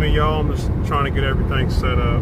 me, y'all. I'm just trying to get everything set up.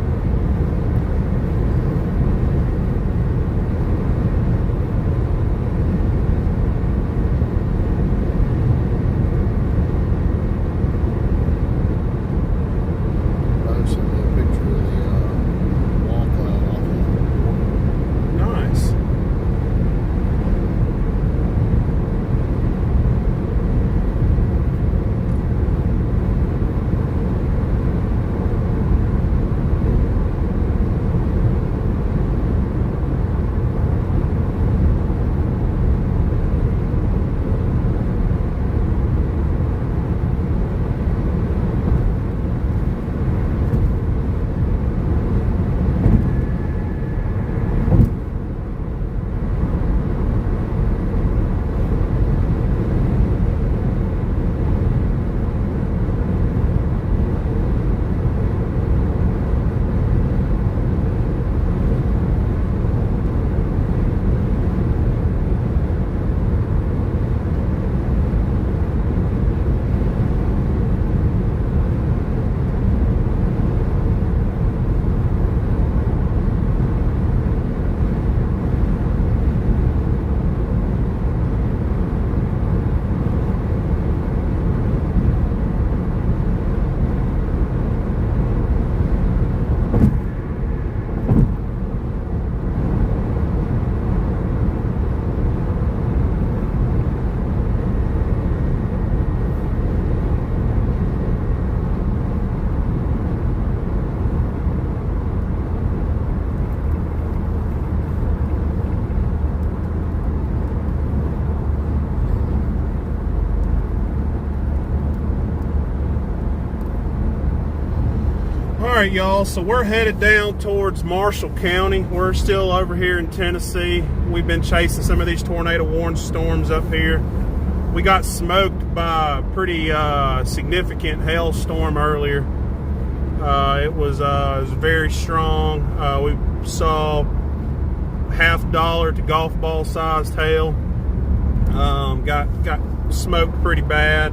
Alright, y'all, so we're headed down towards Marshall County. We're still over here in Tennessee. We've been chasing some of these tornado warning storms up here. We got smoked by a pretty significant hailstorm earlier. It was very strong. We saw $50 to golf ball sized hail. Got smoked pretty bad.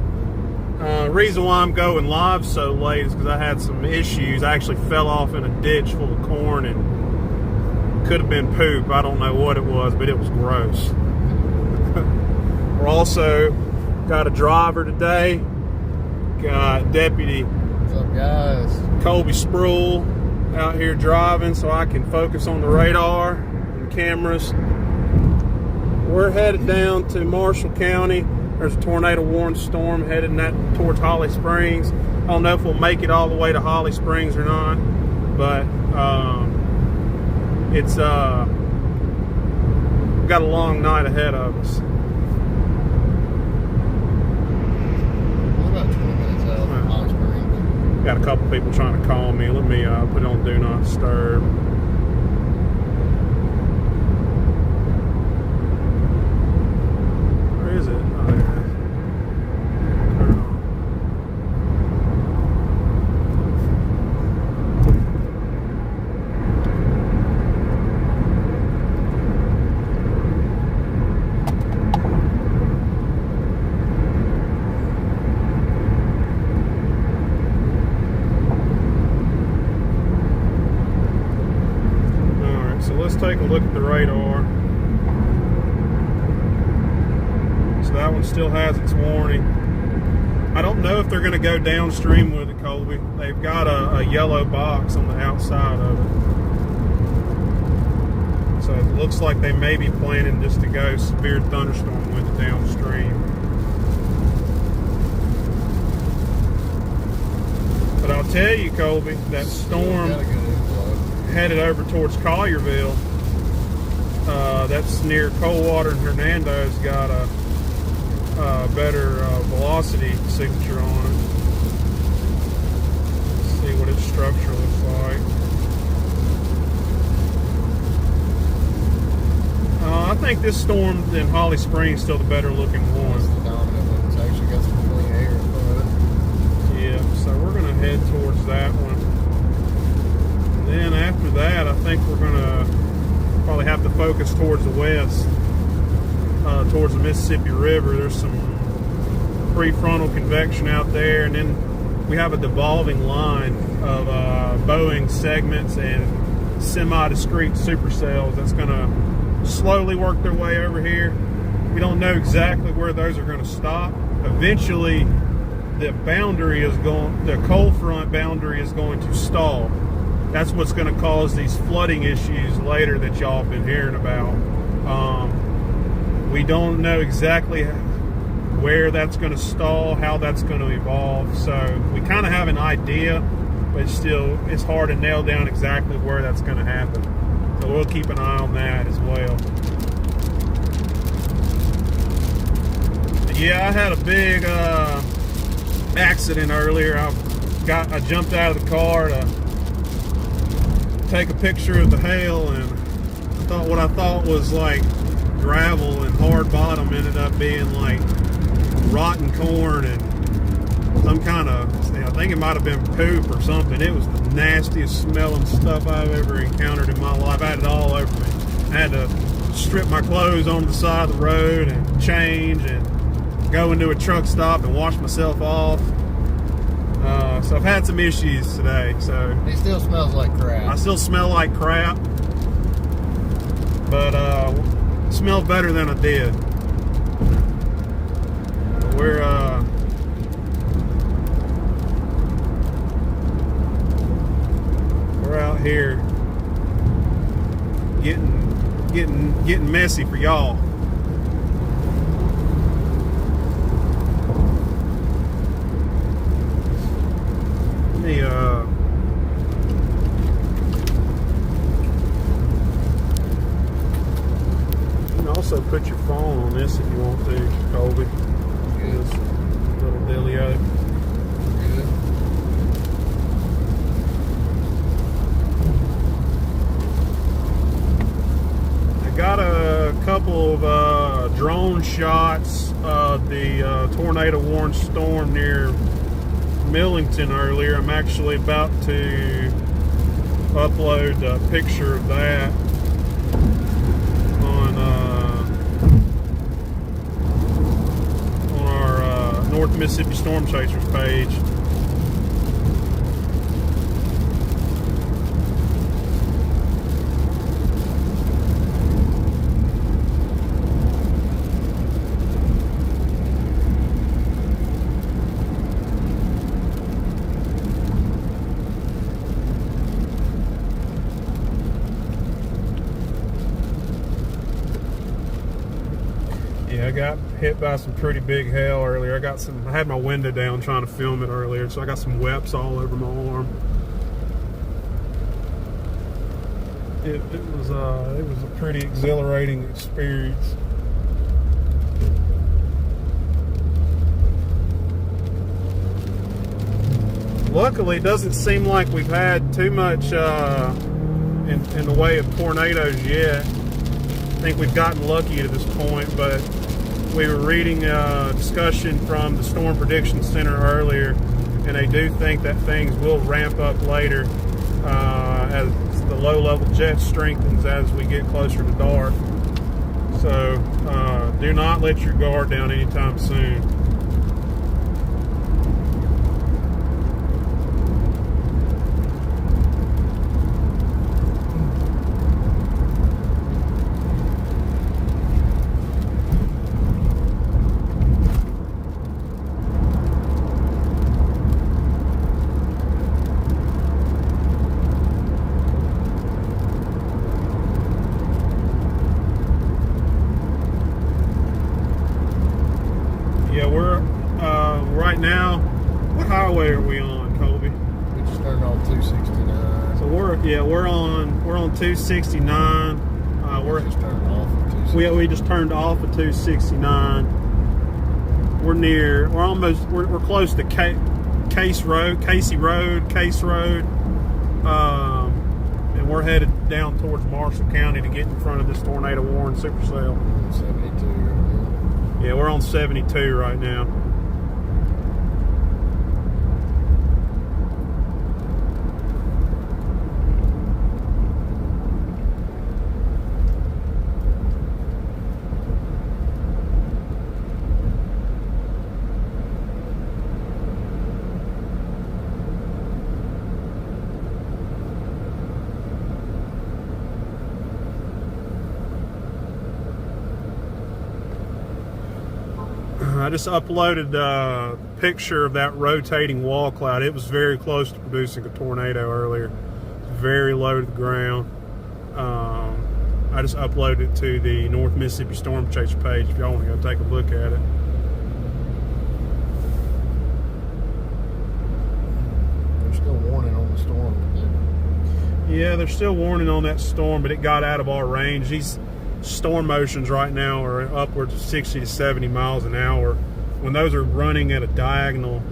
Reason why I'm going live so late is because I had some issues. I actually fell off in a ditch full of corn and could have been poop. I don't know what it was, but it was gross. We're also got a driver today. Got Deputy What's up, guys? Colby Sproul out here driving so I can focus on the radar and cameras. We're headed down to Marshall County. There's a tornado warning storm headed towards Holly Springs. I don't know if we'll make it all the way to Holly Springs or not, but it's we've got a long night ahead of us. We're about 20 minutes out of Holly Springs. Got a couple people trying to call me. Let me put it on Do Not Disturb. Where is it? Oh, there it is. Let's take a look at the radar. So that one still has its warning. I don't know if they're going to go downstream with it, Colby. They've got a yellow box on the outside of it. So it looks like they may be planning just to go severe thunderstorm with it downstream. But I'll tell you, Colby, that storm headed over towards Collierville. That's near Coldwater and Hernando's. Got a better velocity signature on it. Let's see what its structure looks like. I think this storm in Holly Springs is still the better looking one. It's the dominant one. It's actually got some clean air in front of it. Yeah, so we're going to head towards that one. Then after that, I think we're going to probably have to focus towards the west, towards the Mississippi River. There's some prefrontal convection out there, and then we have a devolving line of Boeing segments and semi-discrete supercells that's going to slowly work their way over here. We don't know exactly where those are going to stop. Eventually, the cold front boundary is going to stall. That's what's going to cause these flooding issues later that y'all have been hearing about. We don't know exactly where that's going to stall, how that's going to evolve. So we kind of have an idea, but still it's hard to nail down exactly where that's going to happen. So we'll keep an eye on that as well. Yeah, I had a big accident earlier. I jumped out of the car to take a picture of the hail, and what I thought was like gravel and hard bottom ended up being like rotten corn and some kind of, I think it might have been poop or something. It was the nastiest smelling stuff I've ever encountered in my life. I had it all over me. I had to strip my clothes on the side of the road and change and go into a truck stop and wash myself off. So I've had some issues today. So He still smells like crap. I still smell like crap, but smell better than I did. We're out here getting messy for y'all. Let me you can also put your phone on this if you want to, Colby. This little dealio. Good. I got a couple of drone shots of the tornado-warned storm near Millington earlier. I'm actually about to upload a picture of that on our North Mississippi Storm Chasers page. Yeah, I got hit by some pretty big hail earlier. I had my window down trying to film it earlier, so I got some webs all over my arm. It was a pretty exhilarating experience. Luckily, it doesn't seem like we've had too much in the way of tornadoes yet. I think we've gotten lucky to this point, but we were reading a discussion from the Storm Prediction Center earlier, and they do think that things will ramp up later as the low-level jet strengthens as we get closer to dark. So do not let your guard down anytime soon. Yeah, we're right now. What highway are we on, Colby? We just turned on 269. So we're on 269. We just turned off at 269. We just turned off at 269. We're close to Casey Road, and we're headed down towards Marshall County to get in front of this tornado-warned supercell. 72 right now. Yeah, we're on 72 right now. I just uploaded a picture of that rotating wall cloud. It was very close to producing a tornado earlier. Very low to the ground. I just uploaded it to the North Mississippi Storm Chaser page if y'all want to go take a look at it. There's still warning on the storm. Yeah, there's still warning on that storm, but it got out of our range. These storm motions right now are upwards of 60 to 70 miles an hour. When those are running at a diagonal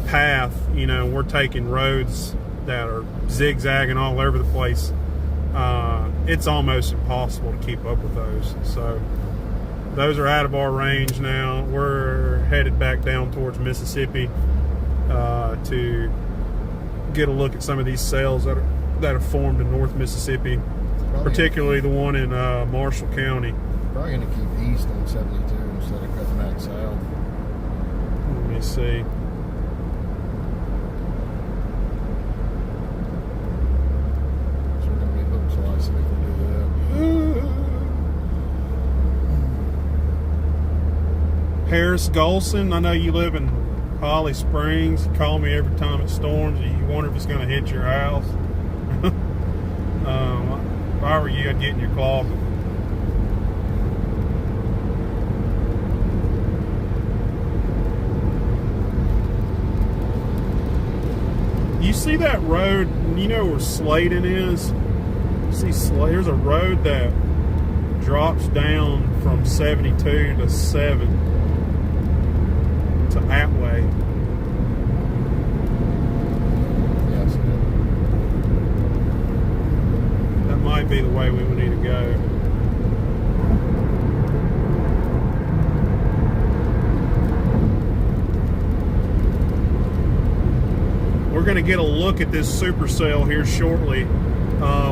path, you know, we're taking roads that are zigzagging all over the place. It's almost impossible to keep up with those. So those are out of our range now. We're headed back down towards Mississippi to get a look at some of these cells that are formed in North Mississippi, particularly the one in Marshall County. Probably going to keep east on 72 instead of cutting back south. Let me see. So we're going to be hook slicing if we do that. Harris Golson, I know you live in Holly Springs. You call me every time it storms. You wonder if it's going to hit your house. If I were you, I'd get in your closet. You see that road? You know where Sladen is? See, there's a road that drops down from 72 to 7 to Atway. Yeah, I see that. That might be the way we would need to go. We're going to get a look at this supercell here shortly.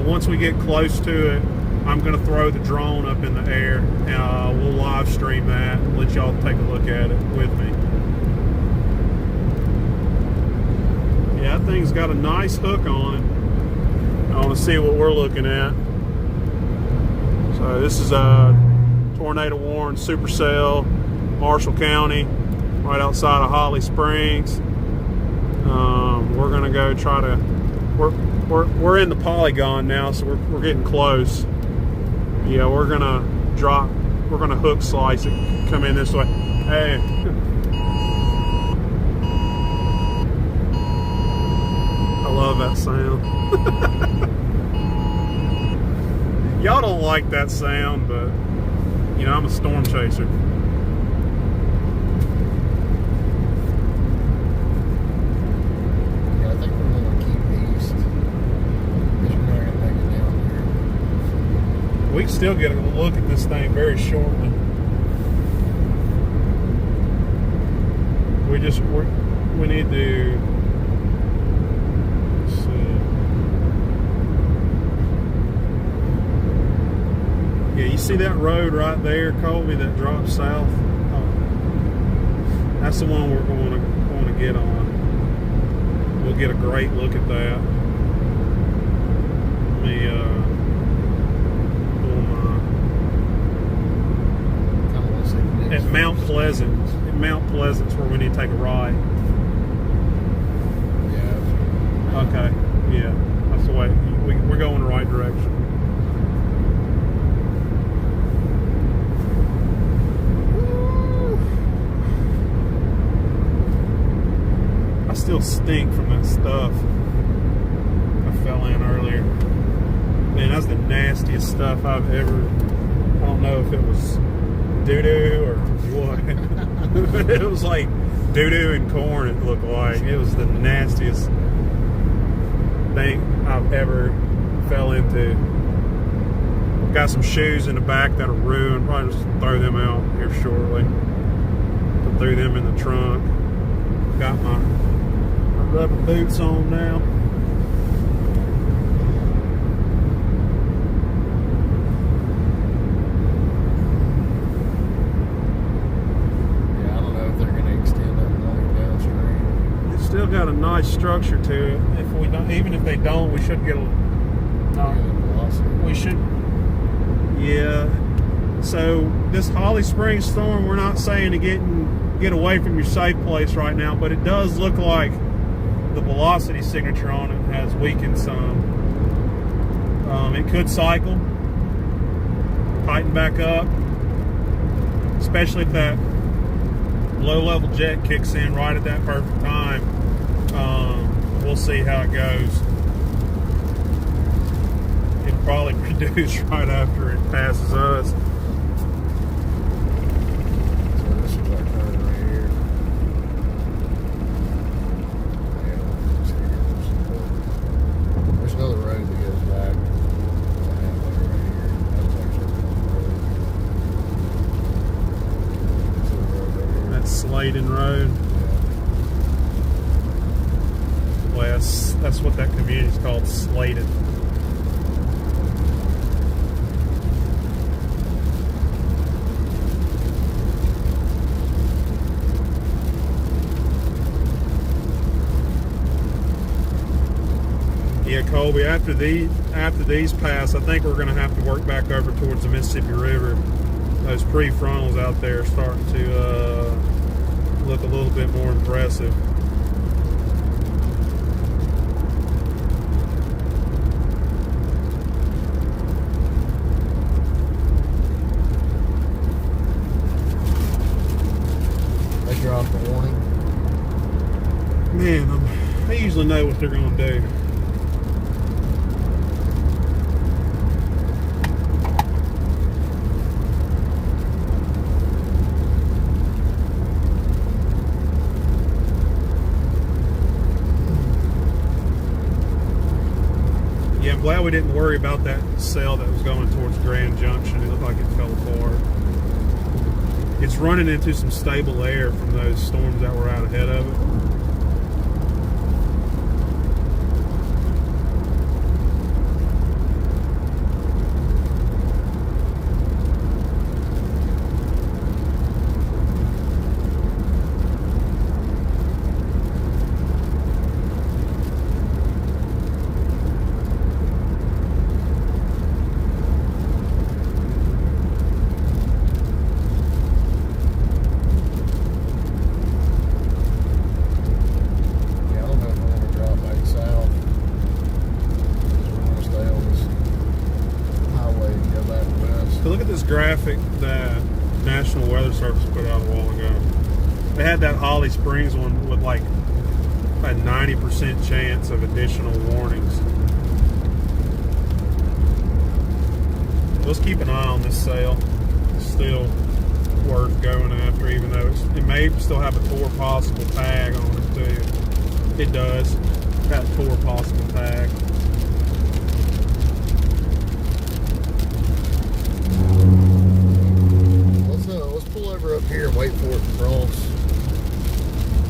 Once we get close to it, I'm going to throw the drone up in the air and we'll live stream that and let y'all take a look at it with me. Yeah, that thing's got a nice hook on it. I want to see what we're looking at. So this is a tornado warned supercell, Marshall County, right outside of Holly Springs. We're gonna go try to. We're in the polygon now, so we're getting close. Yeah, we're gonna drop. We're gonna hook slice it. Come in this way. Hey. I love that sound. Y'all don't like that sound, but you know I'm a storm chaser. We can still get a look at this thing very shortly. We need to, let's see. Yeah, you see that road right there, Colby, that drops south? Oh, that's the one we're going to get on. We'll get a great look at that. Let me at Mount Pleasant. At Mount Pleasant's where we need to take a right. Yeah. Okay. Yeah. That's the way. We're going the right direction. I still stink from that stuff I fell in earlier. Man, that's the nastiest stuff I've ever. I don't know if it was doo-doo or what. It was like doo-doo and corn, it looked like. It was the nastiest thing I've ever fell into. Got some shoes in the back that are ruined. Probably just throw them out here shortly. Threw them in the trunk. Got my rubber boots on now. Still got a nice structure to it. If we don't, even if they don't, we should get a. We should. Yeah, So this Holly Springs storm, we're not saying to get away from your safe place right now, but it does look like the velocity signature on it has weakened some. It could cycle, tighten back up, especially if that low-level jet kicks in right at that perfect time. We'll see how it goes. It'll probably reduce right after it passes us. So this is our turn right here. Yeah, there's another road that goes back. Sladen Road. Well, that's what that community is called, Sladen. Yeah, Colby, after these pass, I think we're going to have to work back over towards the Mississippi River. Those prefrontals out there are starting to look a little bit more impressive. They dropped the warning. Man, I usually know what they're going to do. Yeah, I'm glad we didn't worry about that cell that was going towards Grand Junction. It looked like it fell apart. It's running into some stable air from those storms that were out ahead of it. Graphic that National Weather Service put out a while ago. They had that Holly Springs one with like a 90% chance of additional warnings. Let's keep an eye on this sail. It's still worth going after, even though it may still have a tour possible tag on it too. It does. Got a tour possible tag. Let's pull over up here and wait for it to cross.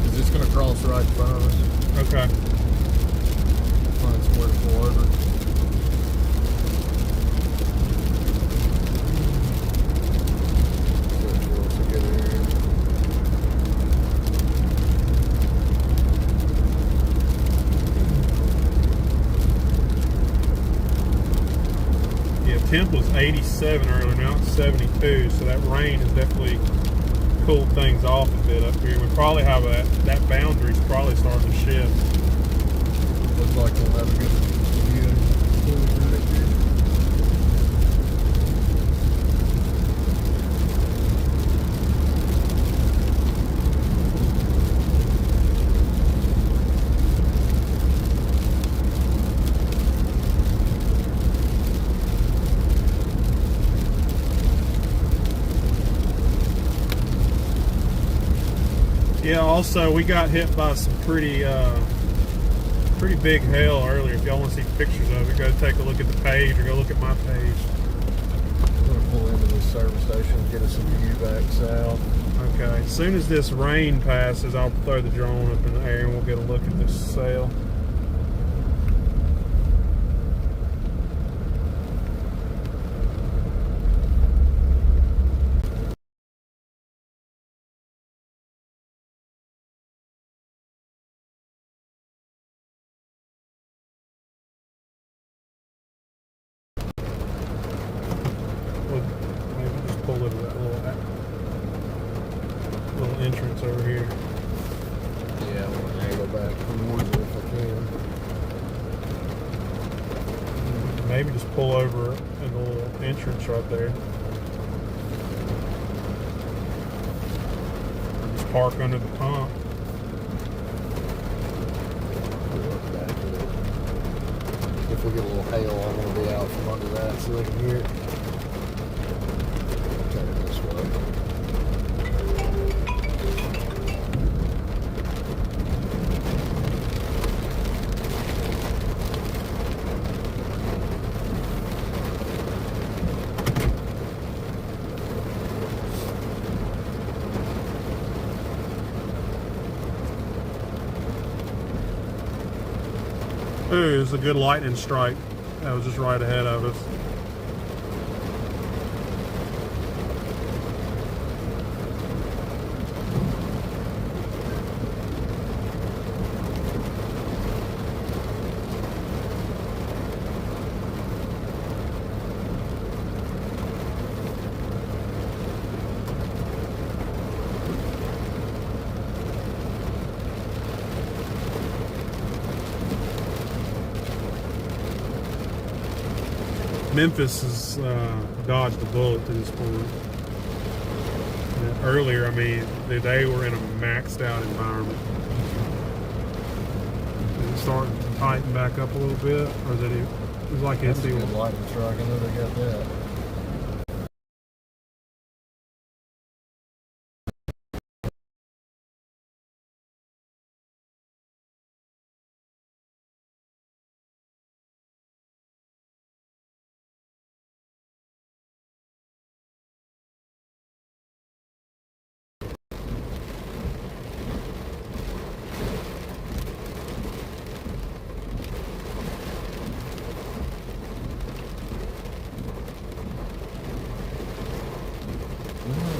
Because it's going to cross right in front of us. Okay. Find somewhere to pull over. It's a good area. Temp was 87 earlier, now it's 72, so that rain has definitely cooled things off a bit up here. We probably have that boundary's probably starting to shift. Looks like we'll have a good view right here. Yeah, also we got hit by some pretty big hail earlier. If y'all want to see pictures of it, go take a look at the page or go look at my page. I'm going to pull into this service station and get us some view back south. Okay, as soon as this rain passes, I'll throw the drone up in the air and we'll get a look at this sail. Maybe just Maybe just pull over in the little entrance right there. Or just park under the pump. If we get a little hail, I want to be out from under that so they can hear it. Turn it this way. Ooh, it was a good lightning strike. That was just right ahead of us. Memphis has dodged a bullet to this point. Earlier, I mean, they were in a maxed out environment. Is it starting to tighten back up a little bit? Or is it was like it's a good lightning strike. I know they got that.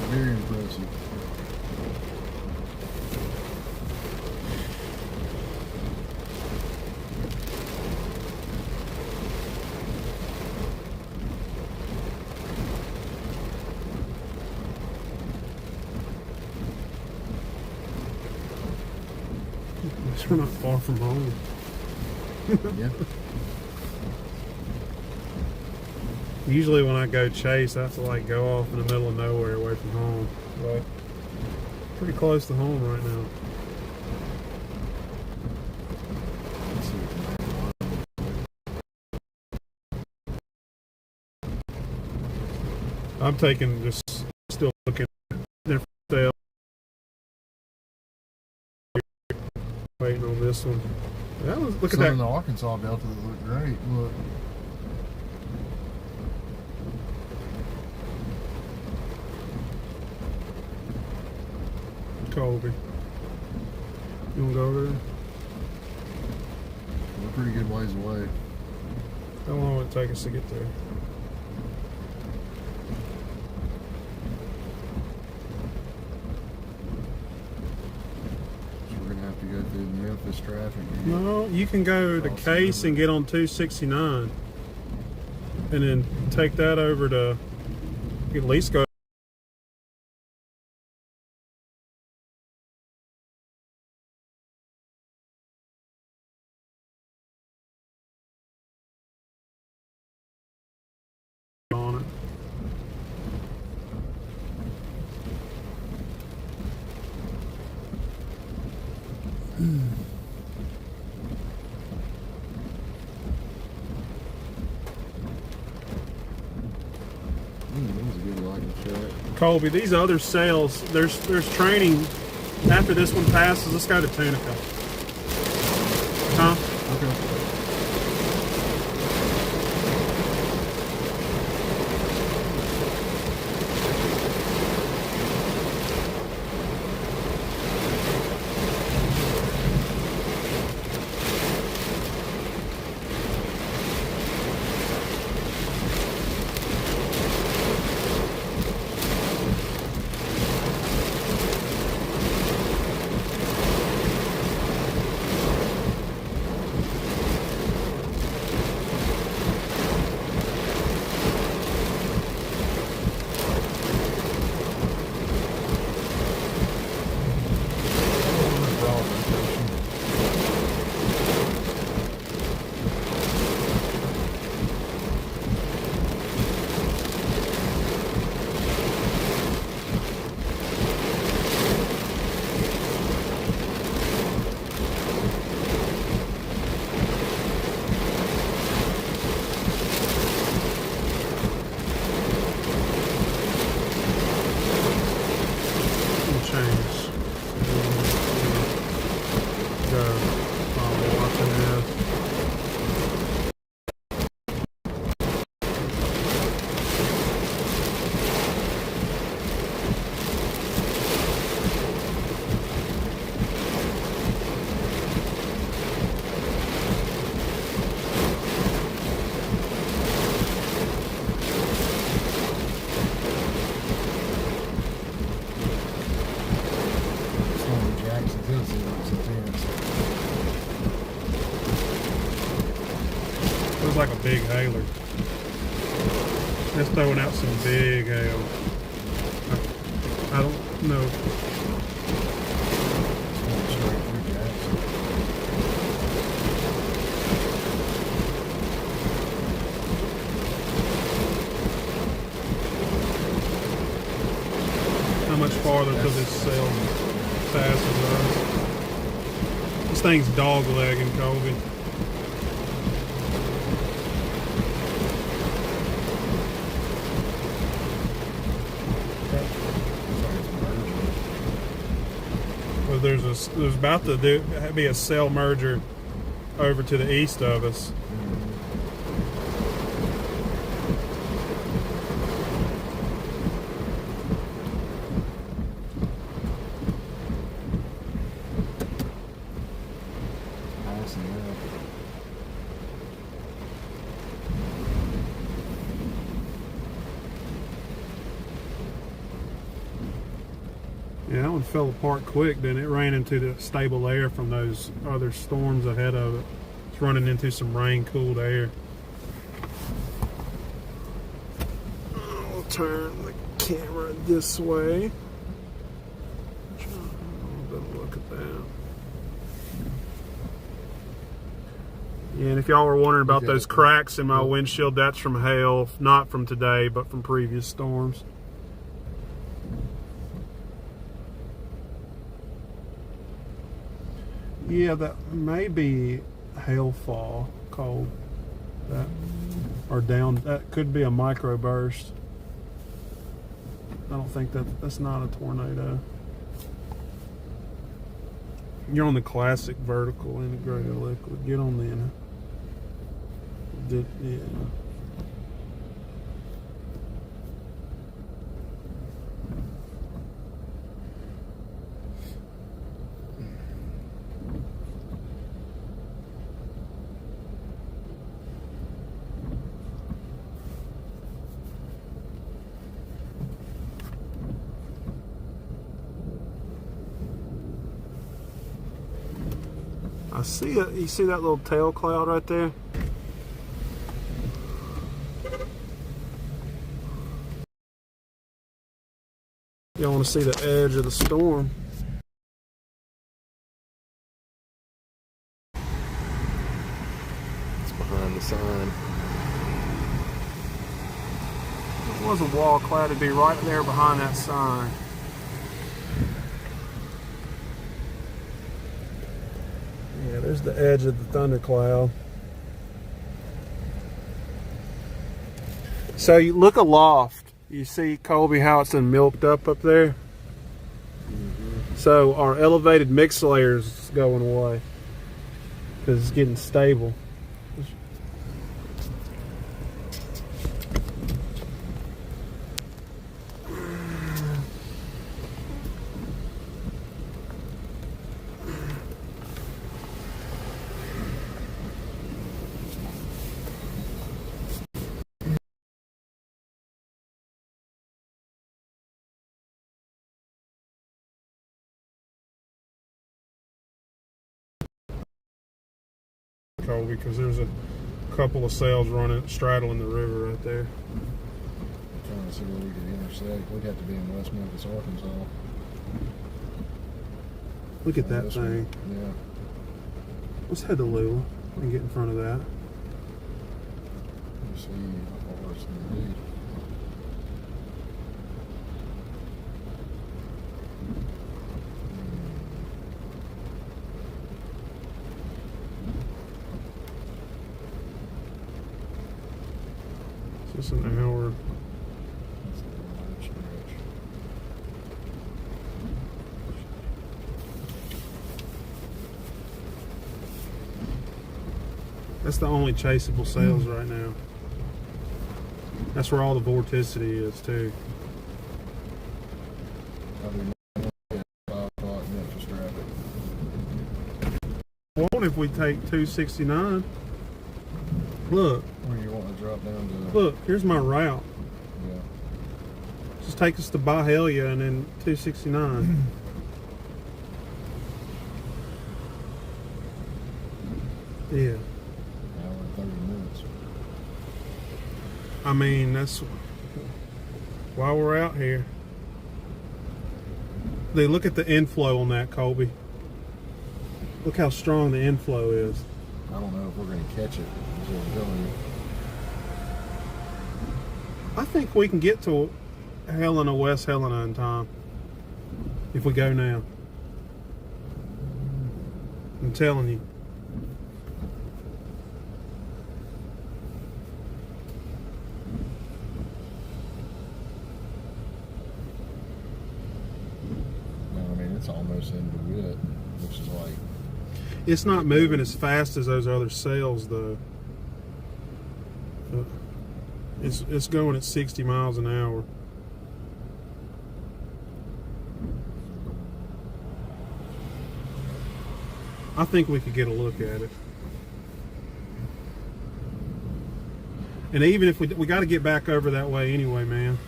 Very impressive. We're not far from home. Yeah. Usually when I go chase, I have to like go off in the middle of nowhere away from home. But pretty close to home right now. I'm taking just still looking at different sales. Waiting on this one. That was, look at that. In the Arkansas Delta that looked great. Look. Colby. You wanna go over there? We're a pretty good ways away. How long will it take us to get there? So we're gonna have to go through the Memphis traffic. No, you can go to Case and get on 269. And then take that over to, you can at least go on it. That was a good lightning strike. Colby, these other sales, there's training after this one passes. Let's go to Tunica. Huh? Okay. Feels like a big hailer. It's throwing out some big hail. I don't know. How much farther till this cell passes us? This thing's dog legging, Colby. Well, there's about to be a cell merger over to the east of us. Yeah, that one fell apart quick, didn't it? Ran into the stable air from those other storms ahead of it. It's running into some rain-cooled air. I'll turn the camera this way. Look at that. Yeah, and if y'all were wondering about those cracks in my windshield, that's from hail, not from today, but from previous storms. Yeah, that may be hailfall, cold. That or down. That could be a microburst. I don't think that's not a tornado. You're on the classic vertical integrated liquid. Get on then. Yeah. I see it. You see that little tail cloud right there? You want to see the edge of the storm. It's behind the sign. If it was a wall cloud, it'd be right there behind that sign. Yeah, there's the edge of the thundercloud. So you look aloft. You see, Colby, how it's been milked up there? Mm-hmm. So our elevated mix layer is going away because it's getting stable. Because there's a couple of cells straddling the river right there. I'm trying to see where we could intersect. We'd have to be in West Memphis, Arkansas. Look at that thing. Yeah. Let's head to Lula and get in front of that. Let's see how far it's going to be. Just an hour. That's the only chaseable sails right now. That's where all the vorticity is too. Won't if we take 269. Look. Where you want to drop down to? Look, here's my route. Yeah. Just take us to Byhalia and then 269. Yeah. Hour and 30 minutes. I mean, that's why we're out here. They look at the inflow on that, Colby. Look how strong the inflow is. I don't know if we're going to catch it. That's what I'm telling you. I think we can get to Helena, West Helena in time. If we go now. I'm telling you. No, I mean, it's almost into it, which is like... It's not moving as fast as those other sails, though. It's going at 60 miles an hour. I think we could get a look at it. And even if we got to get back over that way anyway, man.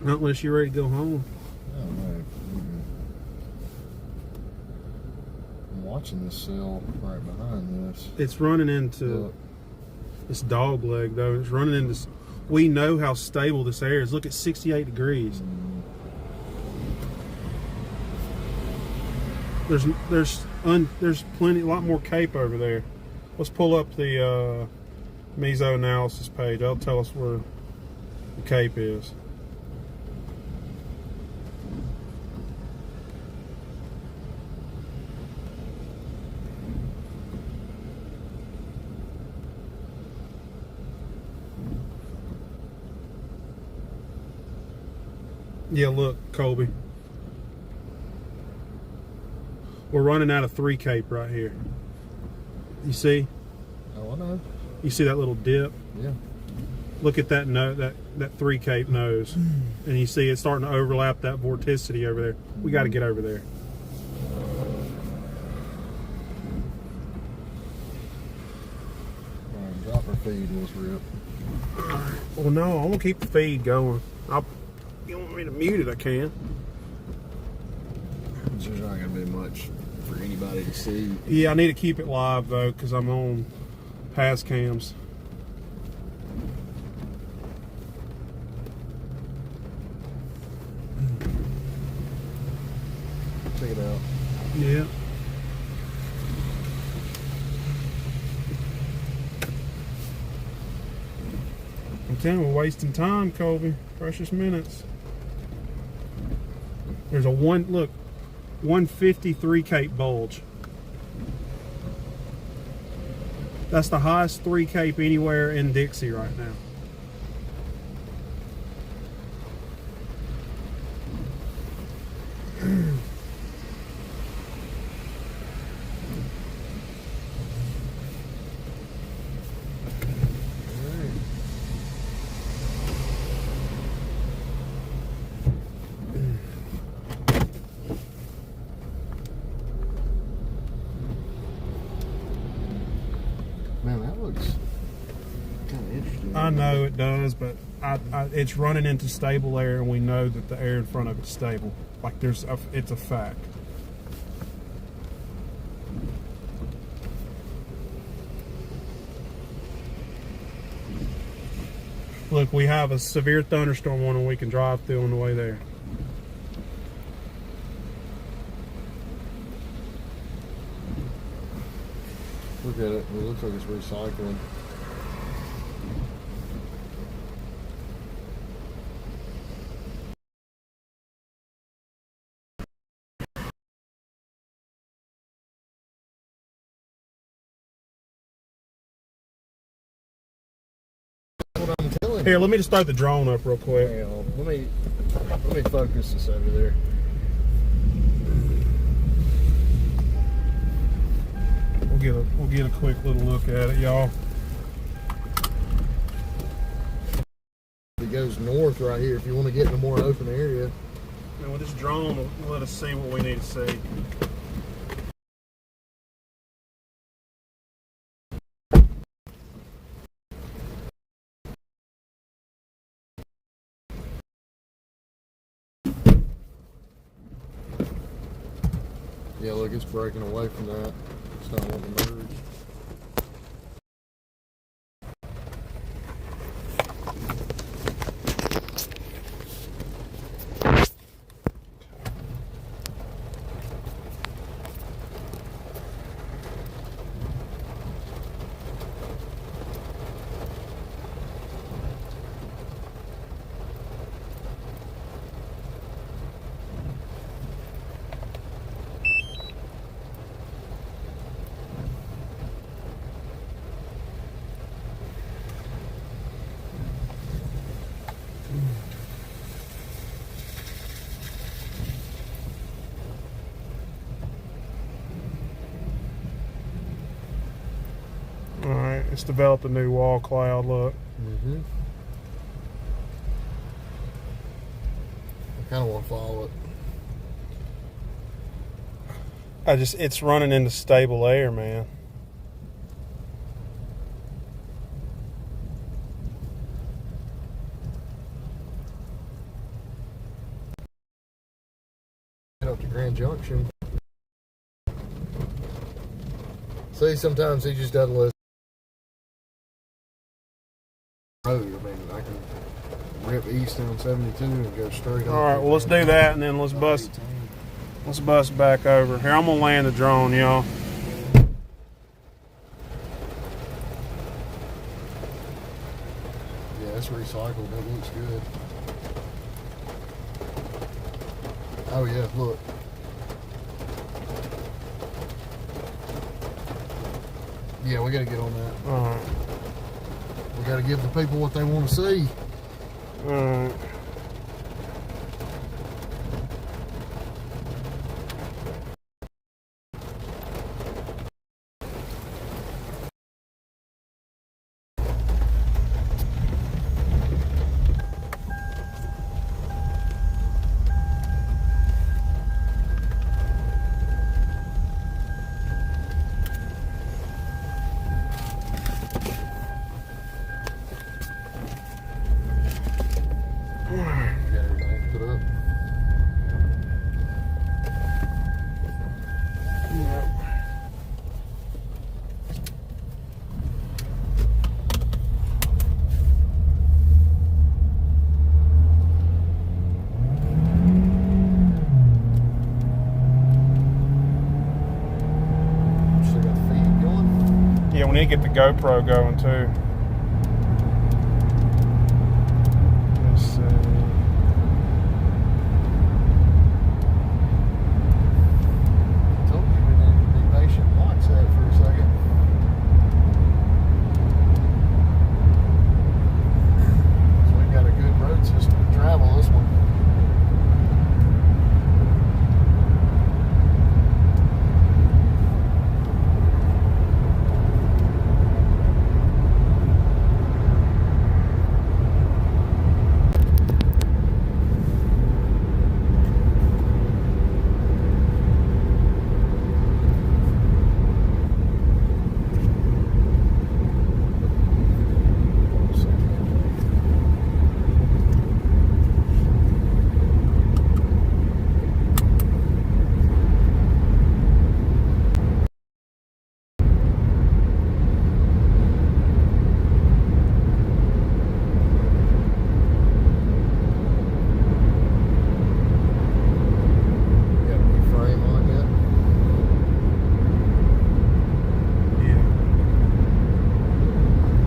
Not unless you're ready to go home. I don't know. I'm watching this sail right behind this. It's running into this dog leg, though. It's running into... We know how stable this air is. Look at 68 degrees. There's plenty, a lot more cape over there. Let's pull up the meso analysis page. That'll tell us where the cape is. Yeah, look, Colby. We're running out of 3 cape right here. You see? Oh, I know. You see that little dip? Yeah. Look at that that 3 cape nose. And you see it's starting to overlap that vorticity over there. We got to get over there. All right, drop our feed, let's rip. Well, no, I'm going to keep the feed going. You want me to mute it, I can. There's not going to be much for anybody to see. Yeah, I need to keep it live, though, because I'm on pass cams. Check it out. Yeah. I'm telling you, we're wasting time, Colby. Precious minutes. There's a 153 cape bulge. That's the highest 3 cape anywhere in Dixie right now. Man, that looks kind of interesting. I know it does, but it's running into stable air, and we know that the air in front of it's stable. Like it's a fact. Look, we have a severe thunderstorm warning we can drive through on the way there. Look at it. It looks like it's recycling. What I'm telling you. Here, let me just start the drone up real quick. Hang on. Let me focus this over there. We'll get a quick little look at it, y'all. It goes north right here if you want to get in a more open area. And with this drone, will let us see what we need to see. Yeah, look, it's breaking away from that. It's not wanting to merge. All right, it's developed a new wall cloud. Look. Mm-hmm. I kind of want to follow it. It's running into stable air, man. Head up to Grand Junction. See, sometimes he just doesn't let road. I mean, I can rip east on 72 and go straight. All right, well, let's do that, and then let's bust back over. Here, I'm gonna land the drone, y'all. Yeah, it's recycled. It looks good. Oh yeah, look. Yeah, we gotta get on that. All right. We gotta give the people what they want to see. All right. Yeah, we need to get the GoPro going too. Let's see. Told you we need to be patient. Watch that for a second. So we've got a good road system to travel this one.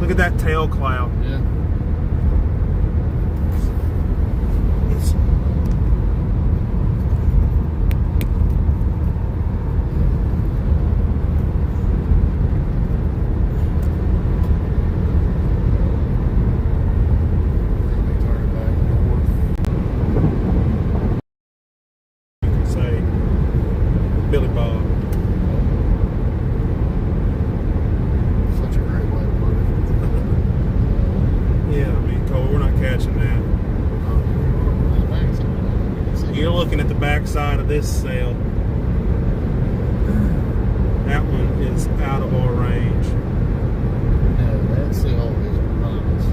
Look at that tail cloud. Yeah. Say Billy Bob. Such a great way to put it. Yeah, I mean, Cole, we're not catching that. You're looking at the backside of this sail. That one is out of our range. No, that sail is nice.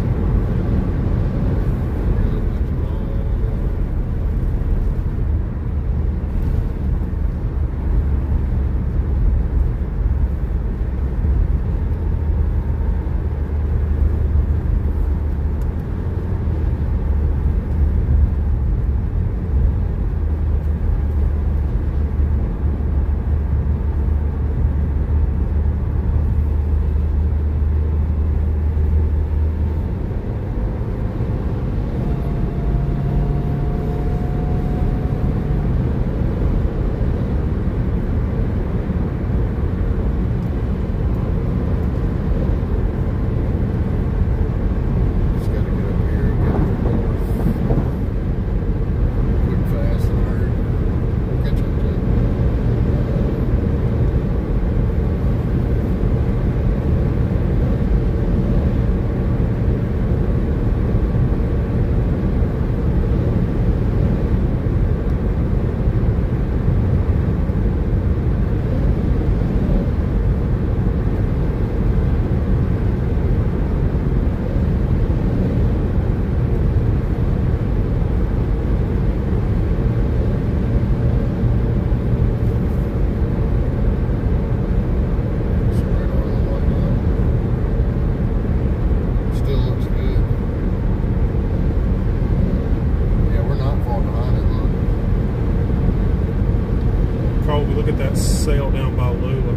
Lula.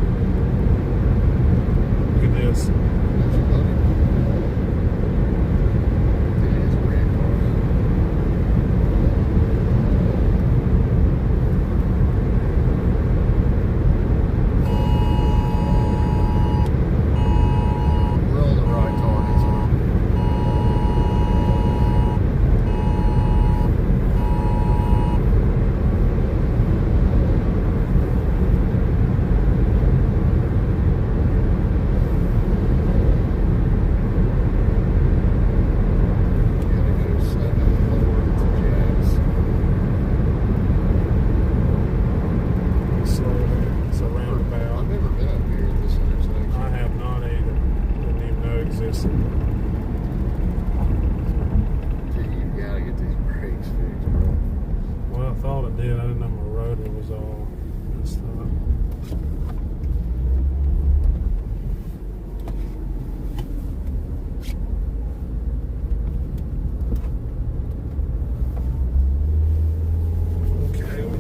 Look at this. That's funny. It is a red car. We're on the right target, so.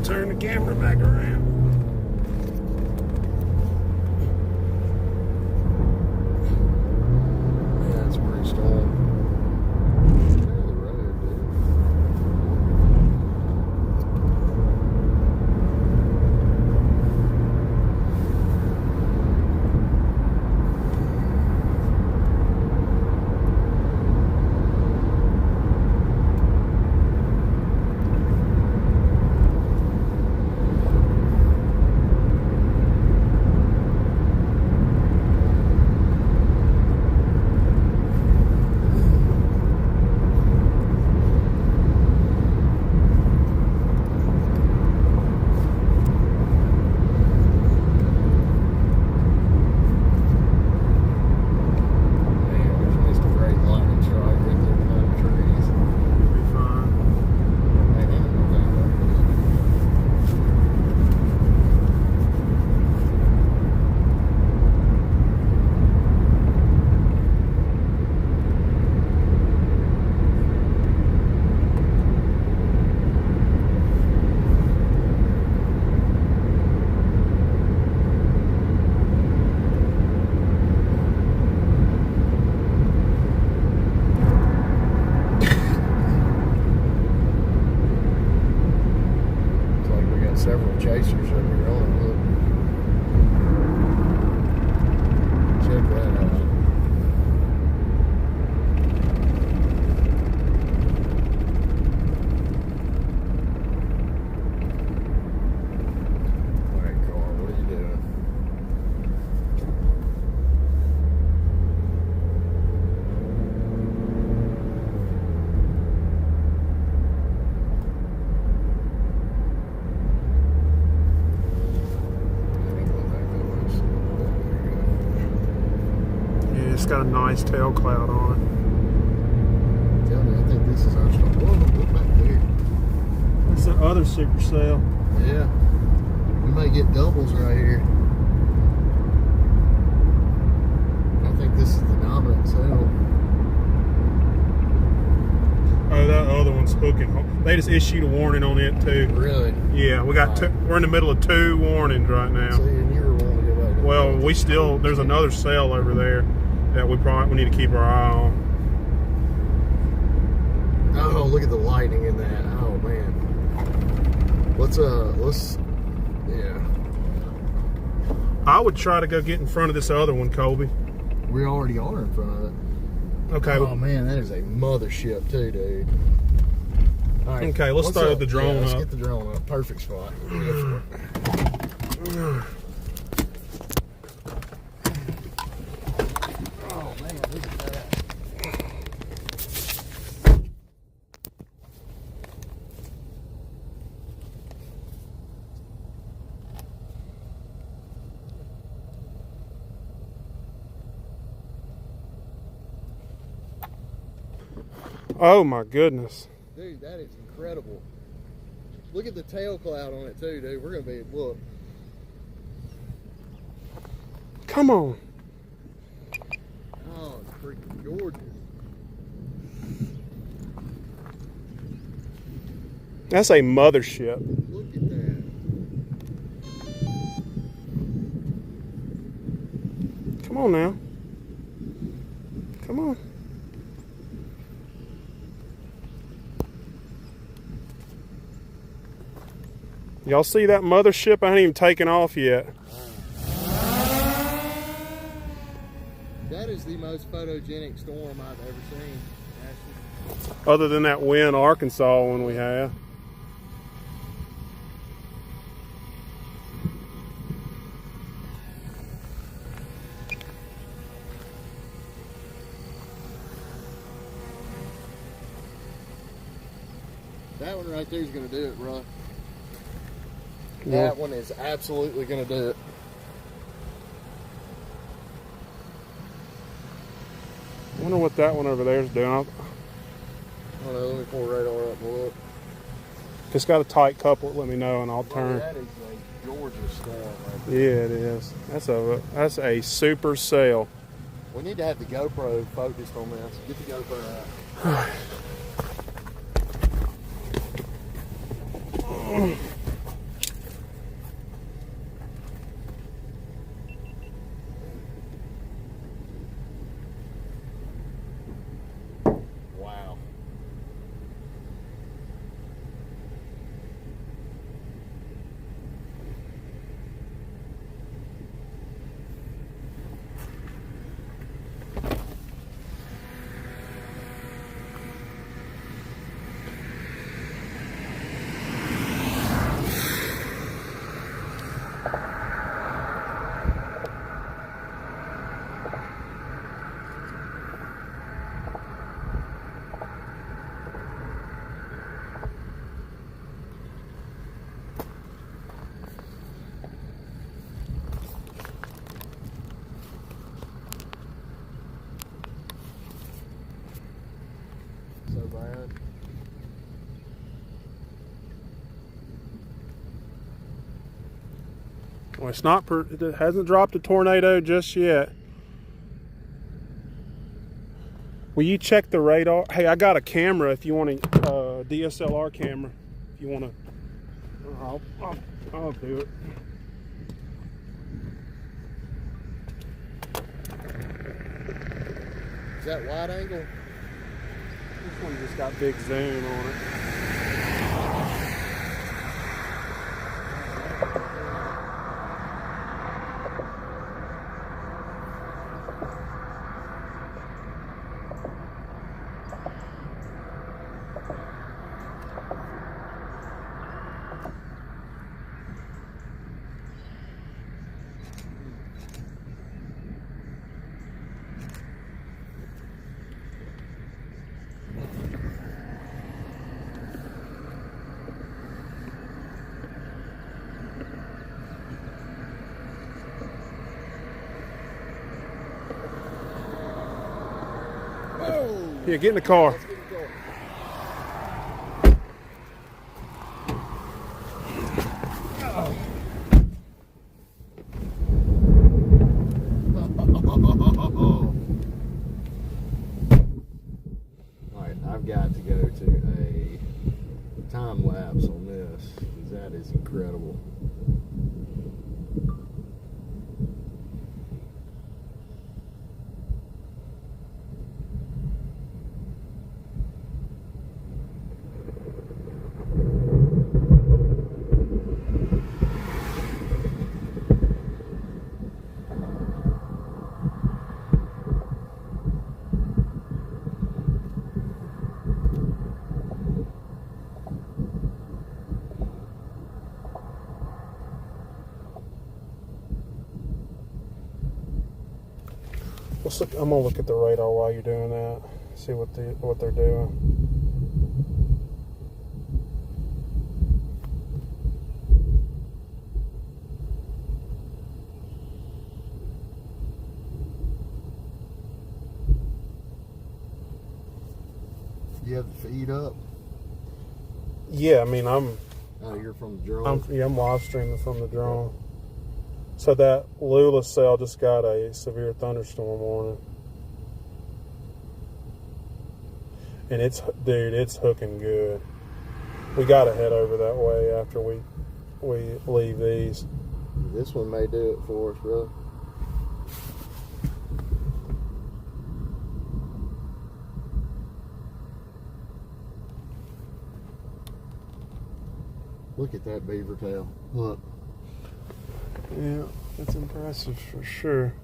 Turn the camera back around. Yeah, it's pretty storm. Middle of the road, dude. Several chasers over here on it. Look. Check that out. Alright, car, what are you doing? It's got a nice tail cloud on Tell me, I think this is our stuff. Whoa, look back there. it. It's the other supercell. Yeah. We might get doubles right here. I think this is the dominant cell. Oh, that other one's hooking. They just issued a warning on it too. Really? Yeah, we got two, we're in the middle of 2 warnings right now. See, and you were wanting to go back. Well, we still, there's another cell over there that we need to keep our eye on. Oh, look at the lighting in that. Oh man. Let's yeah. I would try to go get in front of this other one, Colby. We already are in front of it. Okay. Oh man, that is a mothership too, dude. All right. Okay, let's start with the drone Let's up. get the drone up. Perfect spot. Go for it. Oh man, look at that. Oh my goodness. Dude, that is incredible. Look at the tail cloud on it too, dude. We're gonna be, look. Come on. Oh, it's freaking gorgeous. That's a mothership. Look at that. Come on now. Come on. Y'all see that mothership? I ain't even taken off yet. That is the most photogenic storm I've ever seen, Ashton. Other than that Wynn, Arkansas one we have. That one right there is going to do it, bro. Yeah. That one is absolutely going to do it. I wonder what that one over there is doing. I don't know, let me pull radar up and look. If it's got a tight couple, let me know and I'll turn. That is a Georgia storm right there. Yeah, it is. That's a supercell. We need to have the GoPro focused on this. Get the GoPro out. Wow. So bad. Well, it's not. It hasn't dropped a tornado just yet. Will you check the radar? Hey, I got a camera. If you want a DSLR camera, if you want to, I'll do it. Is that wide angle? This one just got big zoom on it. Oh! Yeah, get in the car. Let's get it going. Alright, I've got to go to a time lapse on this because that is incredible. Let's look, I'm gonna look at the radar while you're doing that. See what they're doing. You have the feed up? Yeah, I mean Oh, you're from the drone? I'm live streaming from the drone. So that Lula cell just got a severe thunderstorm warning. And it's hooking good. We gotta head over that way after we leave these. This one may do it for us, bro. Look at that beaver tail. Look. Yeah, it's impressive for sure.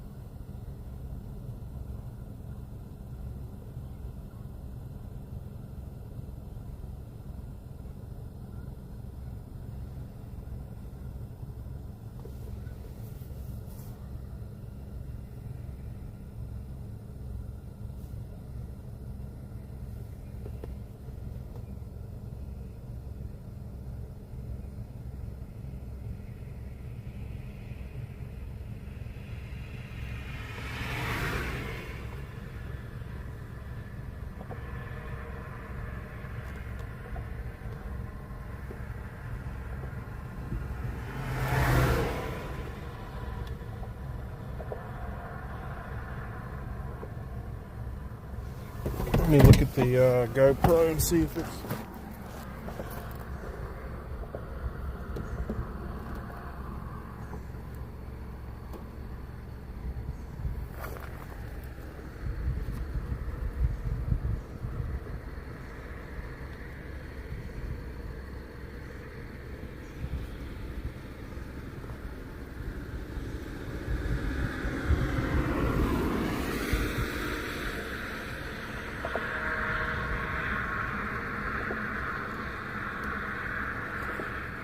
Let me look at the GoPro and see if it's...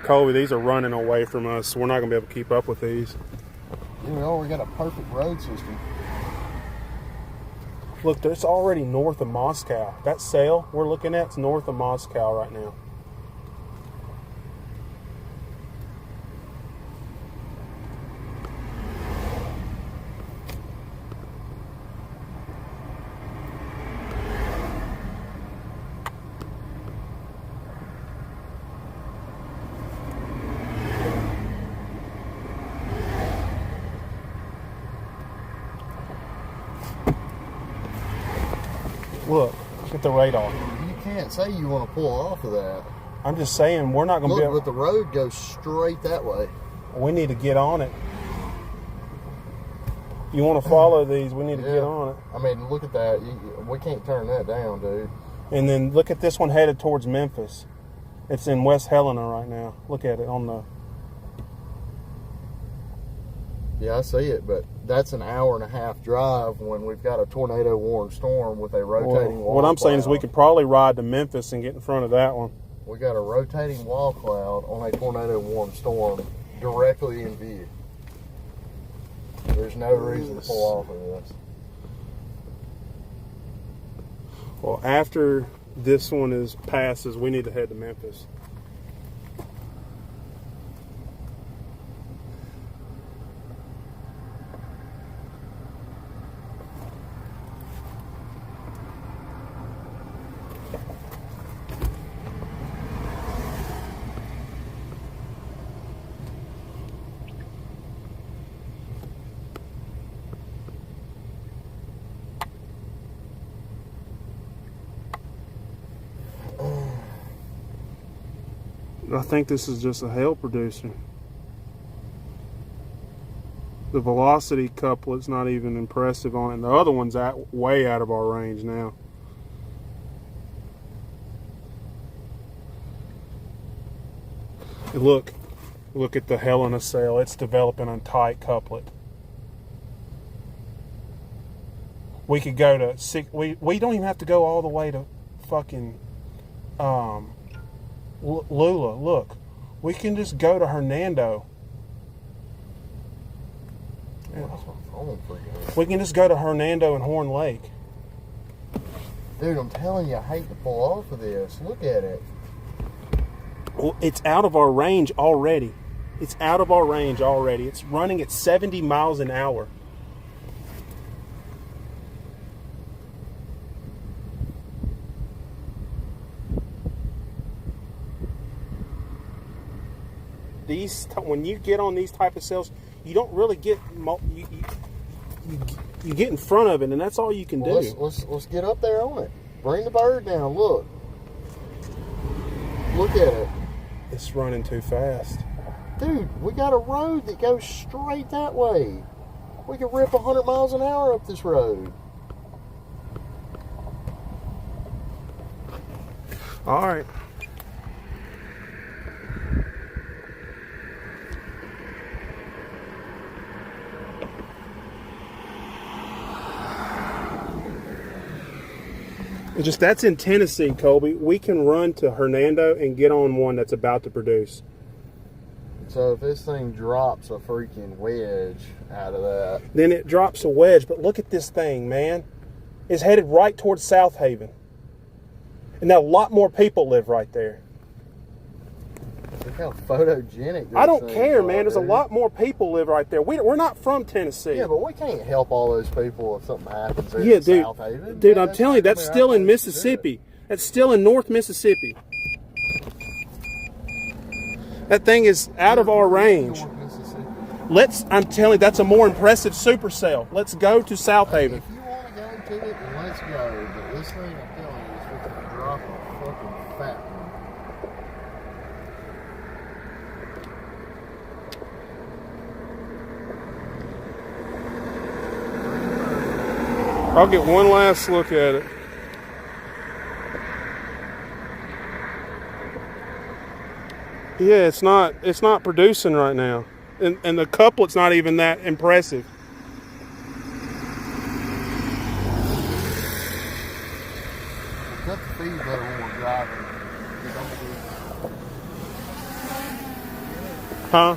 Colby, these are running away from us. We're not going to be able to keep up with these. Here we are. We got a perfect road system. Look, it's already north of Moscow. That sail we're looking at is north of Moscow right now. Look at the radar. You can't say you want to pull off of that. I'm just saying we're not going to be able... Look, but the road goes straight that way. We need to get on it. You want to follow these, we need to get on it. I mean, look at that. We can't turn that down, dude. And then look at this one headed towards Memphis. It's in West Helena right now. Look at it on the... Yeah, I see it, but that's an hour-and-a-half drive when we've got a tornado-warned storm with a rotating wall What I'm saying is cloud. we could probably ride to Memphis and get in front of that one. We got a rotating wall cloud on a tornado-warned storm directly in view. There's no reason to pull off of this. Well, after this one passes, we need to head to Memphis. I think this is just a hail producer. The velocity couplet's not even impressive on it. The other one's way out of our range now. Look at the Helena sail. It's developing a tight couplet. We could go to six. We don't even have to go all the way to fucking Lula. Look, we can just go to Hernando. Yeah, that's my phone freaking out. We can just go to Hernando and Horn Lake. Dude, I'm telling you, I hate to pull off of this. Look at it. Well, it's out of our range already. It's out of our range already. It's running at 70 miles an hour. When you get on these type of sails, you don't really get you get in front of it, and that's all you can do. Let's get up there on it. Bring the bird down. Look at it. It's running too fast. Dude, we got a road that goes straight that way. We can rip 100 miles an hour up this road. All right. Just that's in Tennessee, Colby. We can run to Hernando and get on one that's about to produce. So if this thing drops a freaking wedge out of that, then it drops a wedge. But look at this thing, man. It's headed right towards South Haven. And now a lot more people live right there. Look how photogenic this I don't care, are, man. There's a dude. lot more people live right there. We're not from Tennessee. Yeah, but we can't help all those people if something happens there Yeah, in dude. South Haven. Dude, Man, I'm telling you, that's still in our place to do it. Mississippi. That's still in North Mississippi. That thing is out of our range. North Mississippi. I'm telling you, that's a more impressive supercell. Let's go to South Haven. If you want to go to it, then let's go. But this thing, I'm telling you, is going to drop a fucking fat one. I'll get one last look at it. Yeah, it's not producing right now. And the couplet's not even that impressive. Cut the feed better when we're driving. Huh?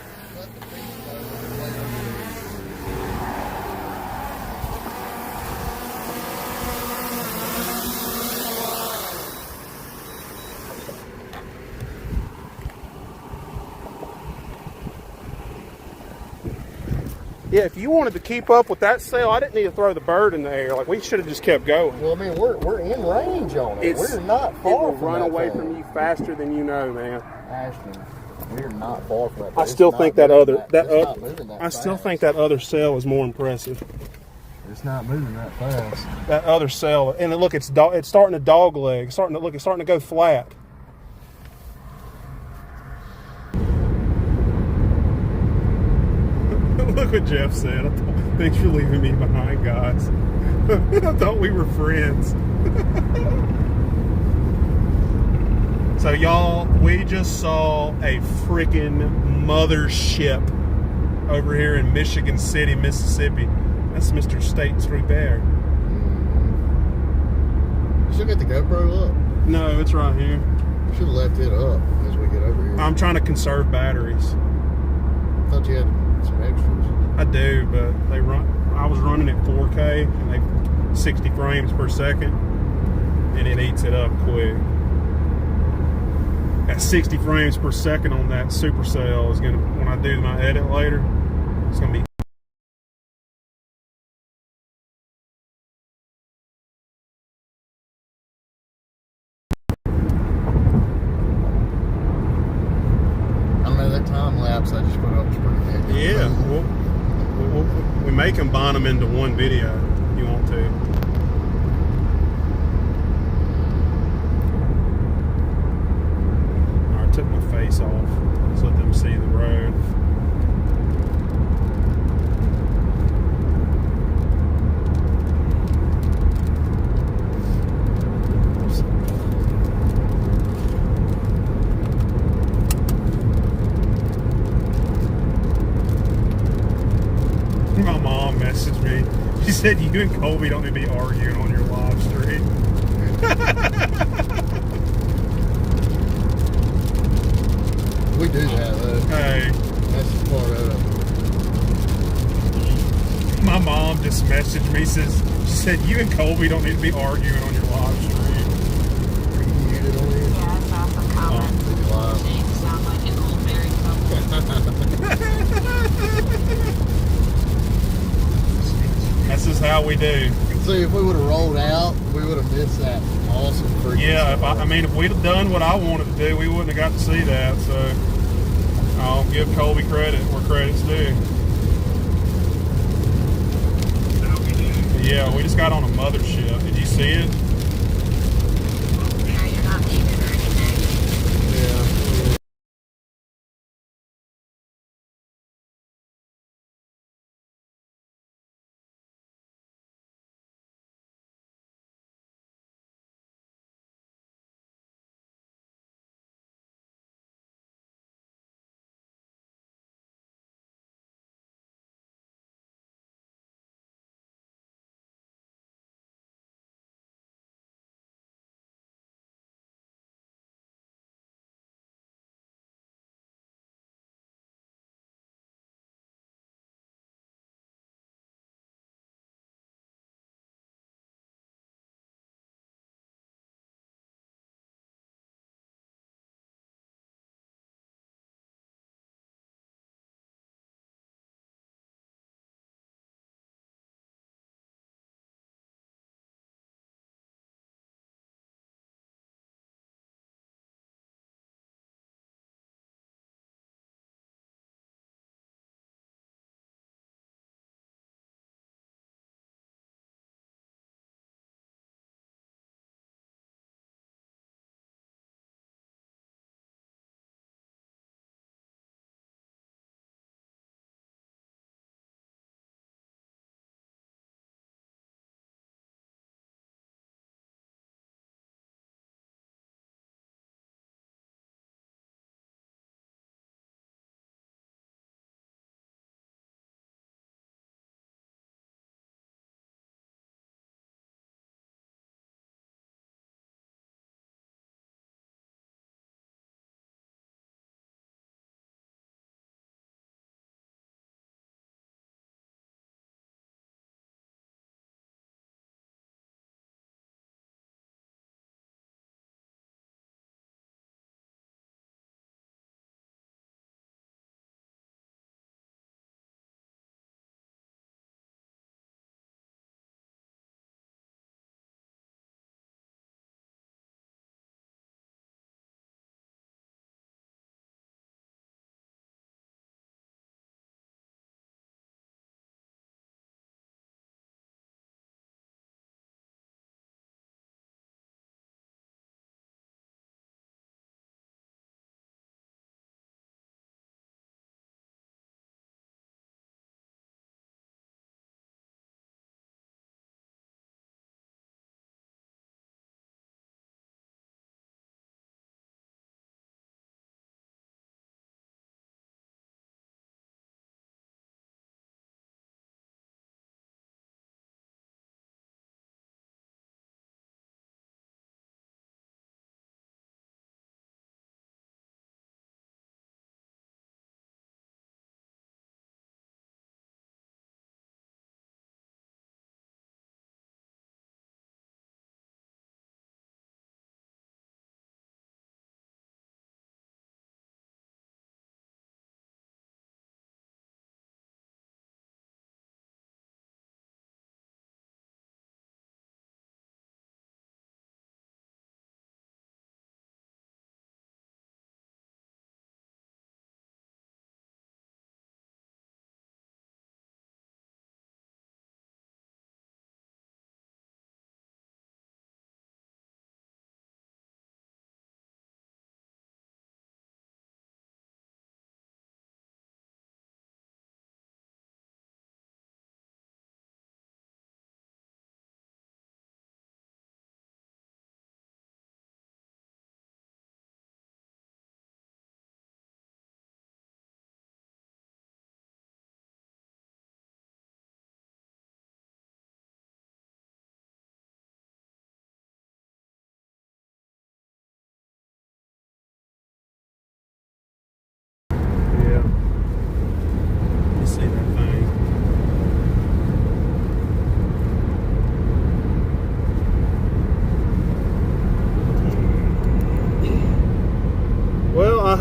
Yeah, if you wanted to keep up with that sail, I didn't need to throw the bird in the air. Like, we should have just kept going. Well, I mean, we're in range on it. We're not far It will from run that away thing. from you faster than you know, man. Ashton, we're not far from that. I still think that other I still think that other sail is more impressive. It's not moving that fast. That other sail, and look, it's starting to dog leg. It's starting to go flat. Look what Jeff said. Thanks for leaving me behind, guys. I thought we were friends. So y'all, we just saw a freaking mothership over here in Michigan City, Mississippi. That's Mr. State Street Bear. You still got the GoPro up? No, it's right here. Should have left it up as we get over here. I'm trying to conserve batteries. Thought you had some extras. I do, but I was running at 4K and they 60 frames per second, and it eats it up quick. At 60 frames per second on that supercell is gonna, when I do my edit later, it's gonna be. I don't know, that time lapse I just put up was pretty good. Yeah, we may combine them into one video if you want to. I took my face off. Let's let them see the road. My mom messaged me. She said you and Colby don't need to be arguing on your live stream. We do that, though. Hey, That's just part of it. my mom just messaged me. She said you and Colby don't need to be arguing on your live stream. Are you muted on here? Yeah, I saw some comments. Live. Saying you sound like an old married couple. That's just how we do. See, if we would have rolled out, we would have missed that awesome freaking Yeah, stuff. if we'd have done what I wanted to do, we wouldn't have got to see that. So I'll give Colby credit where credit's due. Yeah, we just got on a mothership. Did you see it? Yeah, you're not muted or anything. Yeah.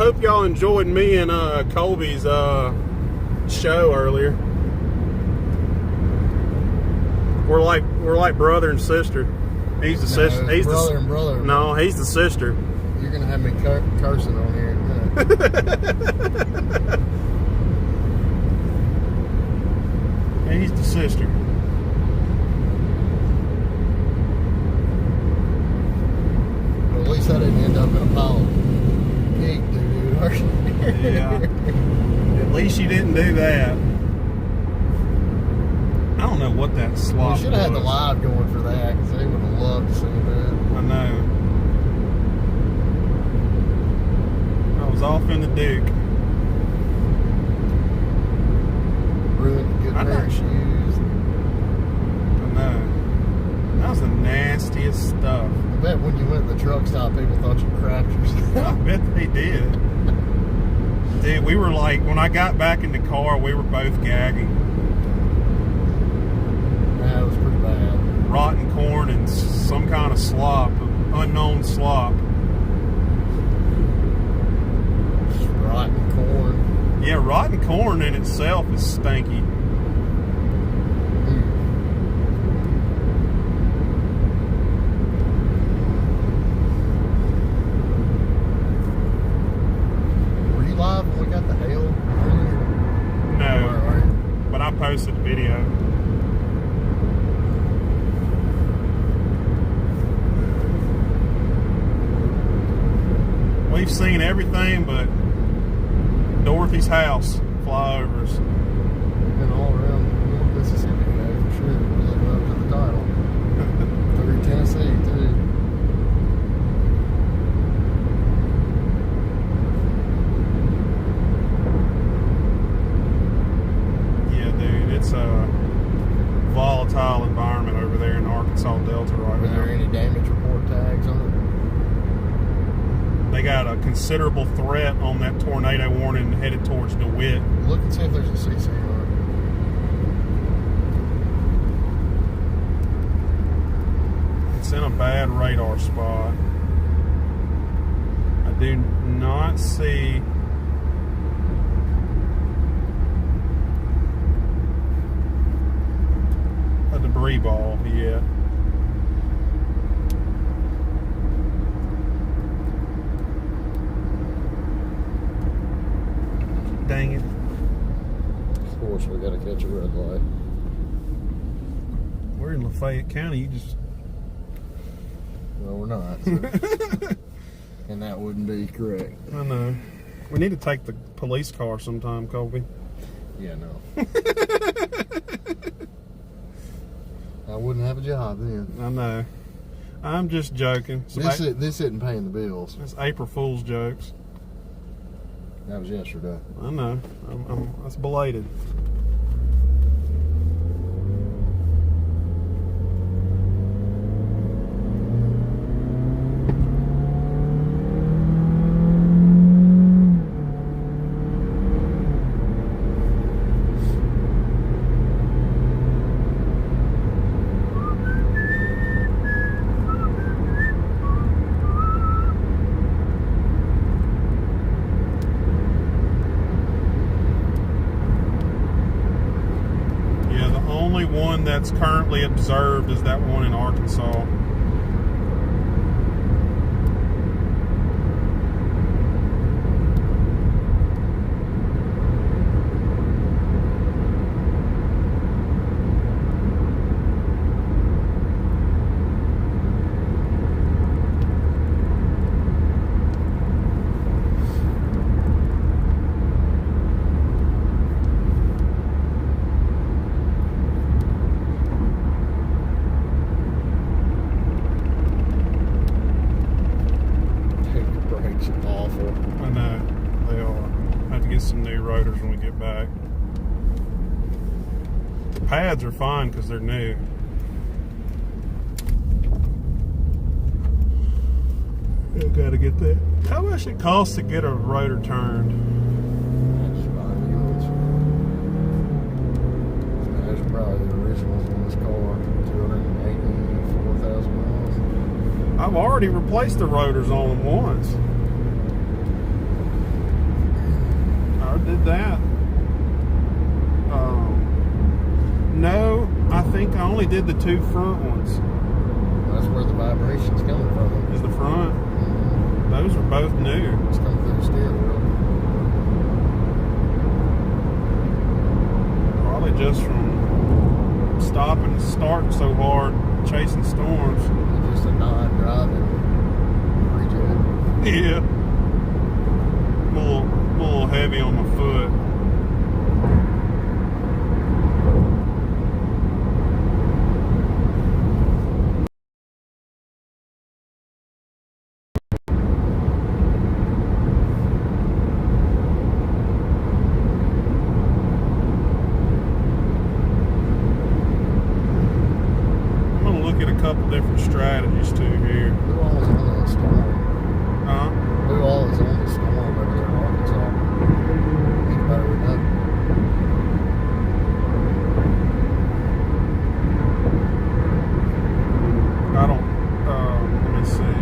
hope y'all enjoyed me and Colby's show earlier. We're like brother and sister. He's the sister. He's brother and brother. No, he's the sister. You're gonna have me cursing on here in a minute. He's the sister. Well, at least I didn't end up in a pile of pig doo-doo. Yeah. At least you didn't do that. I don't know what that slop was. We should have had the live going for that, because they would have loved to see that. I know. I was off in the Duke. Ruined a good pair of shoes. I know. That was the nastiest stuff. I bet when you went to the truck stop, people thought you crapped yourself. I bet they did. Dude, we were like, when I got back in the car, we were both gagging. That was pretty bad. Rotten corn and some kind of slop, unknown slop. Rotten corn. Yeah, rotten corn in itself is stinky. Were you live when we got the hail earlier? No, but I posted the video. We've seen everything but Dorothy's house flyovers. Been all around North Mississippi today for sure. We're living up to the title. Through Tennessee too. Yeah, dude, it's a volatile environment over there in the Arkansas Delta right now. Are there any damage report tags on it? They got a considerable threat on that tornado warning headed towards DeWitt. Look and see if there's a CC on it. It's in a bad radar spot. I do not see a debris ball yet. Dang it. Of course, we gotta catch a red light. We're in Lafayette County. You just. Well, we're not. So. And that wouldn't be correct. I know. We need to take the police car sometime, Colby. Yeah, no. I wouldn't have a job then. I know. I'm just joking. This isn't paying the bills. It's April Fool's jokes. That was yesterday. I know. That's belated. One that's currently observed is that one in Arkansas. Pads are fine because they're new. I gotta get that. How much it costs to get a rotor turned? That's probably the originals on this car. 284,000 miles. I've already replaced the rotors on them once. did that. No, I think I only did the 2 front ones. That's where the vibration's coming from. Is the front? Those are both new. It's coming through the steering wheel. Probably just from stopping and starting so hard, chasing storms. It's just a non-driving reject. Yeah. I'm a little heavy on my foot. Couple different strategies too here. Who all is on that storm? Huh? Who all is on the storm over there in Arkansas? Anybody we know? I don't, let me see.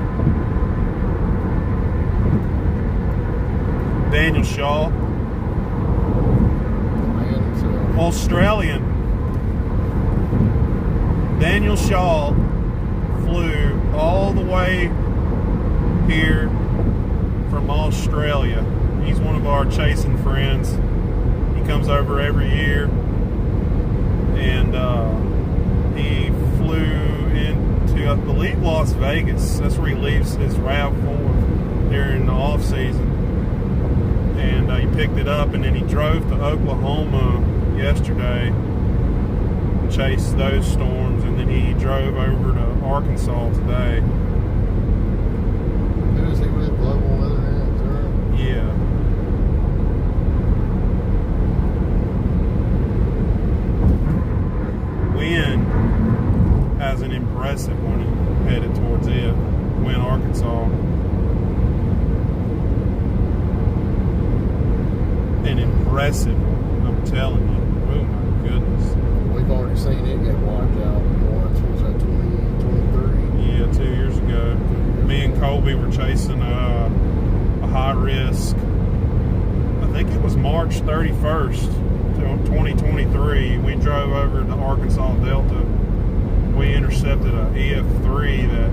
Daniel Shaw. Man, Australian. Daniel Shaw flew all the way here from Australia. He's one of our chasing friends. He comes over every year, and he flew into, I believe, Las Vegas. That's where he leaves his RAV4 during the off season. And he picked it up, and then he drove to Oklahoma yesterday, chased those storms, and then he drove over to Arkansas today. who is he with? Global Weather Ants, Yeah. Wind has an impressive one headed towards it. Wind, Arkansas. An impressive one, I'm telling you. Oh my goodness. We've already seen it get wiped out once. Was that 2023? Yeah, 2 years ago. Me and Colby were chasing a high risk. I think it was March 31st, 2023. We drove over the Arkansas Delta. We intercepted a EF3 that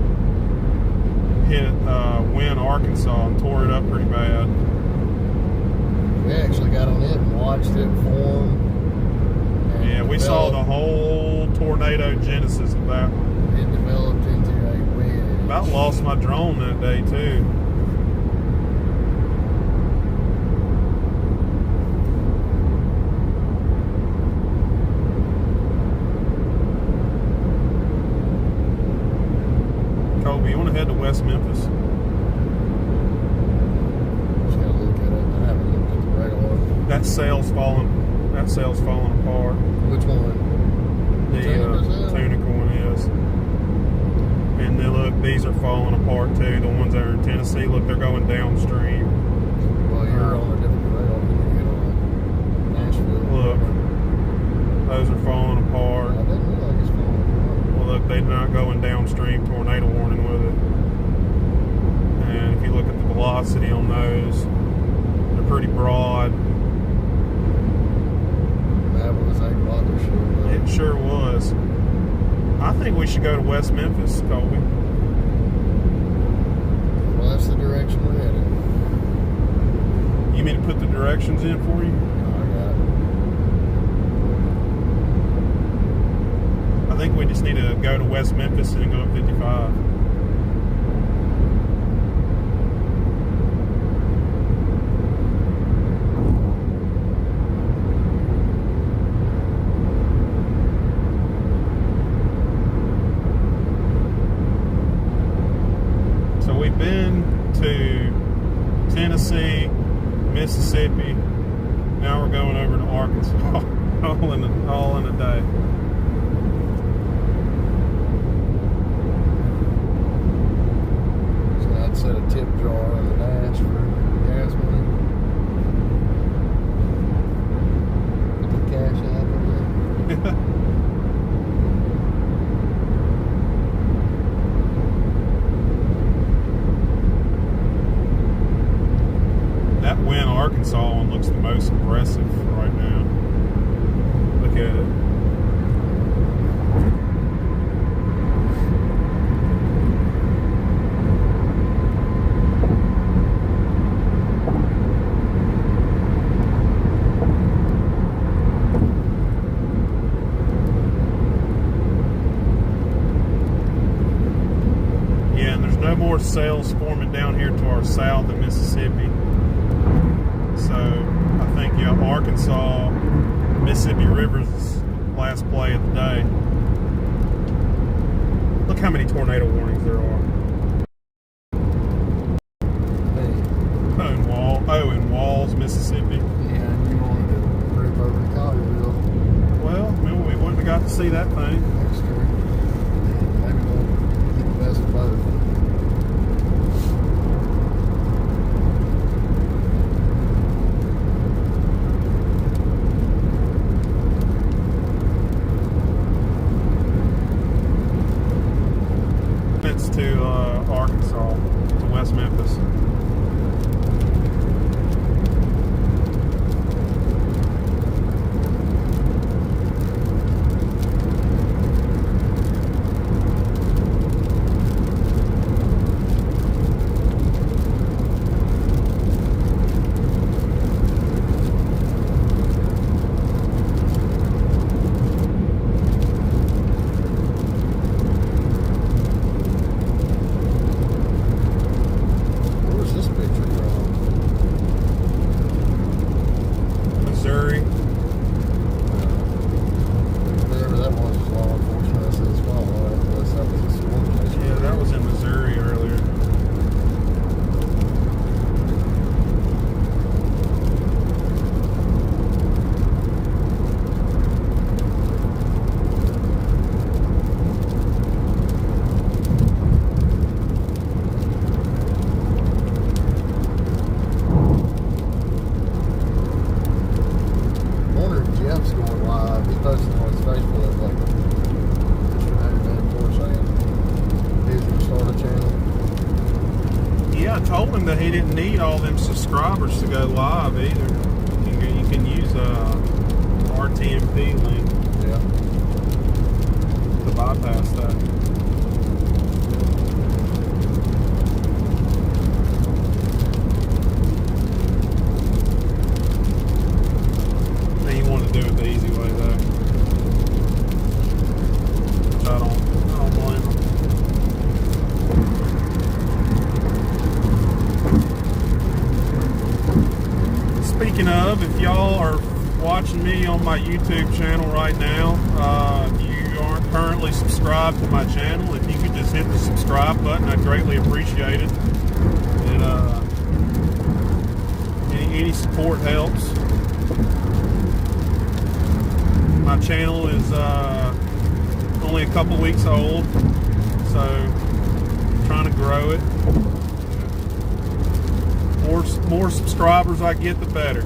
hit Wynn, Arkansas, and tore it up pretty bad. We actually got on it and watched it form. Yeah, we saw the whole tornado genesis of that one. It developed into a wedge. About lost my drone that day too. Colby, you want to head to West Memphis? Just gotta look at it. I haven't looked at the radar. That sail's falling apart. Which one? The Tunica one is. And then look, these are falling apart too. The ones that are in Tennessee, look, they're going downstream. Well, you're on a different radar than you get on Nashville. Look, those are falling apart. I didn't realize it's falling apart. Well, look, they're not going downstream. Tornado warning with it. And if you look at the velocity on those, they're pretty broad. That was a mothership. It sure was. I think we should go to West Memphis, Colby. Well, that's the direction we're headed. You mean to put the directions in for you? I I think we just need to go to West Memphis and go up 55. So we've been to Tennessee, Mississippi. Now we're going over to Arkansas, all in a day. So I'd set a tip jar on the dash for gas money. Put the cash out there. That Wynn, Arkansas one looks the most aggressive right now. Look at it. Yeah, and there's no more cells forming down here to our south in Mississippi. So I think, yeah, Arkansas, Mississippi River's last play of the day. Look how many tornado warnings there are. In Walls, Mississippi. Yeah, and you wanted to rip over to Collierville. Well, we wouldn't have got to see that thing. That's true. Maybe we'll get the best of both. It's to Arkansas, to West Memphis. Where's this picture from? Missouri. Whatever that was law enforcement. That's his fault. That was a storm case. Yeah, that was in Missouri earlier. I wonder if Jeff's going live. He posted on his Facebook like saying he's going to start a channel. Yeah, I told him that he didn't need all them subscribers to go live either. You can use a RTMP link Yeah. to bypass that. And you want to do it the easy way though. Which I don't blame him. Speaking of, if y'all are watching me on my YouTube channel right now, if you aren't currently subscribed to my channel, if you could just hit the subscribe button, I'd greatly appreciate it. Any support helps. My channel is only a couple weeks old, so I'm trying to grow it. More subscribers I get, the better.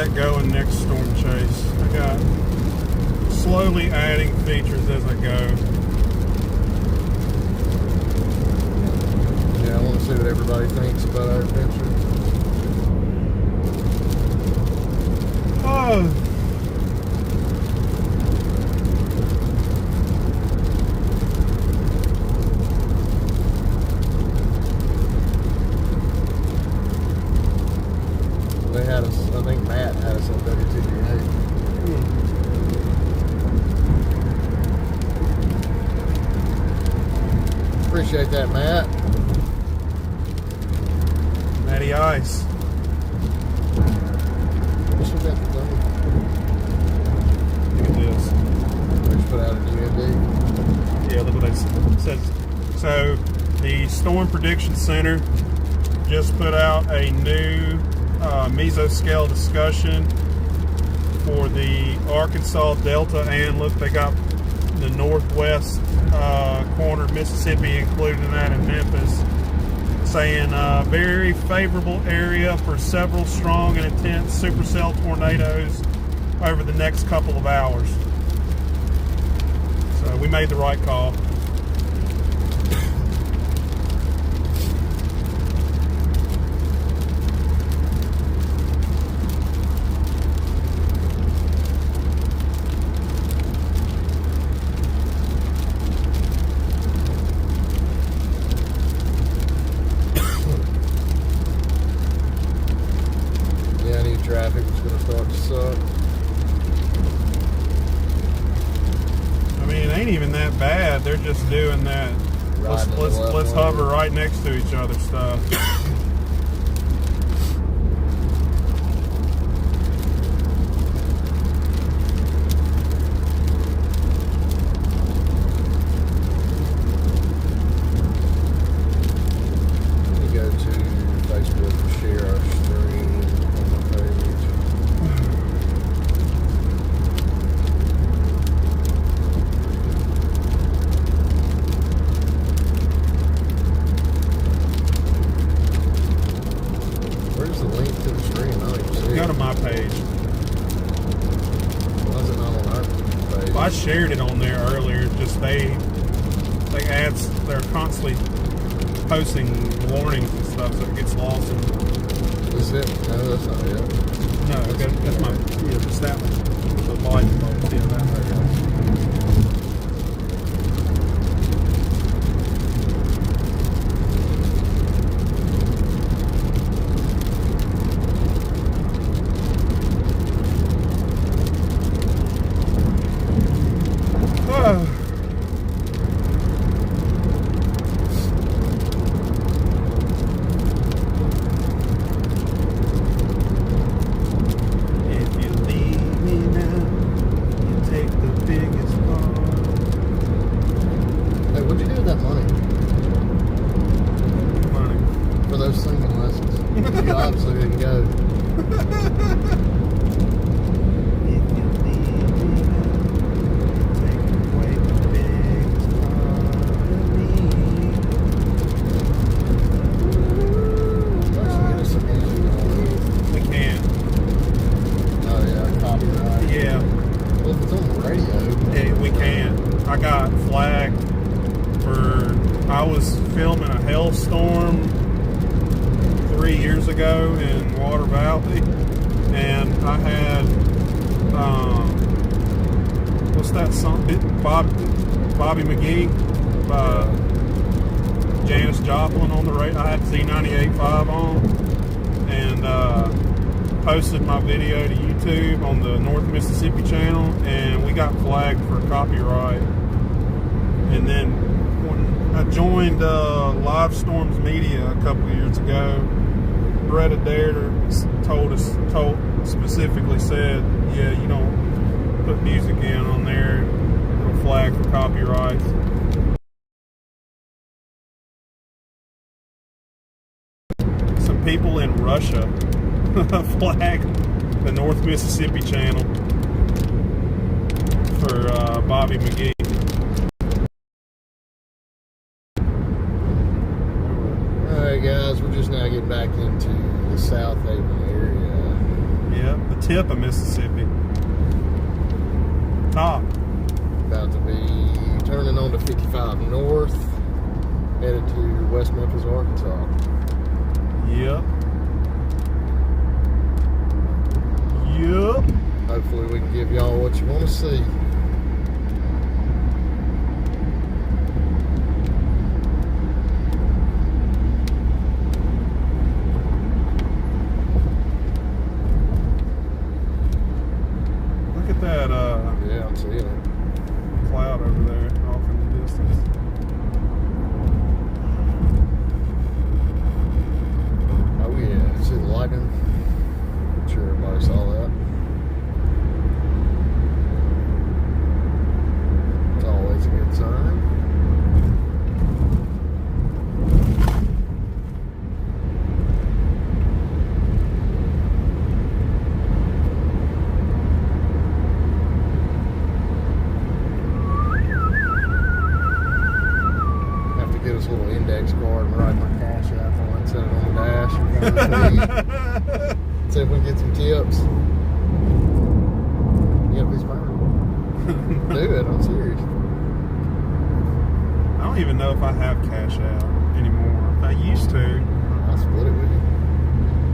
that going next storm chase. I got slowly adding features as I go. Yeah, I want to see what everybody thinks about our adventure. Oh. They had us, I think Matt had us on WTVA. Appreciate that, Matt. Matty Ice. What's we got today? Look at this. We just put out a new MD. Yeah, look what it says. So, the Storm Prediction Center just put out a new mesoscale discussion for the Arkansas Delta, and look, they got the northwest corner of Mississippi included in that, in Memphis, saying very favorable area for several strong and intense supercell tornadoes over the next couple of hours. So we made the right call. Traffic was going to start to suck. I mean, it ain't even that bad. They're just doing that. Let's hover right next to each other stuff. Let me go to Facebook and share our stream. Where's the link to the stream? I don't even see Go it. to my page. Why is it not on our page? I shared it on there earlier. Just they ads. They're constantly posting warnings and stuff, so it gets lost. Is it? No, that's not it. No, that's my just that one. The light bulb. Yeah, that. I was filming a hailstorm 3 years ago in Water Valley, and I had what's that song? Bobby McGee by Janis Joplin on the radio. I had Z98.5 on, and posted my video to YouTube on the North Mississippi channel, and we got flagged for copyright. And then when I joined Live Storms Media a couple of years ago, Brett Adair specifically said, yeah, you don't put music in on there, it'll flag for copyright. Some people in Russia flagged the North Mississippi channel for Bobby McGee. Alright guys, we're just now getting back into the South Haven area. Yeah, the tip of Mississippi. Top. About to be turning on to 55 north, headed to West Memphis, Arkansas. Yep. Yep. Hopefully we can give y'all what you want to see. Look at that Yeah, I'm seeing it. cloud over there off in the distance. Oh yeah, see the lightning? I'm sure everybody saw that. It's always a good sign. Have to get us a little index card and write my cash app on it, set it on the dash. See if we can get some tips. You got a piece of paper? Do it, I'm serious. I don't even know if I have cash out anymore. I used to. I'll split it with you.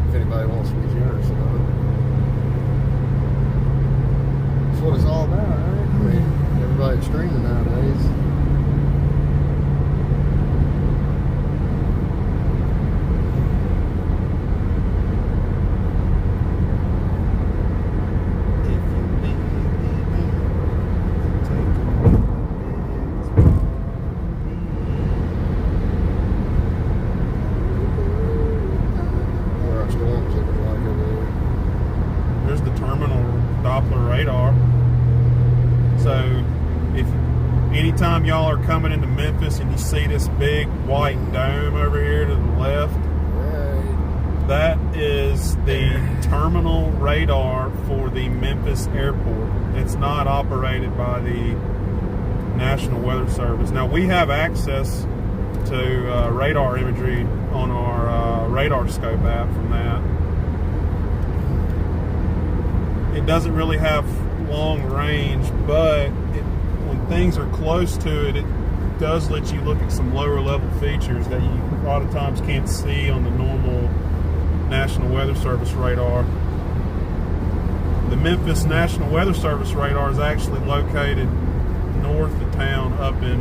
If anybody wants to be generous about it. That's what it's all about, right? I mean, everybody's streaming nowadays. Where our storms looking like over there. There's the terminal Doppler radar. So if anytime y'all are coming into Memphis and you see this big white dome over here to the left, Right. that is the terminal radar for the Memphis airport. It's not operated by the National Weather Service. Now we have access to radar imagery on our radar scope app from that. It doesn't really have long range, but when things are close to it, it does let you look at some lower level features that you a lot of times can't see on the normal National Weather Service radar. The Memphis National Weather Service radar is actually located north of town up in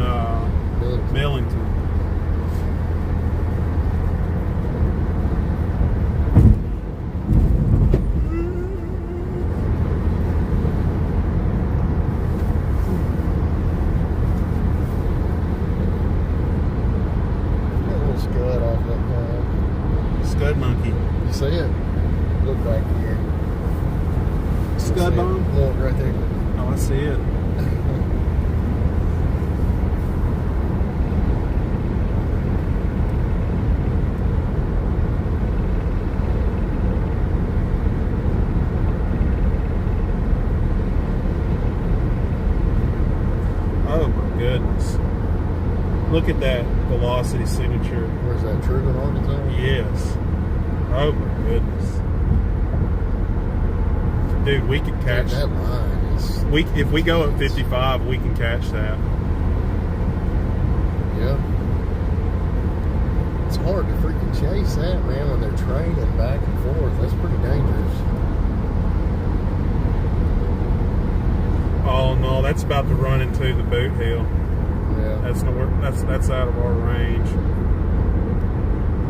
Millington. Got a little scud off that cloud. Scud monkey. You see it? Look back here. Scud See it? bomb? Look right there. Oh, I see it. Oh my goodness. Look at that velocity signature. Where's that? Truman, Arkansas? Yes. Oh my goodness. Dude, we could catch That line is. if we go at 55, we can catch that. Yeah. It's hard to freaking chase that, man, when they're training back and forth. That's pretty dangerous. Oh no, that's about to run into the boot hill. Yeah. That's out of our range.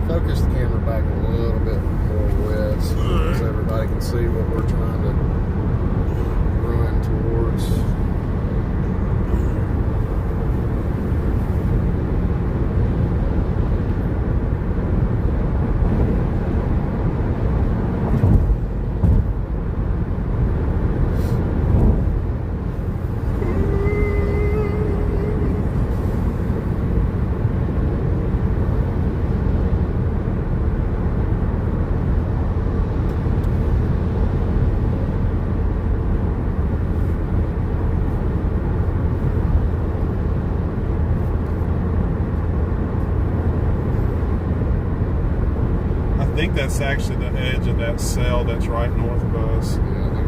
Focus the camera back a little bit more west so everybody can see what we're trying to run towards. I think that's actually the edge of that cell that's right north of us. Yeah, I think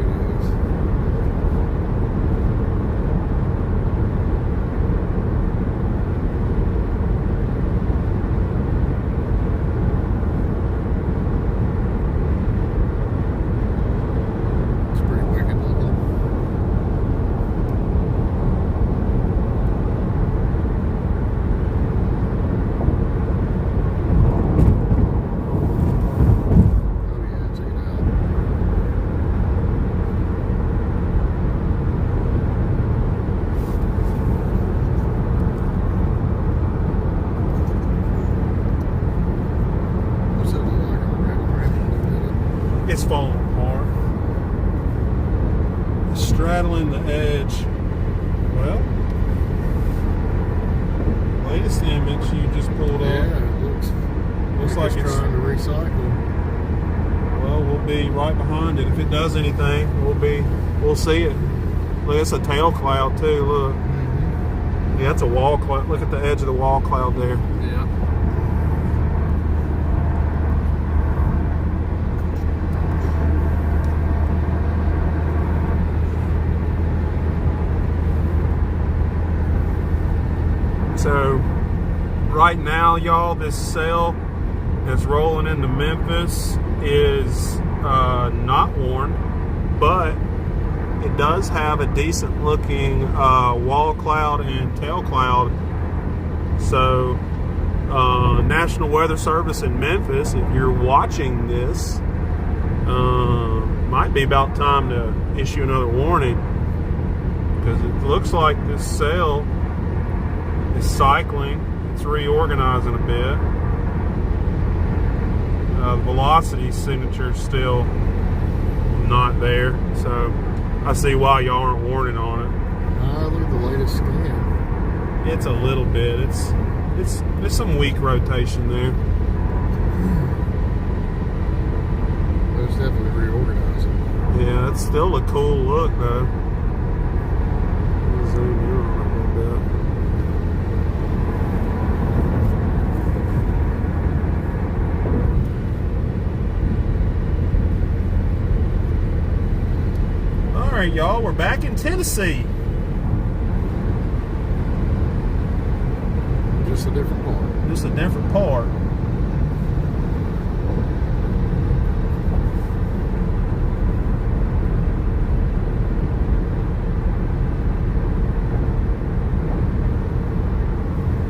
straddling the edge. Well, latest image you just pulled Yeah, up. it looks Like it's it's trying to recycle. Well, we'll be right behind it. If it does anything, we'll see it. Look, it's a tail cloud too. Look, yeah, it's a wall cloud. Look at the edge of the wall cloud there. Yeah. So, right now, y'all, this cell that's rolling into Memphis is not worn, but it does have a decent looking wall cloud and tail cloud. So National Weather Service in Memphis, if you're watching this, might be about time to issue another warning, because it looks like this cell is cycling. It's reorganizing a bit. The velocity signature is still not there, so I see why y'all aren't warning on it. Look at the latest scan. It's a little bit. There's some weak rotation there. It's definitely reorganizing. Yeah, it's still a cool look though. Zoom in on it a little bit. All right, y'all, we're back in Tennessee. Just a different part. Just a different part.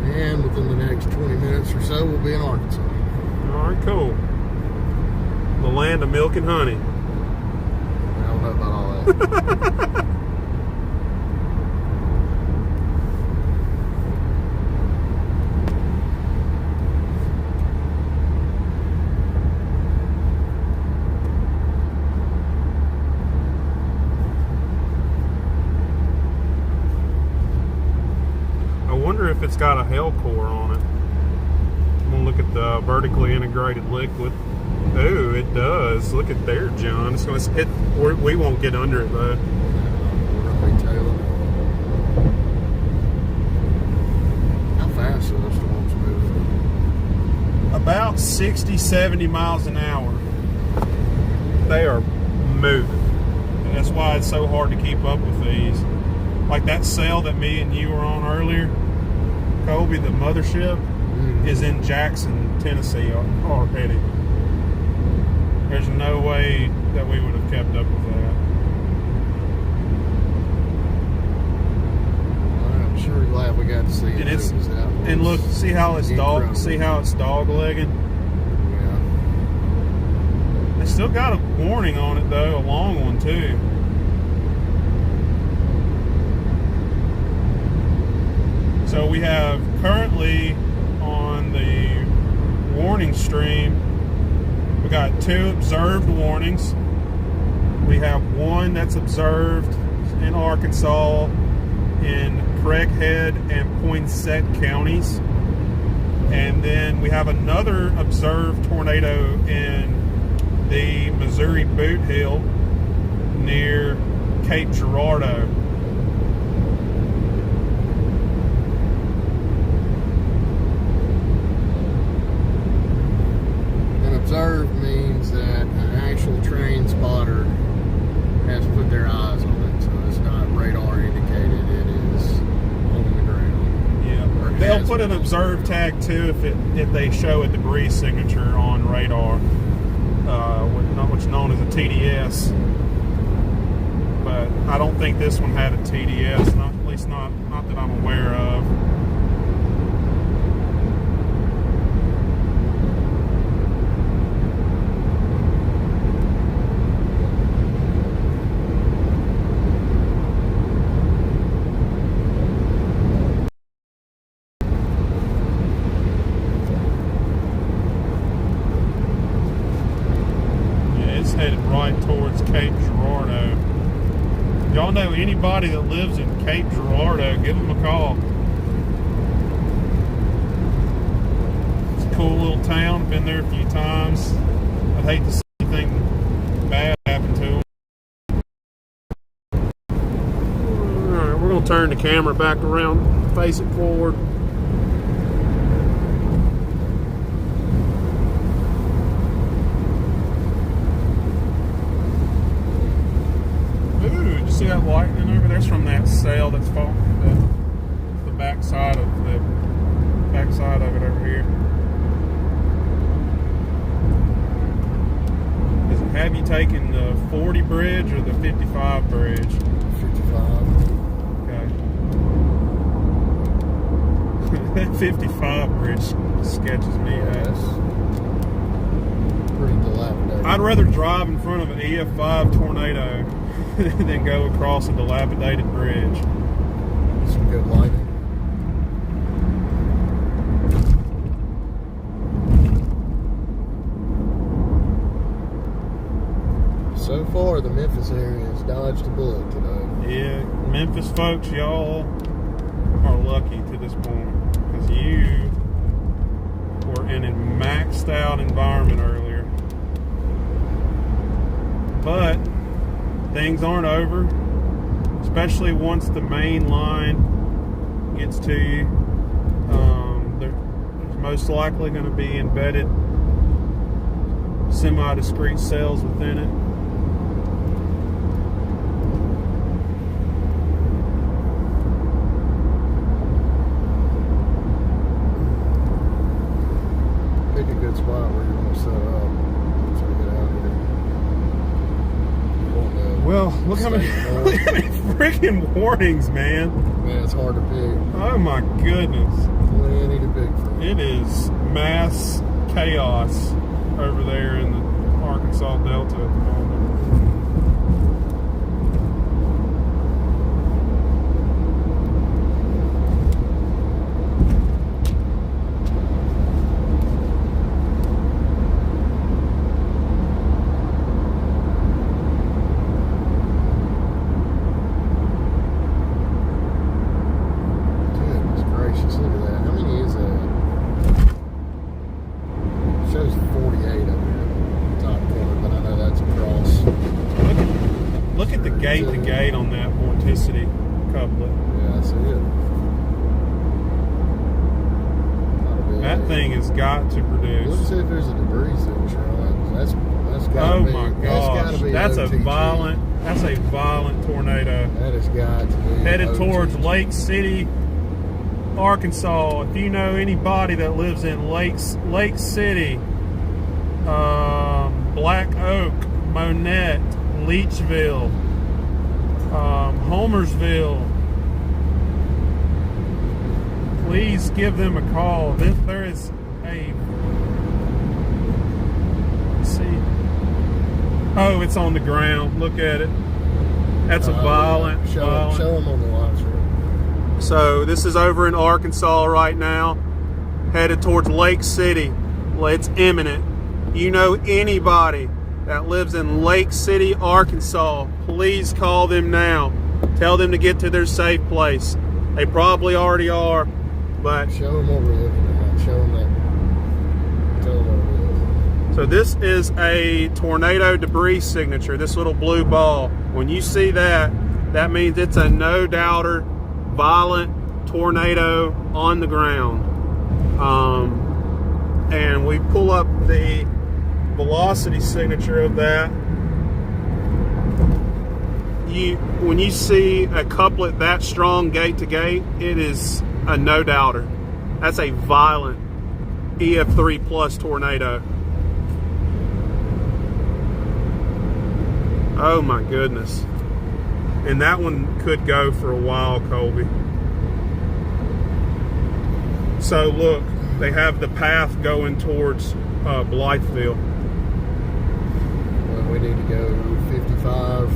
And within the next 20 minutes or so, we'll be in Arkansas. All right, cool. The land of milk and honey. I don't know about all that. I wonder if it's got a hell core on it. I'm gonna look at the vertically integrated liquid. Ooh, it does. Look at there, John. It's gonna hit. We won't get under it though. How fast are those storms moving? About 60, 70 miles an hour. They are moving. And that's why it's so hard to keep up with these. Like that sail that me and you were on earlier, Colby, the mothership, is in Jackson, Tennessee already. There's no way that we would have kept up with that. I'm sure glad we got to see it. And it's and look, see how it's dog legging. Yeah. They still got a warning on it though, a long one too. So we have currently on the warning stream, we got 2 observed warnings. We have one that's observed in Arkansas in Craighead and Poinsett counties. And then we have another observed tornado in the Missouri Boot Hill near Cape Girardeau. Observed means that an actual train spotter has put their eyes on it, so it's not radar indicated, it is on the ground. Yeah, they'll put an observed tag too if they show a debris signature on radar, what's known as a TDS. But I don't think this one had a TDS, at least not that I'm aware of. Headed right towards Cape Girardeau. y'all know anybody that lives in Cape Girardeau, give them a call. It's a cool little town. Been there a few times. I'd hate to see anything bad happen to them. Alright, we're going to turn the camera back around, face it forward. See that lightning over there's from that sail that's falling, the backside of it over here. Have you taken the 40 bridge or the 55 bridge? 55. Okay. That 55 bridge sketches me out. That's pretty dilapidated. I'd rather drive in front of an EF5 tornado than go across a dilapidated bridge. Some good lighting. So far, the Memphis area has dodged a bullet today. Yeah, Memphis folks, y'all are lucky to this point because you were in a maxed out environment earlier. But things aren't over, especially once the main line gets to you. There's most likely going to be embedded semi-discrete cells within it. Pick a good spot where you want to set up so we get out of here. Well, look how many freaking warnings, man. Man, it's hard to pick. Oh my goodness. Plenty to pick from. It is mass chaos over there in the Arkansas Delta at the moment. Gate to gate on that vorticity couplet. Yeah, I see it. That thing has got to produce. Let's see if there's a debris signature on that. That's got to be. Oh my gosh, that's a violent tornado. That has got to be headed towards Lake City, Arkansas. If you know anybody that lives in Lake City, Black Oak, Monette, Leechville, Homersville, please give them a call. There is a, let's see. Oh, it's on the ground. Look at it. That's a violent. Show them on the live stream. So this is over in Arkansas right now, headed towards Lake City. It's imminent. You know anybody that lives in Lake City, Arkansas, please call them now. Tell them to get to their safe place. They probably already are, but show them what we're looking at. Show them that. Tell them what it is. So this is a tornado debris signature, this little blue ball. When you see that, that means it's a no-doubter, violent tornado on the ground. And we pull up the velocity signature of that. When you see a couplet that strong gate to gate, it is a no-doubter. That's a violent EF3 plus tornado. Oh my goodness. And that one could go for a while, Colby. So look, they have the path going towards Blytheville. Well, we need to go 55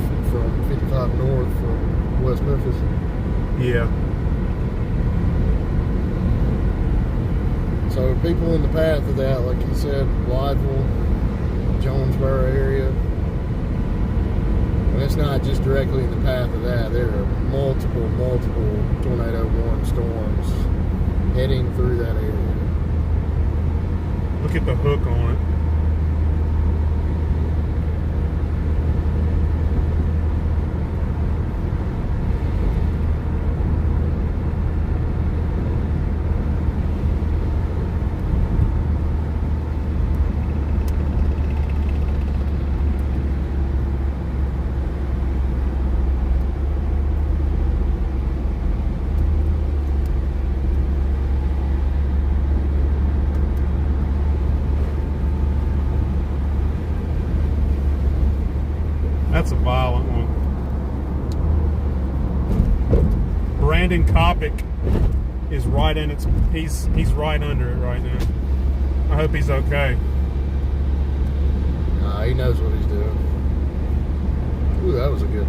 north from West Memphis. Yeah. So people in the path of that, like you said, Blytheville, Jonesboro area, And it's not just directly in the path of that. There are multiple tornado warning storms heading through that area. Look at the hook on it. That's a violent one. Brandon Kopic is right in its. He's right under it right now. I hope he's okay. He knows what he's doing. Ooh, that was a good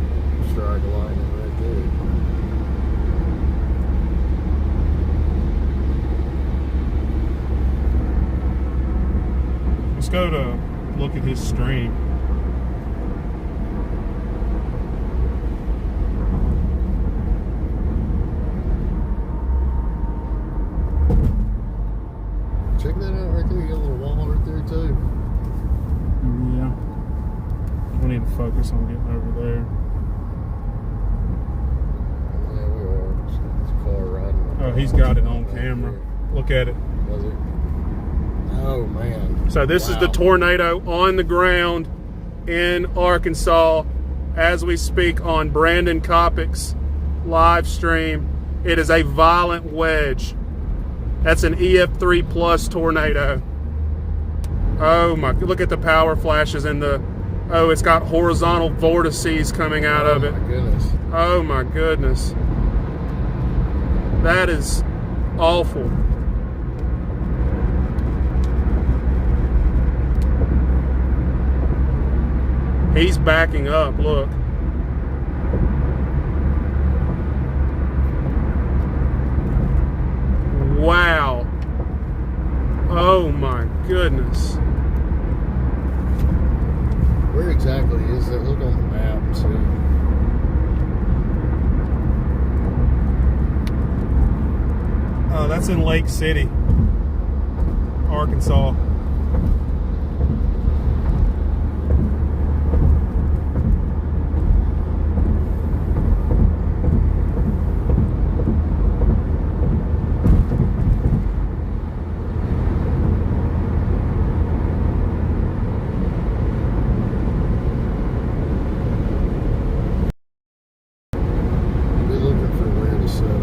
strike line right there. Let's go to look at his stream. Check that out right there. You got a little wall right there too. Yeah. We need to focus on getting over there. Yeah, we are. It's a car riding. Oh, he's got it on camera. Look at it. Was it? Oh man. So this is the tornado on the ground in Arkansas as we speak on Brandon Kopic's live stream. It is a violent wedge. That's an EF3 plus tornado. Oh my, look at the power flashes and oh, it's got horizontal vortices coming out of it. Oh my goodness. Oh my goodness. That is awful. He's backing up, look. Wow. Oh my goodness. Where exactly is that? Look on the map and see. Oh, that's in Lake City, Arkansas. We're looking for where to set up.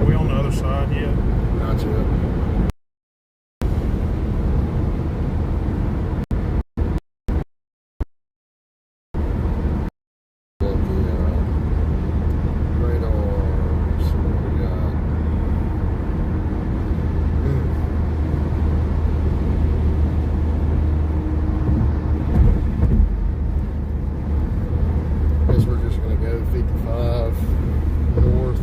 Are we on the other side yet? Not yet. Guess we're just gonna go 55 north.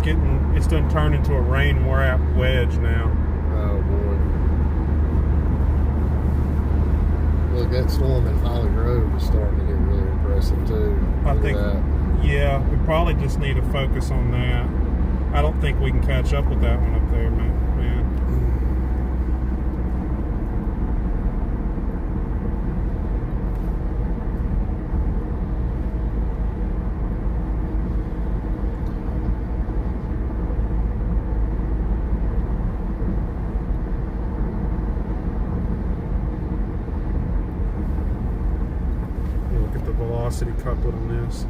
it's done turned into a rain wrap wedge now. Oh boy. Look, that storm in Holly Grove is starting to get really impressive too. I Look at think, that. yeah, we probably just need to focus on that. I don't think we can catch up with that one up there, man. Look at the velocity couplet on this.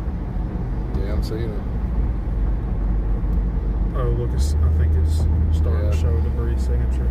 Yeah, I'm seeing it. Oh, look, I think it's starting Yeah. to show debris signature.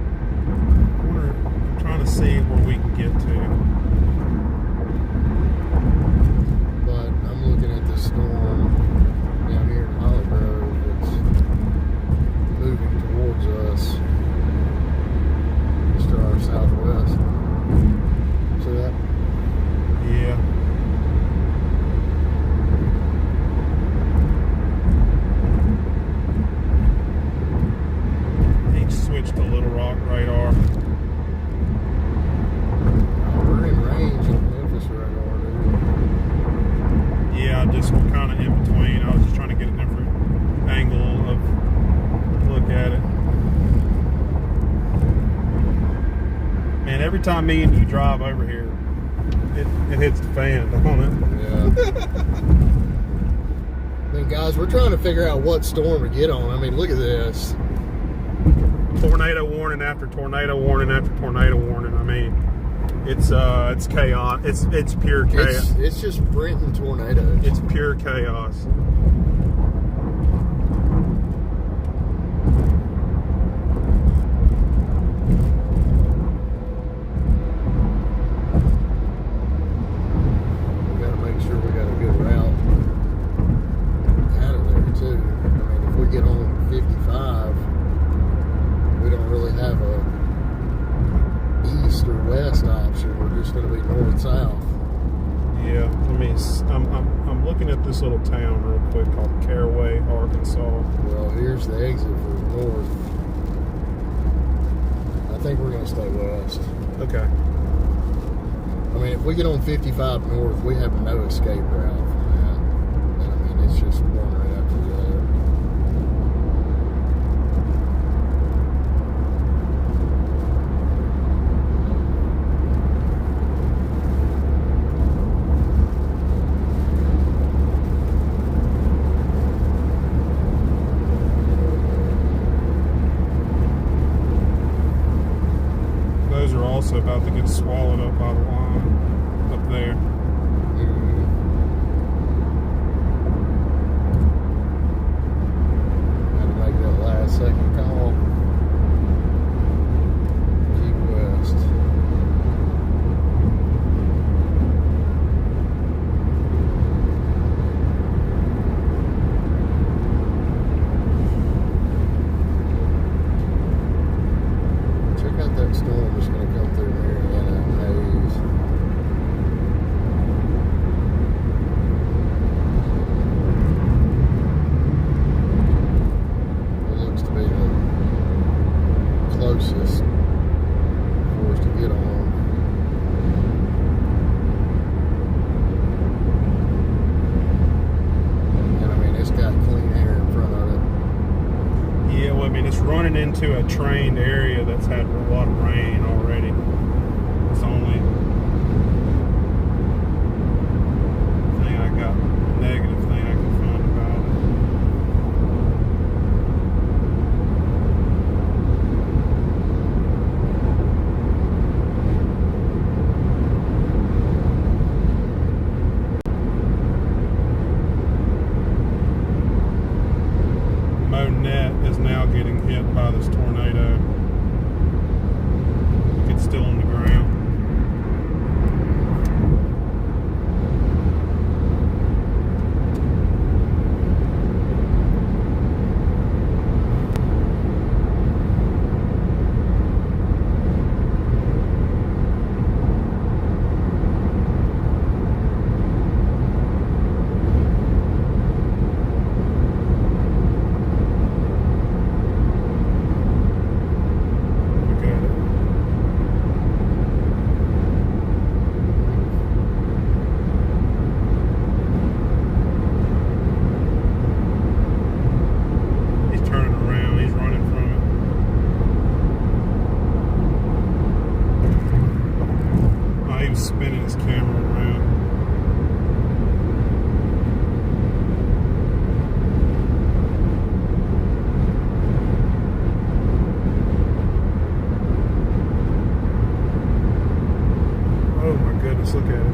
I'm trying to see where we can get to. But I'm looking at this storm down here in Holly Grove that's moving towards us just to our southwest. See that? Yeah. He switched to Little Rock radar. We're in range of Memphis radar, dude. Yeah, we're kind of in between. I was just trying to get a different angle of look at it. Man, every time me and you drive over here, it hits the fan, don't it? Yeah. I mean, guys, we're trying to figure out what storm to get on. I mean, look at this. Tornado warning after tornado warning after tornado warning. I mean, it's chaos. It's pure chaos. It's just sprinting tornadoes. It's pure chaos. We got to make sure we got a good route out of there too. I mean, if we get on 55, we don't really have a east or west option. We're just going to be north-south. Yeah, I'm looking at this little town real quick called Caraway, Arkansas. Well, here's the exit for north. I think we're going to stay west. Okay. I mean, if we get on 55 north, we have no escape route from that. And I mean, it's just one right after the other. Those are also about to get swallowed up by the line up there. Had to make that last second call. Keep west. Check out that storm that's going to come through Marietta and Hayes. It looks to be the closest for us to get on. And I mean, it's got clean air in front of it. Yeah, well, I mean, it's running into a trained area that's had a lot of rain already. It's the only thing I got, negative thing I can find about it. getting hit by this tornado. It's still on the ground. Spinning his camera around. Oh my goodness, look at it.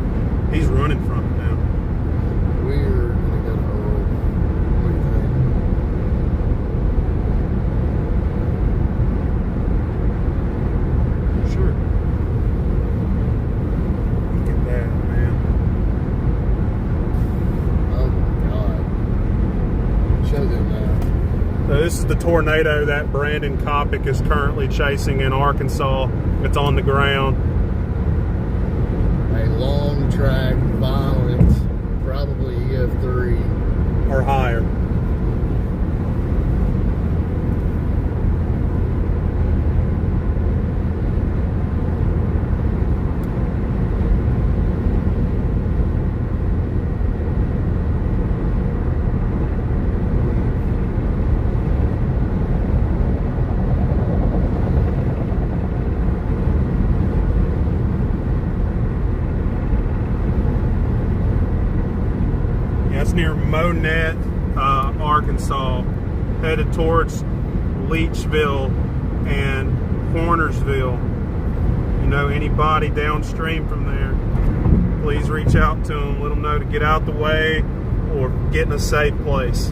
He's running from it now. We're gonna go to what do you think? Sure. Look at that, man. Oh my God. Show them that. So this is the tornado that Brandon Kopic is currently chasing in Arkansas. It's on the ground. A long track, violent, probably EF3. Or higher. That's near Monette, Arkansas, headed towards Leachville and Hornersville. You know, anybody downstream from there, please reach out to them, let them know to get out the way or get in a safe place.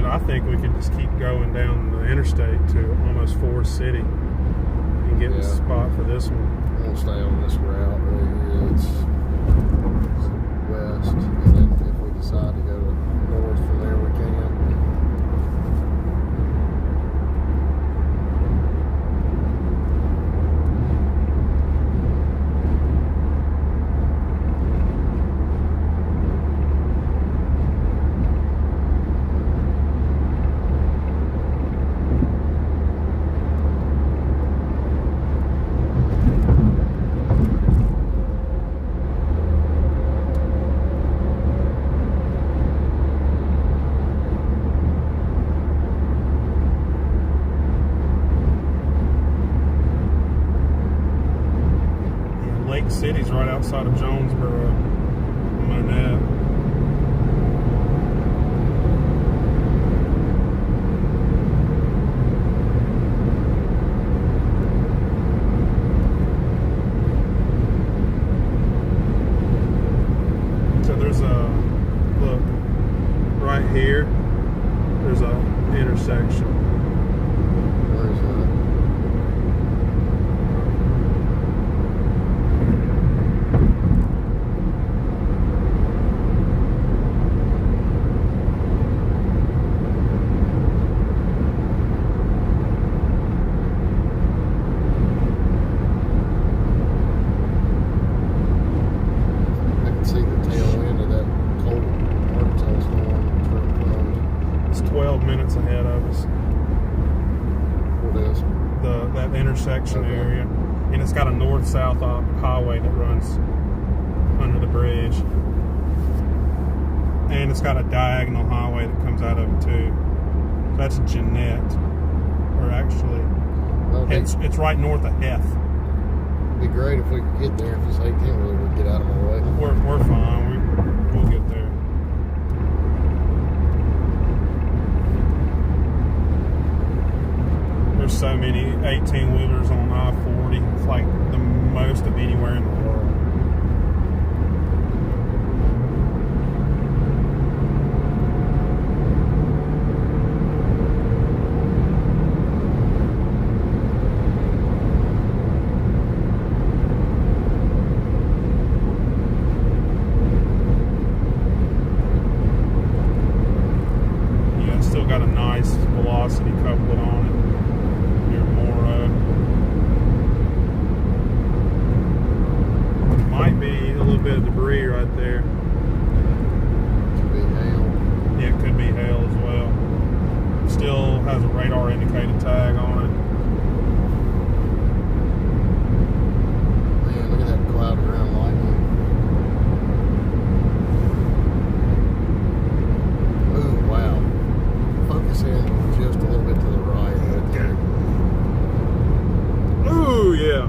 I think we could just keep going down the interstate to almost Forest City and get a spot for this one. We'll stay on this route right here. It's west, and then if we decide to go north from there, we can. Lake City's right outside of Jonesboro, Monette. here, there's a intersection. Where's that? I can see the tail end of that cold Arkansas storm. It's 12 minutes ahead of us. What is? That intersection Okay. area, and it's got a north-south highway that runs under the bridge, and it's got a diagonal highway that comes out of it too. So that's Jeanette, or actually, Well, it's right north of Heth. it'd be great if we could get there. If this 18-wheeler would get out of my way. We're fine. We'll get there. There's so many 18-wheelers on I-40. It's like the most of anywhere in the world. Yeah, it's still got a nice velocity coupling on it. Near Morrow. Might be a little bit of debris right there. Could be hail. Yeah, it could be hail as well. Still has a radar indicated tag on it. Man, look at that cloud around lightning. Ooh, wow. Focus in just a little bit to the right. There. Ooh, yeah.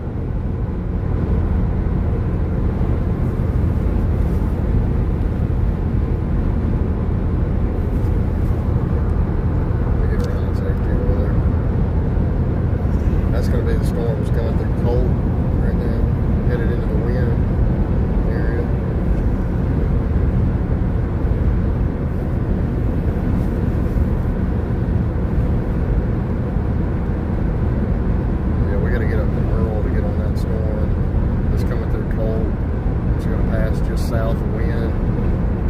We get around this 18-wheeler. That's going to be the storm that's coming through cold right now. Headed into the wind area. Yeah, we got to get up to Earl to get on that storm. It's coming through cold. It's going to pass just south of wind.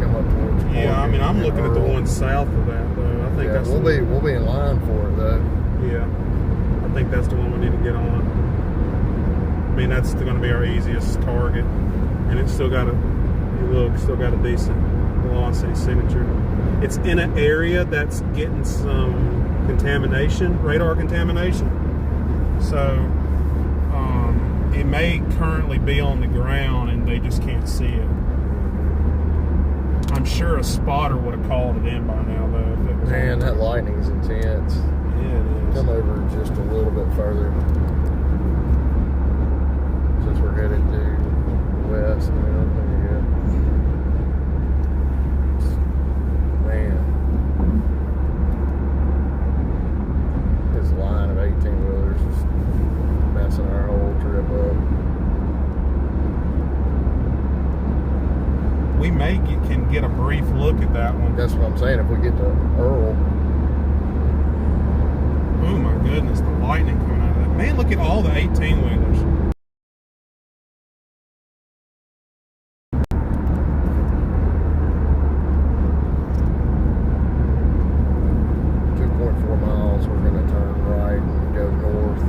Come up towards Yeah, I mean, I'm looking at the Earl. one south of that, though. I think Yeah, that's we'll be in line for it though. Yeah, I think that's the one we need to get on. I mean, that's going to be our easiest target, and it's still got still got a decent velocity signature. It's in an area that's getting some contamination, radar contamination. So it may currently be on the ground, and they just can't see it. I'm sure a spotter would have called it in by now, though. If it was Man, that lightning's intense. Yeah, it is. Come over just a little bit further. Since we're headed to the west. Man. This line of 18-wheelers is messing our whole trip up. We can get a brief look at that one. That's what I'm saying. If we get to Earl, Oh my goodness, the lightning coming out of that. Man, look at all the 18-wheelers. we're going to turn right and go north,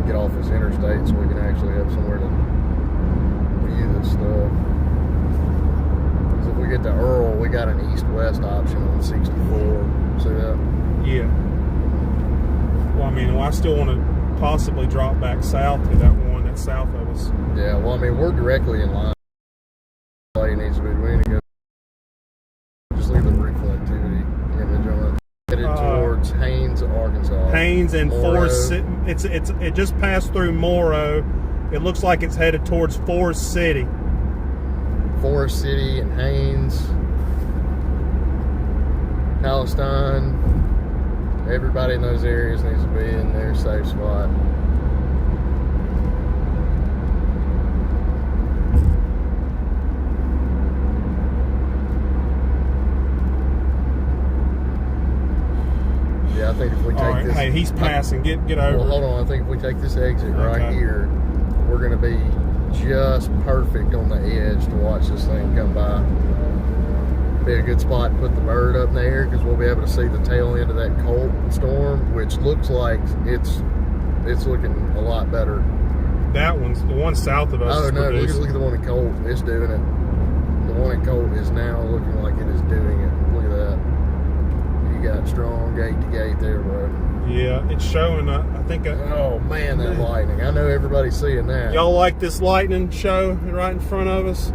get off this interstate so we can actually have somewhere to view this stuff. So if we get to Earl, we got an east-west option on 64. See that? Yeah. Well, I mean, I still want to possibly drop back south to that one that's south of us. Yeah, well, I mean, we're directly in line. All you needs to be, we need to go. Just look at the reflectivity image on it. Headed towards Haines, Arkansas. Haines and Morrow. Forest. It just passed through Morrow. It looks like it's headed towards Forest City. Forest City and Haines, Palestine. Everybody in those areas needs to be in their safe spot. Yeah, I think if we take All right, this... hey, he's passing. Get over. Well, hold on. I think if we take this exit right Okay. here, we're going to be just perfect on the edge to watch this thing come by. Be a good spot to put the bird up in the air because we'll be able to see the tail end of that cold storm, which looks like it's looking a lot better. That one's the one south of us. Oh is no! producing. Look at the one in Colt. It's doing it. The one in Colt is now looking like it is doing it. Look at that. You got strong gate to gate there, bro. Yeah, it's showing. I think. Oh man, that lightning! I know everybody's seeing that. Y'all like this lightning show right in front of us?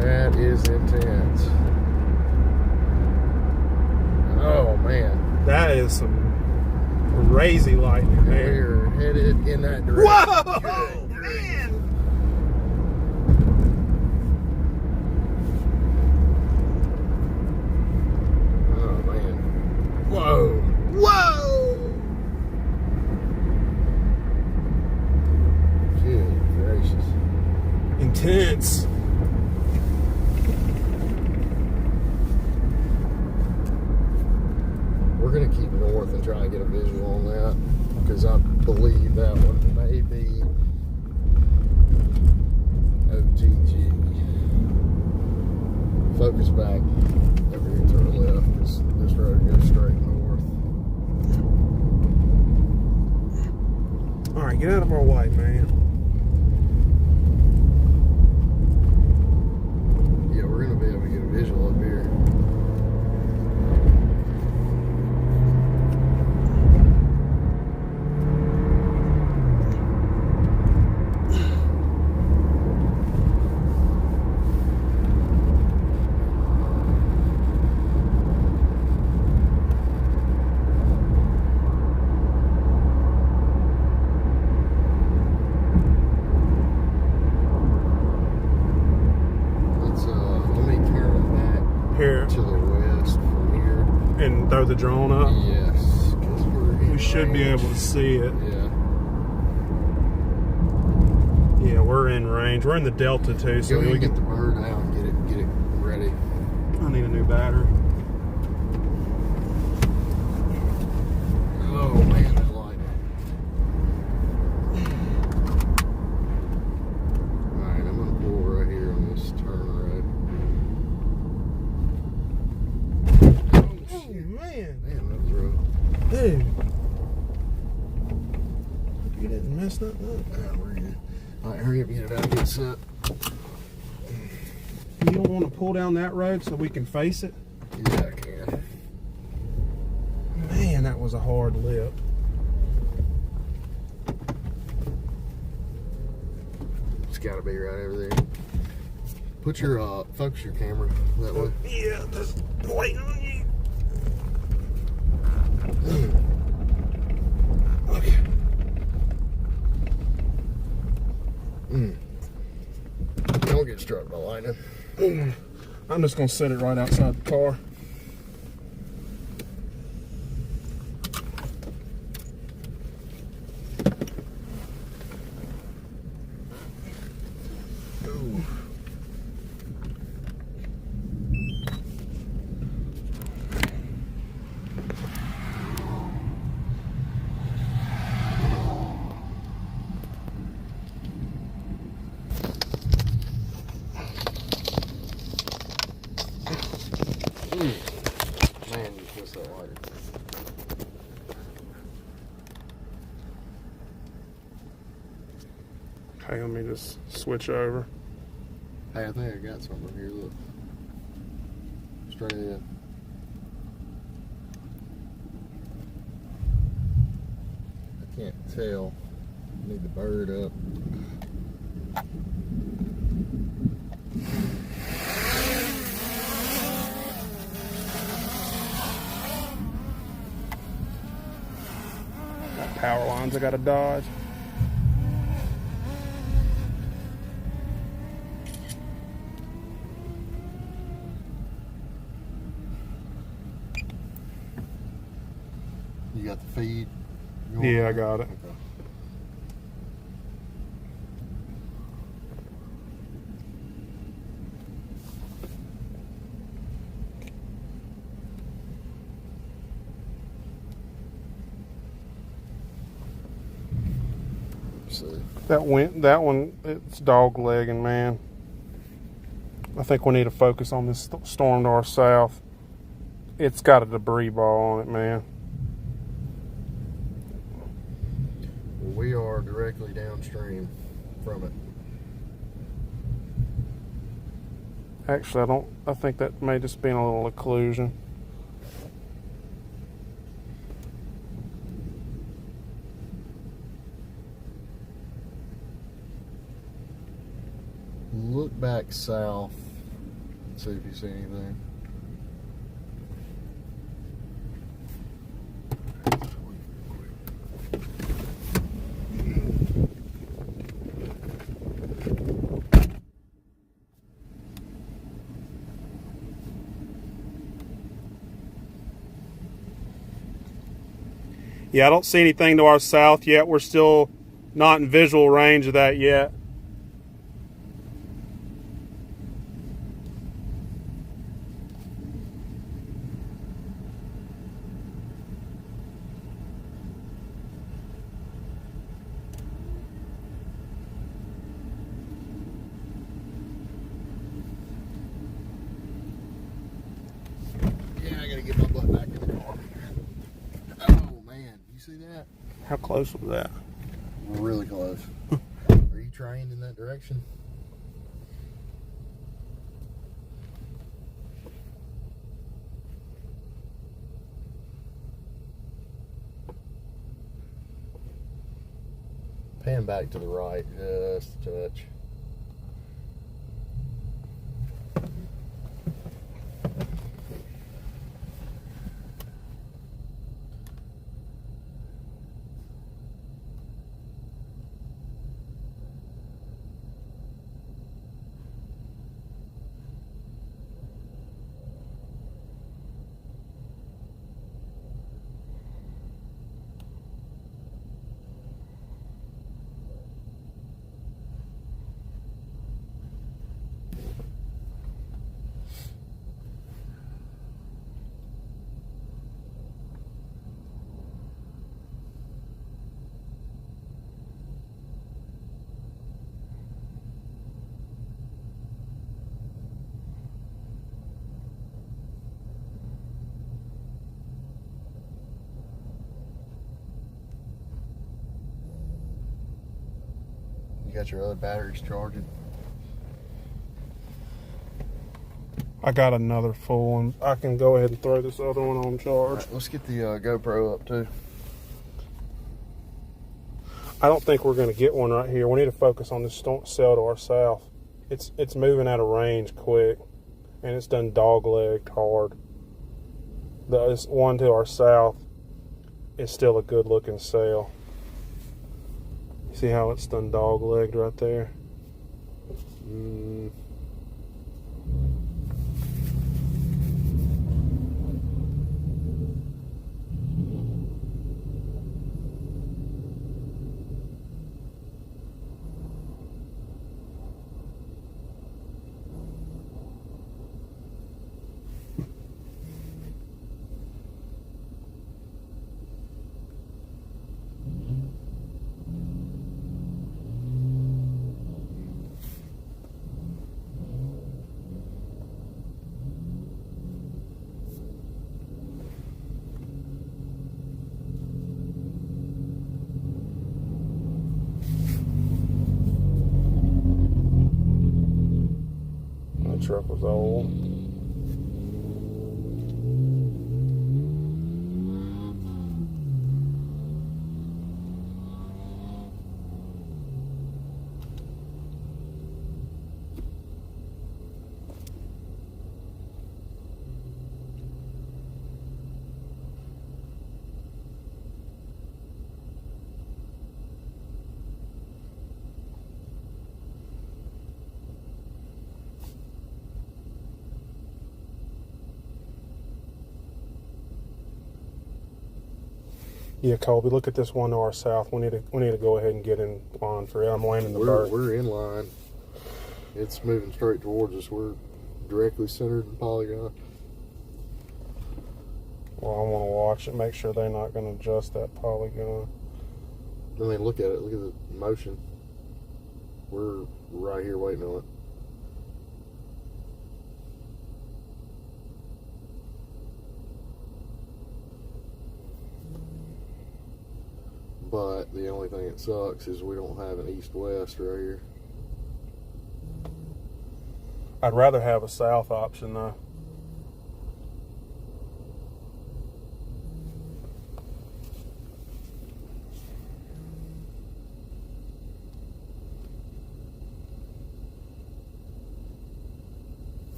That is intense. Oh man, That is some crazy lightning there. we're headed in that direction. Whoa, Good man! Oh man. Whoa. Whoa! Good gracious. Intense. We're going to keep north and try and get a visual on that because I believe that one may be OTG. Focus back over here to the left. This road goes straight north. All right, get out of our way, man. Yeah, we're going to be able to get a visual up here. Here, To the west from here. and throw the drone up. Yes, because we're in We should be range. able to see it. Yeah. Yeah, we're in range. We're in the Delta too, so Go ahead we and get can. the bird out and get it ready. I need a new battery. Oh man, that light. Alright, I'm gonna pull right here on this turn road. Oh man, Damn, that was rough. dude, you didn't mess nothing up. Ah, we're good. Alright, hurry up, get it out, get set. You don't want to pull down that road so we can face it? Yeah, I can. Man, that was a hard lip. It's gotta be right over there. Put your focus your camera that way. Yeah, just waiting on you. Okay. Don't get struck by lightning. I'm just gonna set it right outside the car. Man, you missed that lighter. Okay, let me just switch over. Hey, I think I got something here. Look. Straight ahead. I can't tell. Need the bird up. Got power lines I gotta dodge. You got the feed? Yeah, I got it. Okay. see. That one, it's dog legging, man. I think we need to focus on this storm to our south. It's got a debris ball on it, man. We are directly downstream from it. Actually, I think that may just be a little occlusion. Look back south. See if you see anything. Yeah, I don't see anything to our south yet. We're still not in visual range of that yet. Yeah, I gotta get my butt back in the car. Oh man, you see that? How close was that? Really close. Are you trained in that direction? Pan back to the right just a touch. You got your other batteries charging? I got another full one. I can go ahead and throw this other one on charge. Right, let's get the GoPro up too. I don't think we're going to get one right here. We need to focus on this cell to our south. It's moving out of range quick, and it's done dog-legged hard. This one to our south is still a good-looking cell. See how it's done dog-legged right there? That truck was old. Yeah, Colby, look at this one to our south. We need to go ahead and get in line for it. I'm landing the bird. We're in line. It's moving straight towards us. We're directly centered in polygon. Well, I want to watch it, make sure they're not going to adjust that polygon. I mean, look at it. Look at the motion. We're right here waiting on it. But the only thing that sucks is we don't have an east-west right here. I'd rather have a south option though.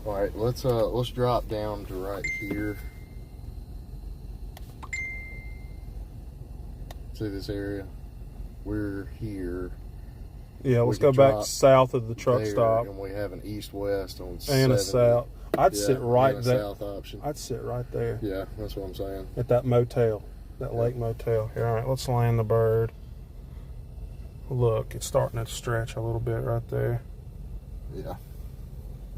All right, let's drop down to right here. See this area? We're here. Yeah, let's go back south of the truck stop. And we have an east-west on and 70. a south. I'd sit right there. South option. I'd sit right there. Yeah, that's what I'm saying. At that motel, that lake motel. Here, all right, let's land the bird. Look, it's starting to stretch a little bit right there. Yeah.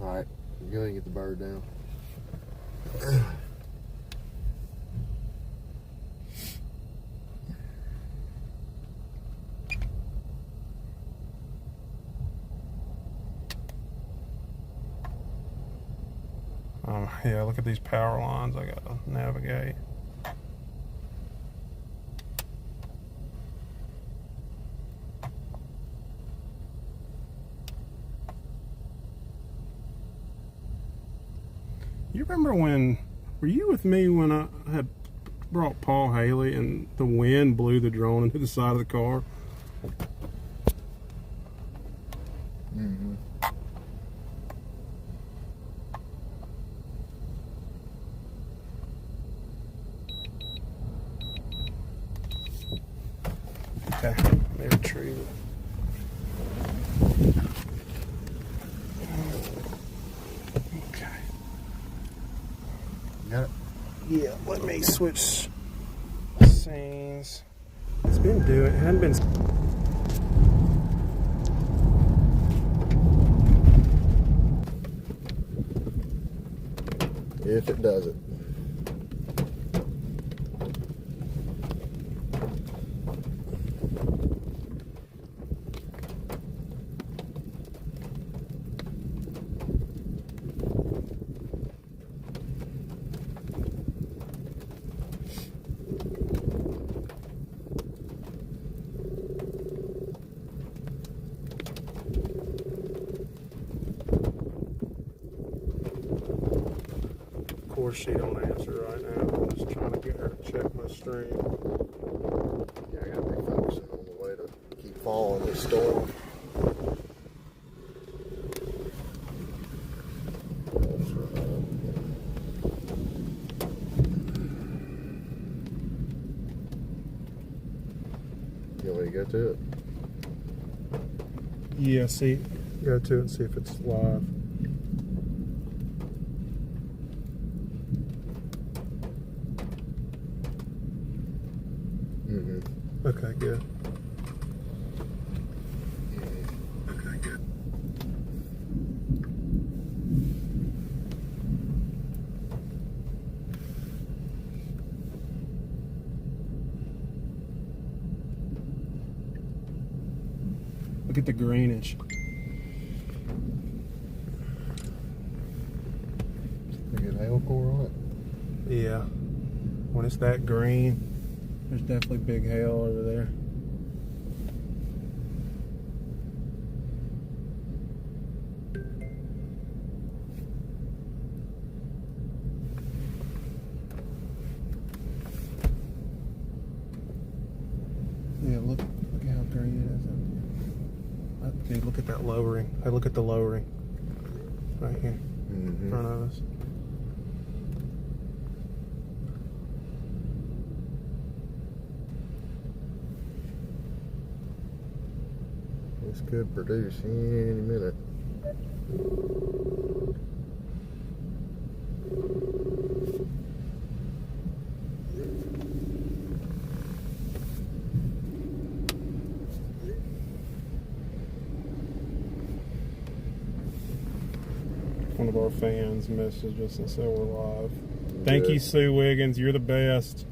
All right, go ahead and get the bird down. Yeah, look at these power lines I gotta navigate. You remember were you with me when I had brought Paul Haley and the wind blew the drone into the side of the car? Mm-hmm. Okay, let me retrieve it. Okay. You got it? Yeah, let me switch scenes. It's been doing, it hadn't been. If it does it. Of course, she don't answer right now. I'm just trying to get her to check my stream. Yeah, I gotta be focusing on the way to keep following this storm. You want me to go to it? Yeah, see, go to it and see if it's live. Mm-hmm. Okay, good. Okay, good. Look at the greenish. You get hail core on it? Yeah. When it's that green, there's definitely big hail over there. Yeah, look at how green it is up there. Dude, look at that lowering. Hey, look at the lowering. Right here. Mm-hmm. In front of us. This could produce any minute. One of our fans messaged us and said we're live. Thank you, Good. Sue Wiggins. You're the best.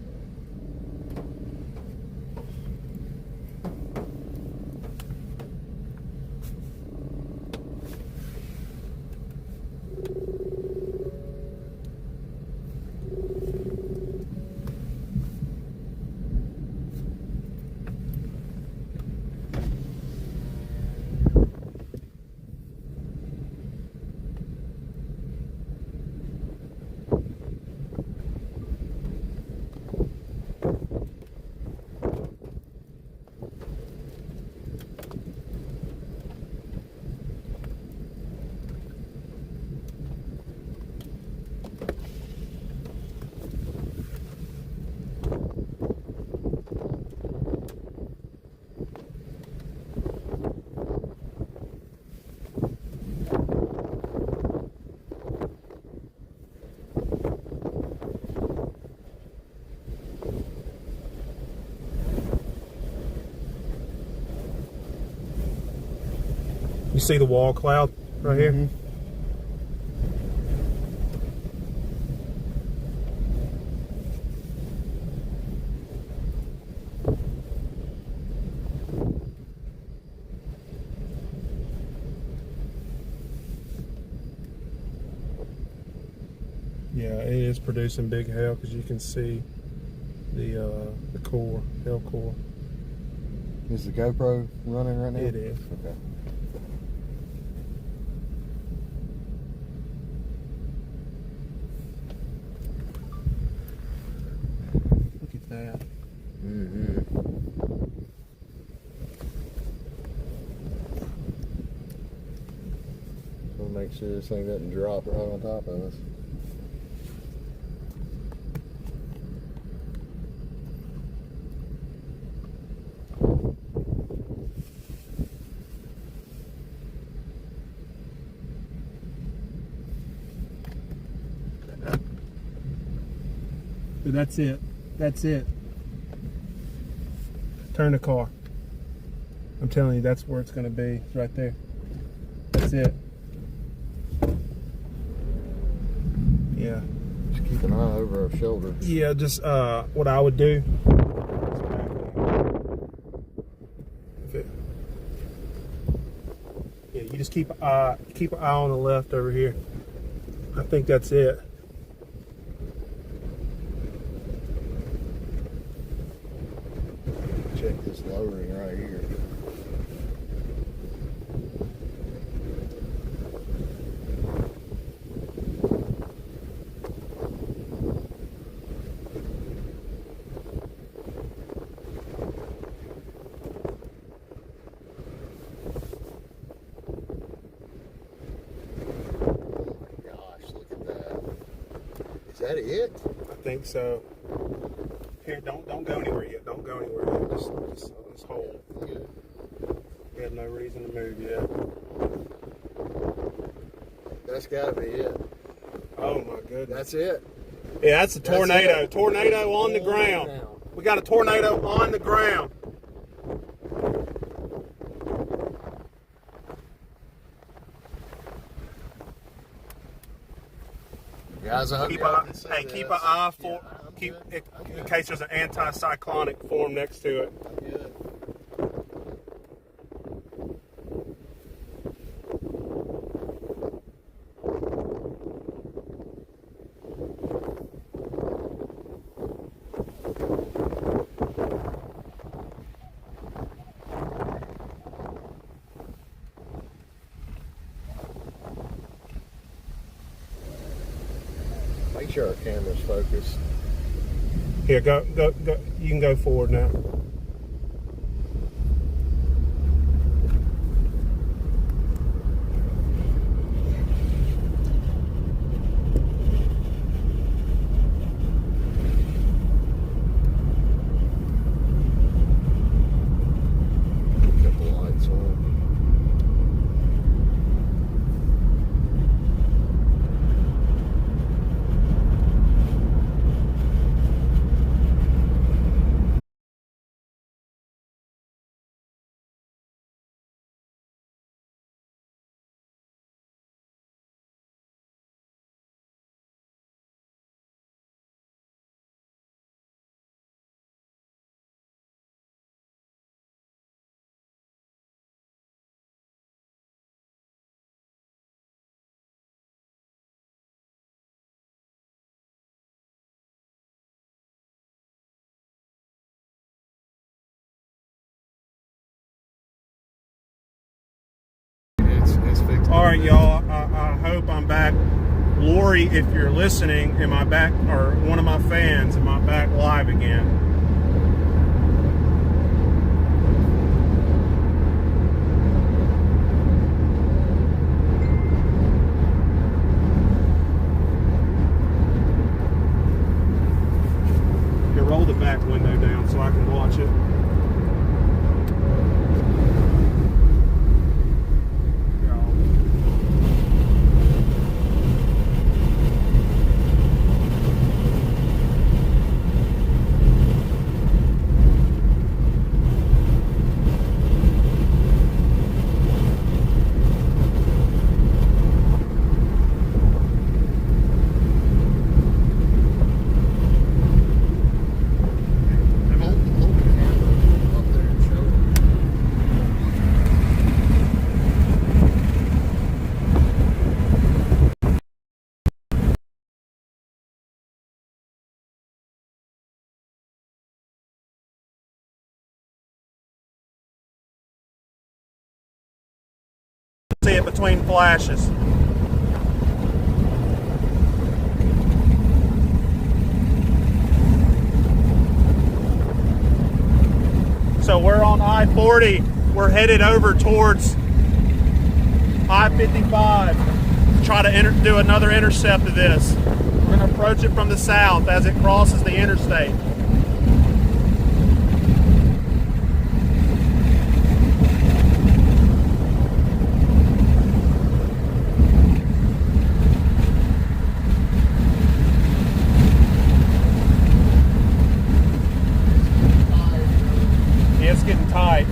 You see the wall cloud right here? Yeah, it is producing big hail because you can see the core, hail core. Is the GoPro running right now? It is. Okay. Look at that. We'll make sure this thing doesn't drop right on top of us. But that's it. That's it. Turn the car. I'm telling you, that's where it's going to be. It's right there. That's it. Yeah. Just keep an eye over our shoulder. Yeah, just what I would do. Yeah, you just keep an eye on the left over here. I think that's it. Check this lowering right here. Is that it? I think so. Here, don't go anywhere yet. Don't go anywhere yet. Just hold. Good. We have no reason to move yet. That's gotta be it. Oh my goodness. That's it. Yeah, that's a That's tornado. it. Tornado on the ground. We got a tornado on the ground. Guys, I hope Keep y'all an can see keep this. an eye for Yeah, I'm keep good. in case there's an anticyclonic form next to it. I'm good. Make sure our camera's focused. Here, go. You can go forward now. All right, y'all. I hope I'm back. Lori, if you're listening, am I back? Or one of my fans, am I back live again? Here, roll the back window down so I can watch it. See it between flashes. So we're on I-40. We're headed over towards I-55. Try to do another intercept of this. We're going to approach it from the south as it crosses the interstate. It's getting tight.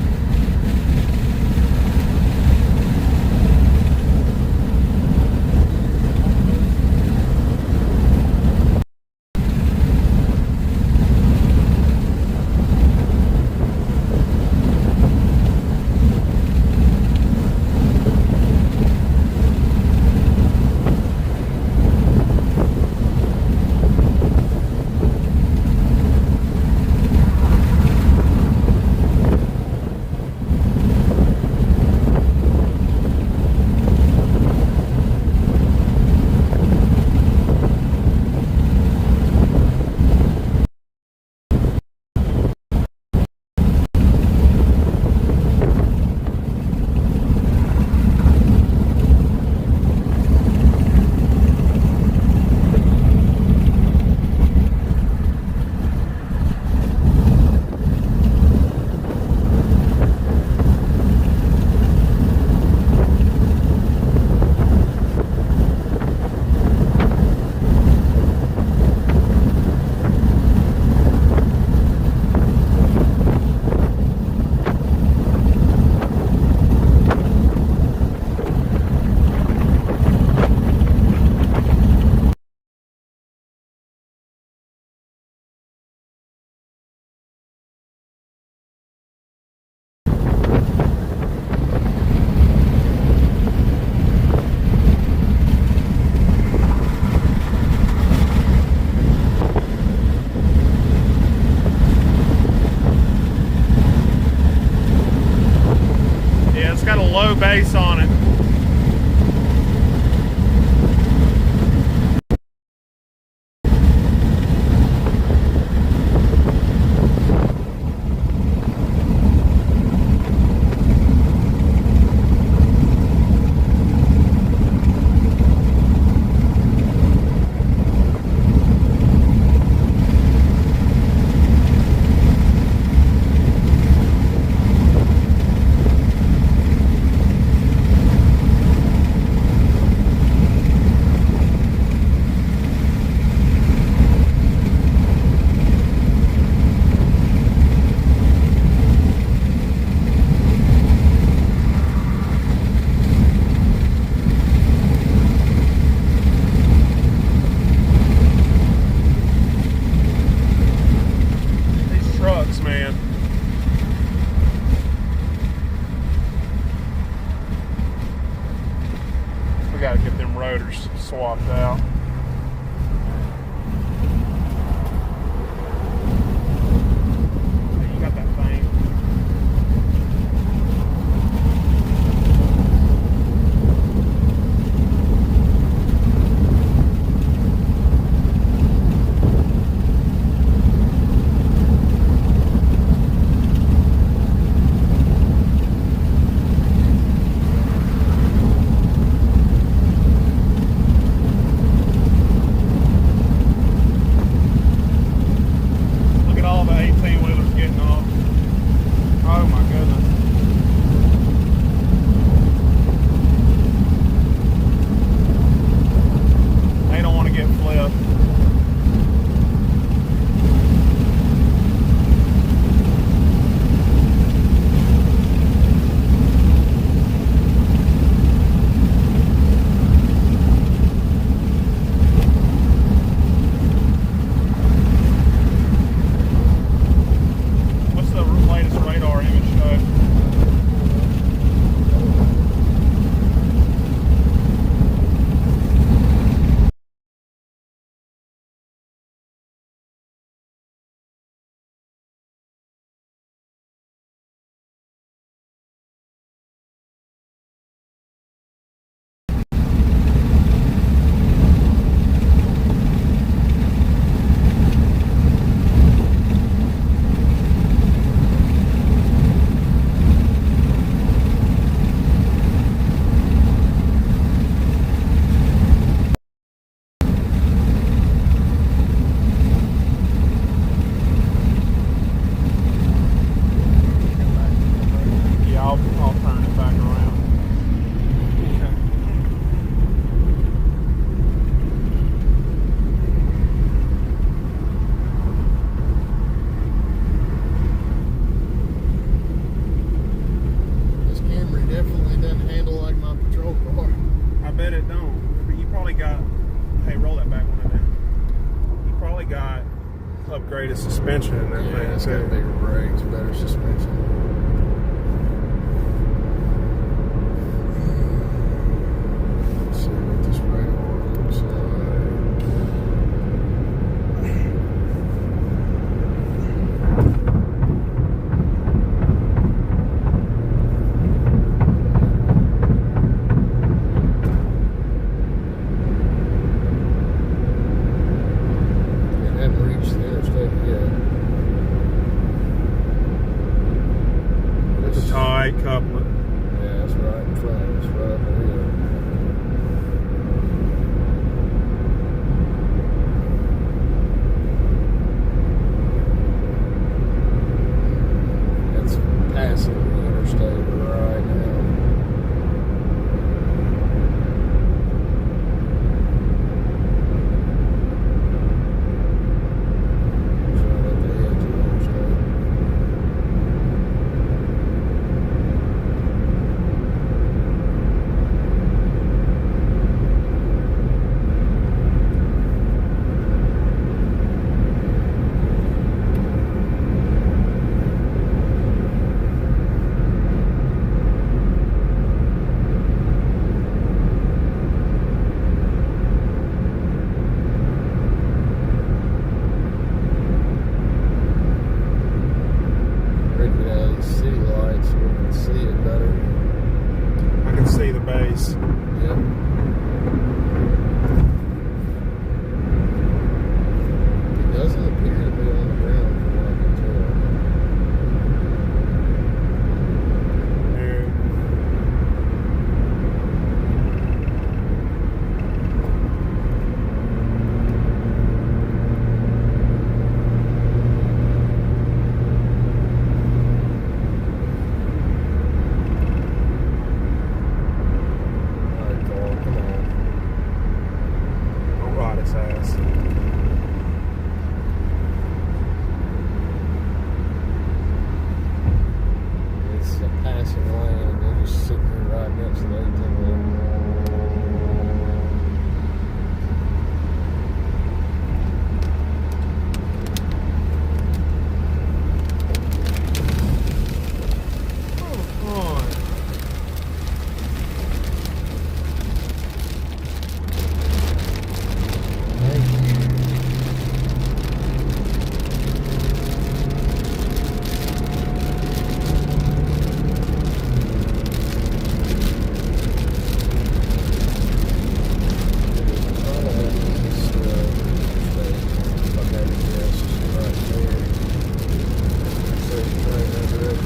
Low base on it. rotors swapped out. Hey, you got that thing. upgraded suspension in that Yeah, thing it's got too. bigger brakes, better suspension. Let's see what this radar looks like. It hadn't reached the interstate yet. It's a tight couplet. Yeah, it's right in front of us, right up ahead. It's passing the interstate right now. It's right at the edge of the interstate. Ready to get out of these city lights so we can see it better. I can see the base. Yep. It doesn't appear to be on the ground from what I can tell. There. Alright, Carl, come on. I'll ride his ass. It's a passing lane and they're just sitting here right next to the 18 wheeler. Come on. Thank you.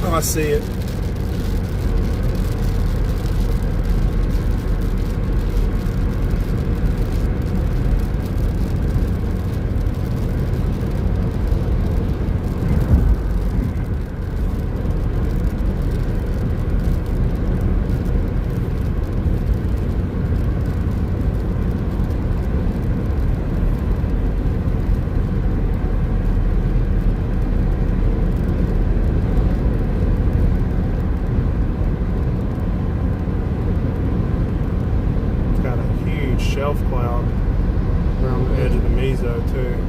Oh, I see it. It's got a huge shelf cloud around the edge of the meso too.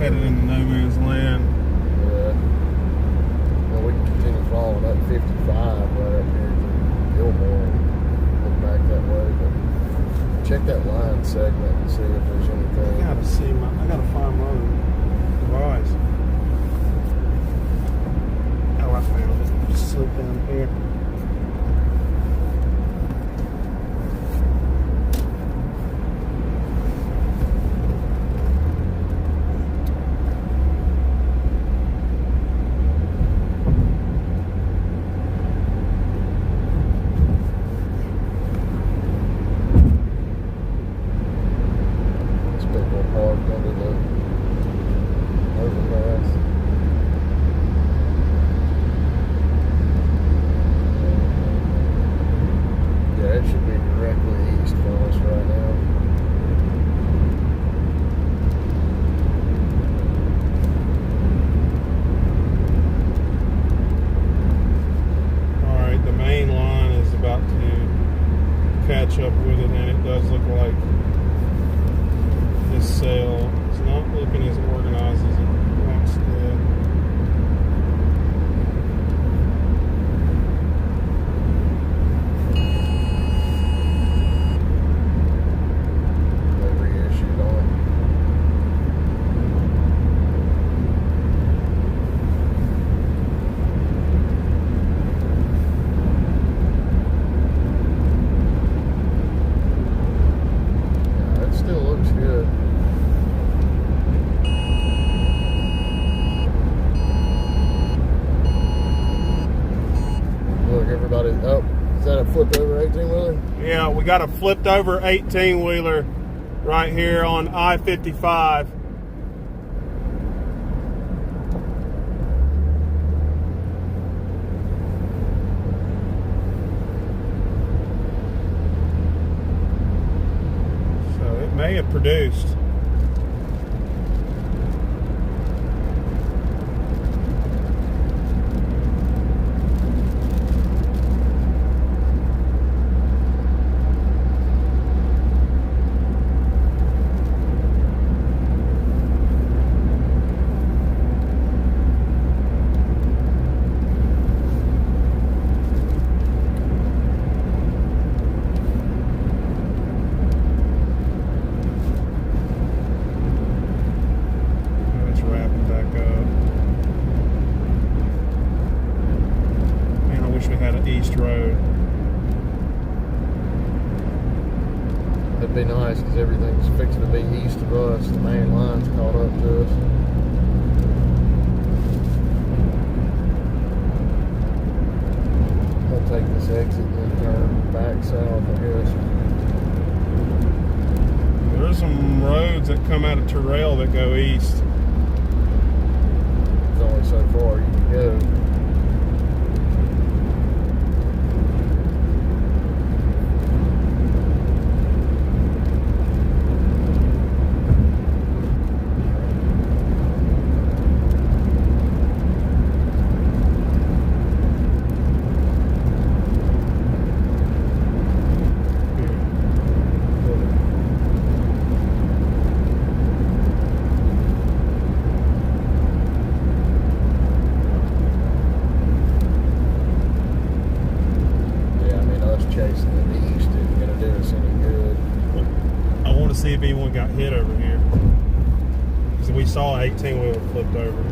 headed into no man's land. Yeah. Well, we can continue following up 55 right up here to Gilmore and look back that way. But check that line segment and see if there's anything. I gotta find my device. Oh, I found it. Just slip down here. Catch up with it, and it does look like this cell is not looking as organized as it once did. They reissued on it. Good. Look, everybody. Oh, is that a flipped over 18-wheeler? Yeah, we got a flipped over 18-wheeler right here on I-55. May have produced. East Road. That'd be nice because everything's fixing to be east of us. The main line's caught up to us. I'll take this exit and then turn back south, I guess. There's some roads that come out of Terrell that go east. There's only so far you can go. Chasing in the east isn't going to do us any good. I want to see if anyone got hit over here, because we saw an 18-wheeler flipped over.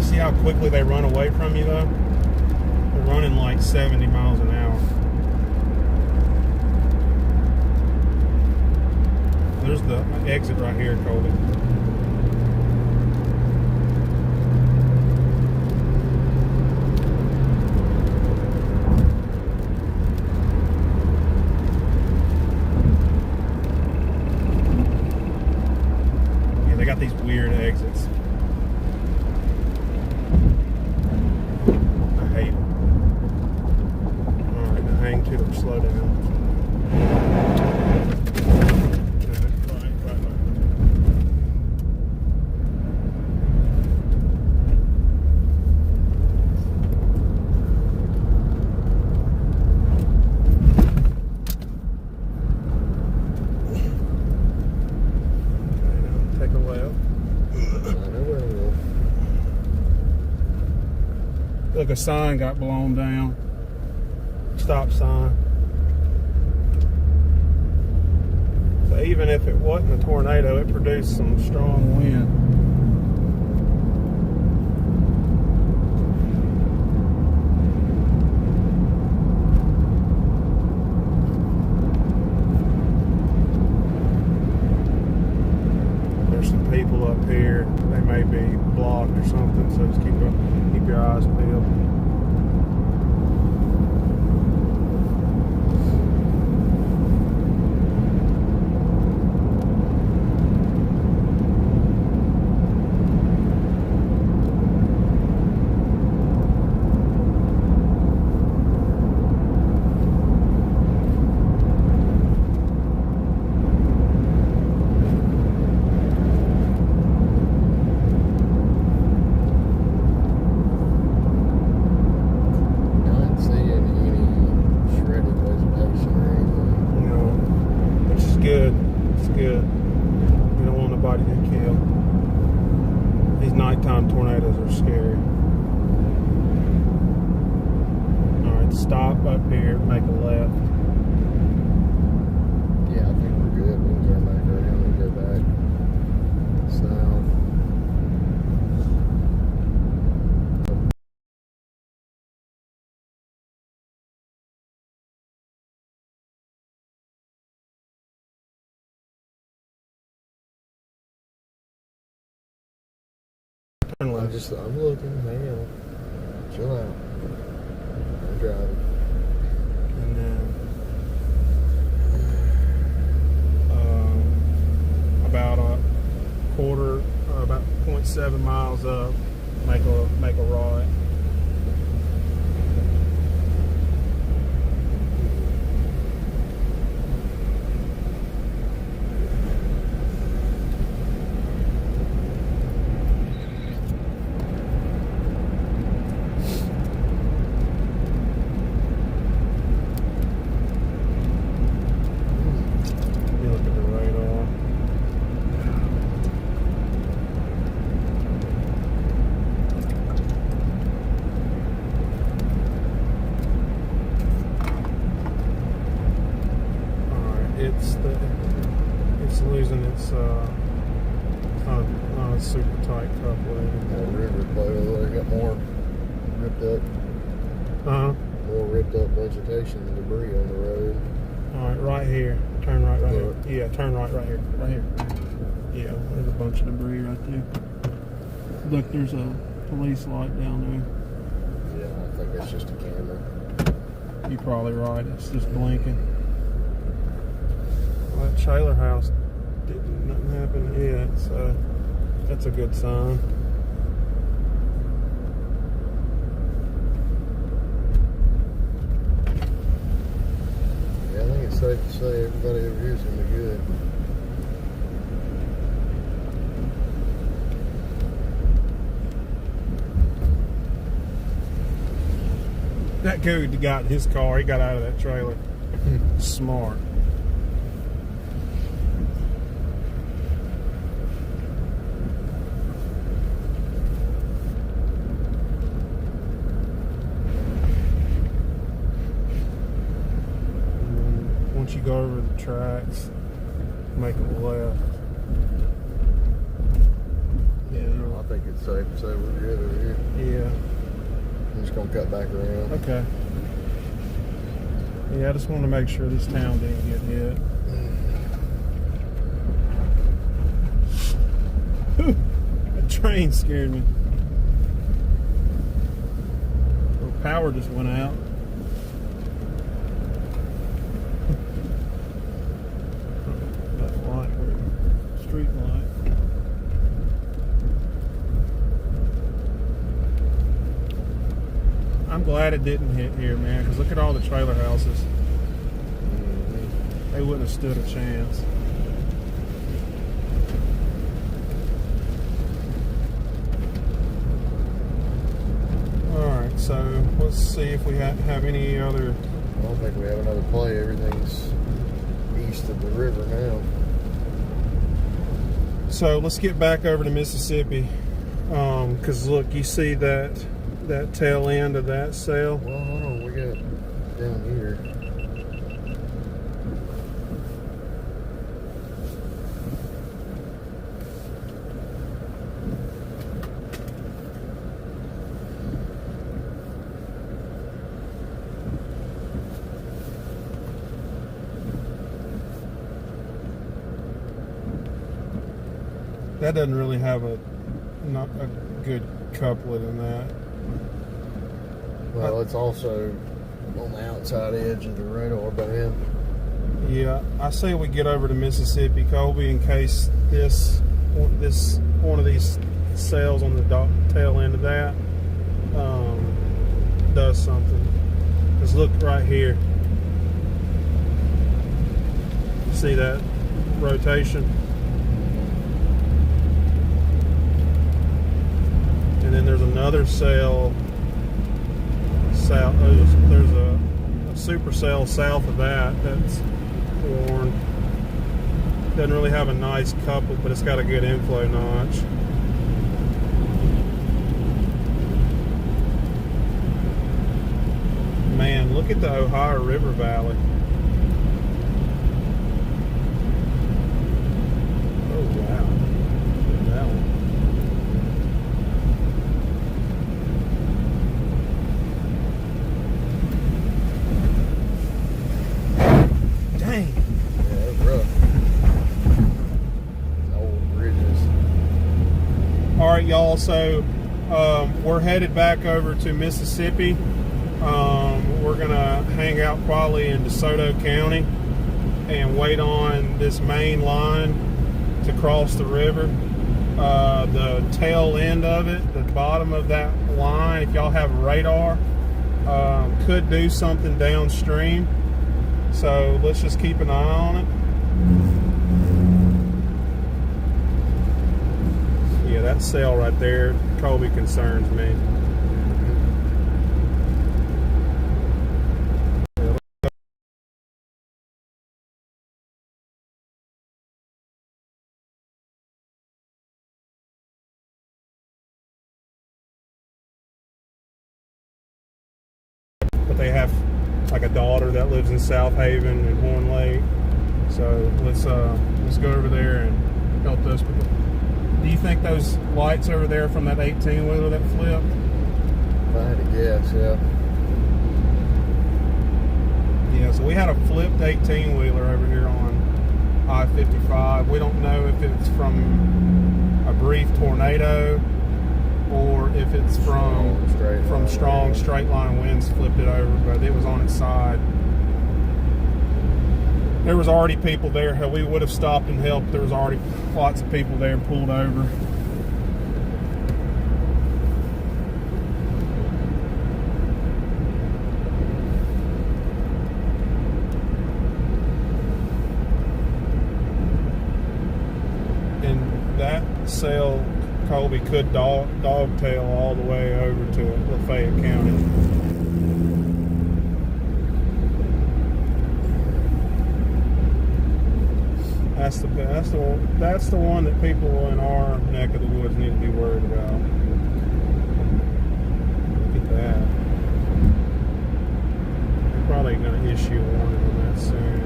See how quickly they run away from you though? They're running like 70 miles an hour. There's the exit right here, Colby. Yeah, they got these weird exits. I hate them. Alright, now hang to them, slow down. Look, a sign got blown down. Stop sign. So even if it wasn't a tornado, it produced some strong wind. There's some people up here. They may be blocked or something, so just keep your eyes peeled. Good. It's good. We don't want nobody to get killed. These nighttime tornadoes are scary. Alright, stop up here, make a left. Yeah, I think we're good. We'll turn back around and go back south. Turn left. I'm looking, hang on. Chill out. I'm driving. And then about a quarter, about 0.7 miles up, make a right. It's losing its super tight coupling. That river play over there got more ripped up. More ripped up vegetation and debris on the road. Alright, right here. Turn right here. Yeah, turn right here. Right here. Yeah, there's a bunch of debris right there. Look, there's a police light down there. Yeah, I think that's just a camera. You're probably right. It's just blinking. Well, that trailer house nothing happened yet, so that's a good sign. Yeah, I think it's safe to say everybody over here is going to be good. That dude got in his car, he got out of that trailer. Smart. Once you go over the tracks, make a left. Yeah, I think it's safe to say we're good over here. yeah. I'm just going to cut back around. Okay. Yeah, I just want to make sure this town didn't get hit. Whew, that train scared me. The power just went out. That light, street light. I'm glad it didn't hit here, man, because look at all the trailer houses. They wouldn't have stood a chance. Alright, so let's see if we have any other... I don't think we have another play. Everything's east of the river now. So let's get back over to Mississippi. Because look, you see that that tail end of that sail. Well, hold on, we got down here. That doesn't really have not a good couplet in that. Well, it's also on the outside edge of the radar band. Yeah, I say we get over to Mississippi, Colby, in case one of these sails on the tail end of that does something. Because look right here. See that rotation? And then there's another sail south. There's a supercell south of that's worn. Doesn't really have a nice couple, but it's got a good inflow notch. Man, look at the Ohio River Valley. Oh wow, look at that one. Dang. Yeah, that's rough. Old bridges. All right, y'all. So we're headed back over to Mississippi. We're gonna hang out probably in DeSoto County and wait on this main line to cross the river. The tail end of it, the bottom of that line, if y'all have radar, could do something downstream. So let's just keep an eye on it. Yeah, that sail right there, Colby, concerns me. But they have like a daughter that lives in South Haven and Horn Lake. So let's go over there and help those people. Do you think those lights over there from that 18-wheeler that flipped? If I had to guess, yeah. Yeah, so we had a flipped 18-wheeler over here on I-55. We don't know if it's from a brief tornado or if it's from strong straight line winds flipped it over, but it was on its side. There was already people there. Hell, we would have stopped and helped. There was already lots of people there and pulled over. And that sail, Colby, could dogtail all the way over to Lafayette County. That's the one that people in our neck of the woods need to be worried about. Look at that. They're probably going to issue a warning on that soon,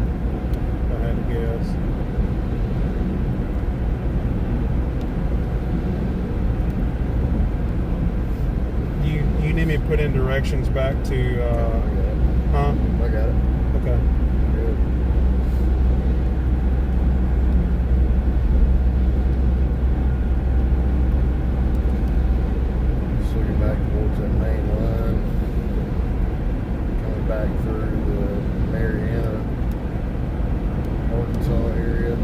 if I had to guess. You need me to put in directions back to, huh? I got it. Okay. Good. Just looking back towards that main line, coming back through the Marietta, Arkansas area.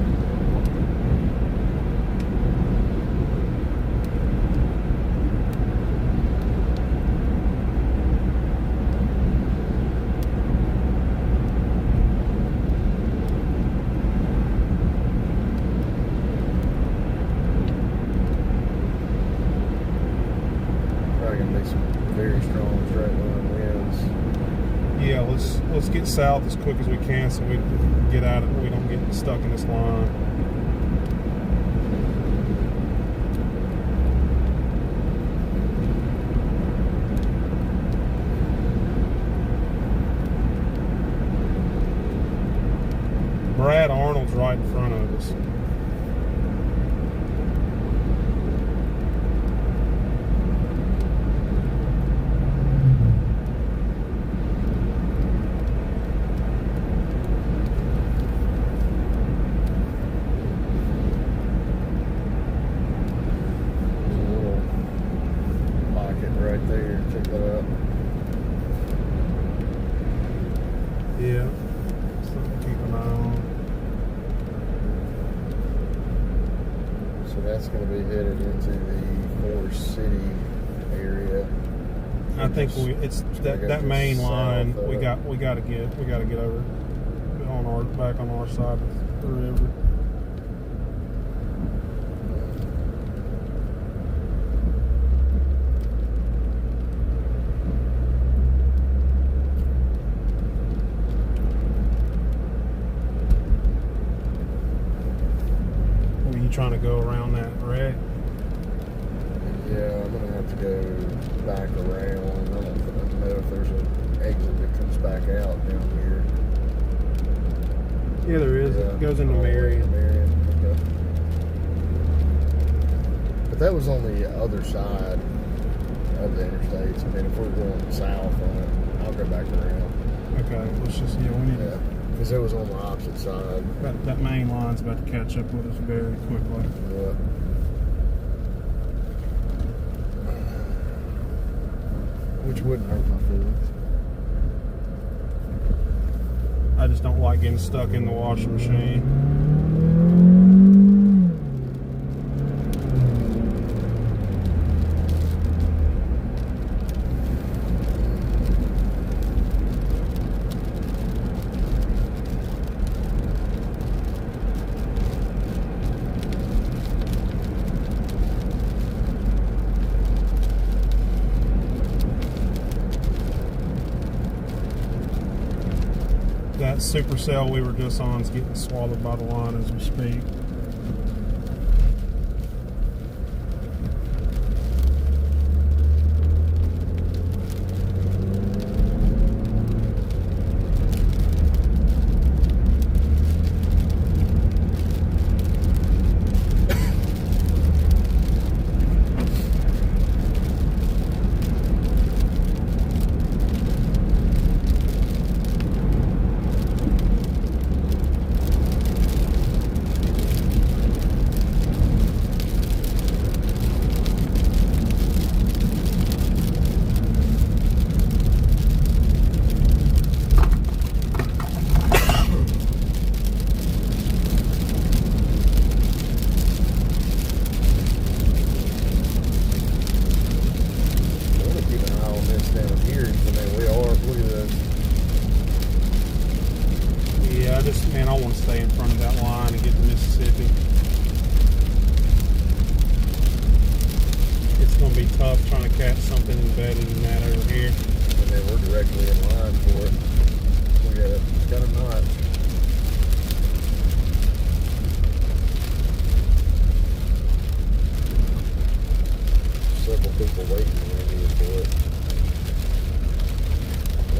Very strong straight line winds. Yeah, let's get south as quick as we can so we can get out of it. We don't get stuck in this line. is. Right there, check that out. Yeah, something to keep an eye on. So that's going to be headed into the Forest City area. I think it's that main line. We got to get over on our back on our side of the river. Trying to go around that wreck. Yeah, I'm gonna have to go back around. I don't know if there's an exit that comes back out down here. Yeah, there is. Yeah, It goes into Marion. Okay. But that was on the other side of the interstates. I mean, if we're going south on it, I'll go back around. Okay, let's just we need to. Because it was on the opposite side. That main line's about to catch up with us very quickly. Yeah. Which wouldn't hurt my feelings. I just don't like getting stuck in the washing machine. That supercell we were just on is getting swallowed by the line as we speak. Man, I want to stay in front of that line and get to Mississippi. It's going to be tough trying to catch something embedded in that over here. And then we're directly in line for it. We got a knot. Several people waiting around here for it.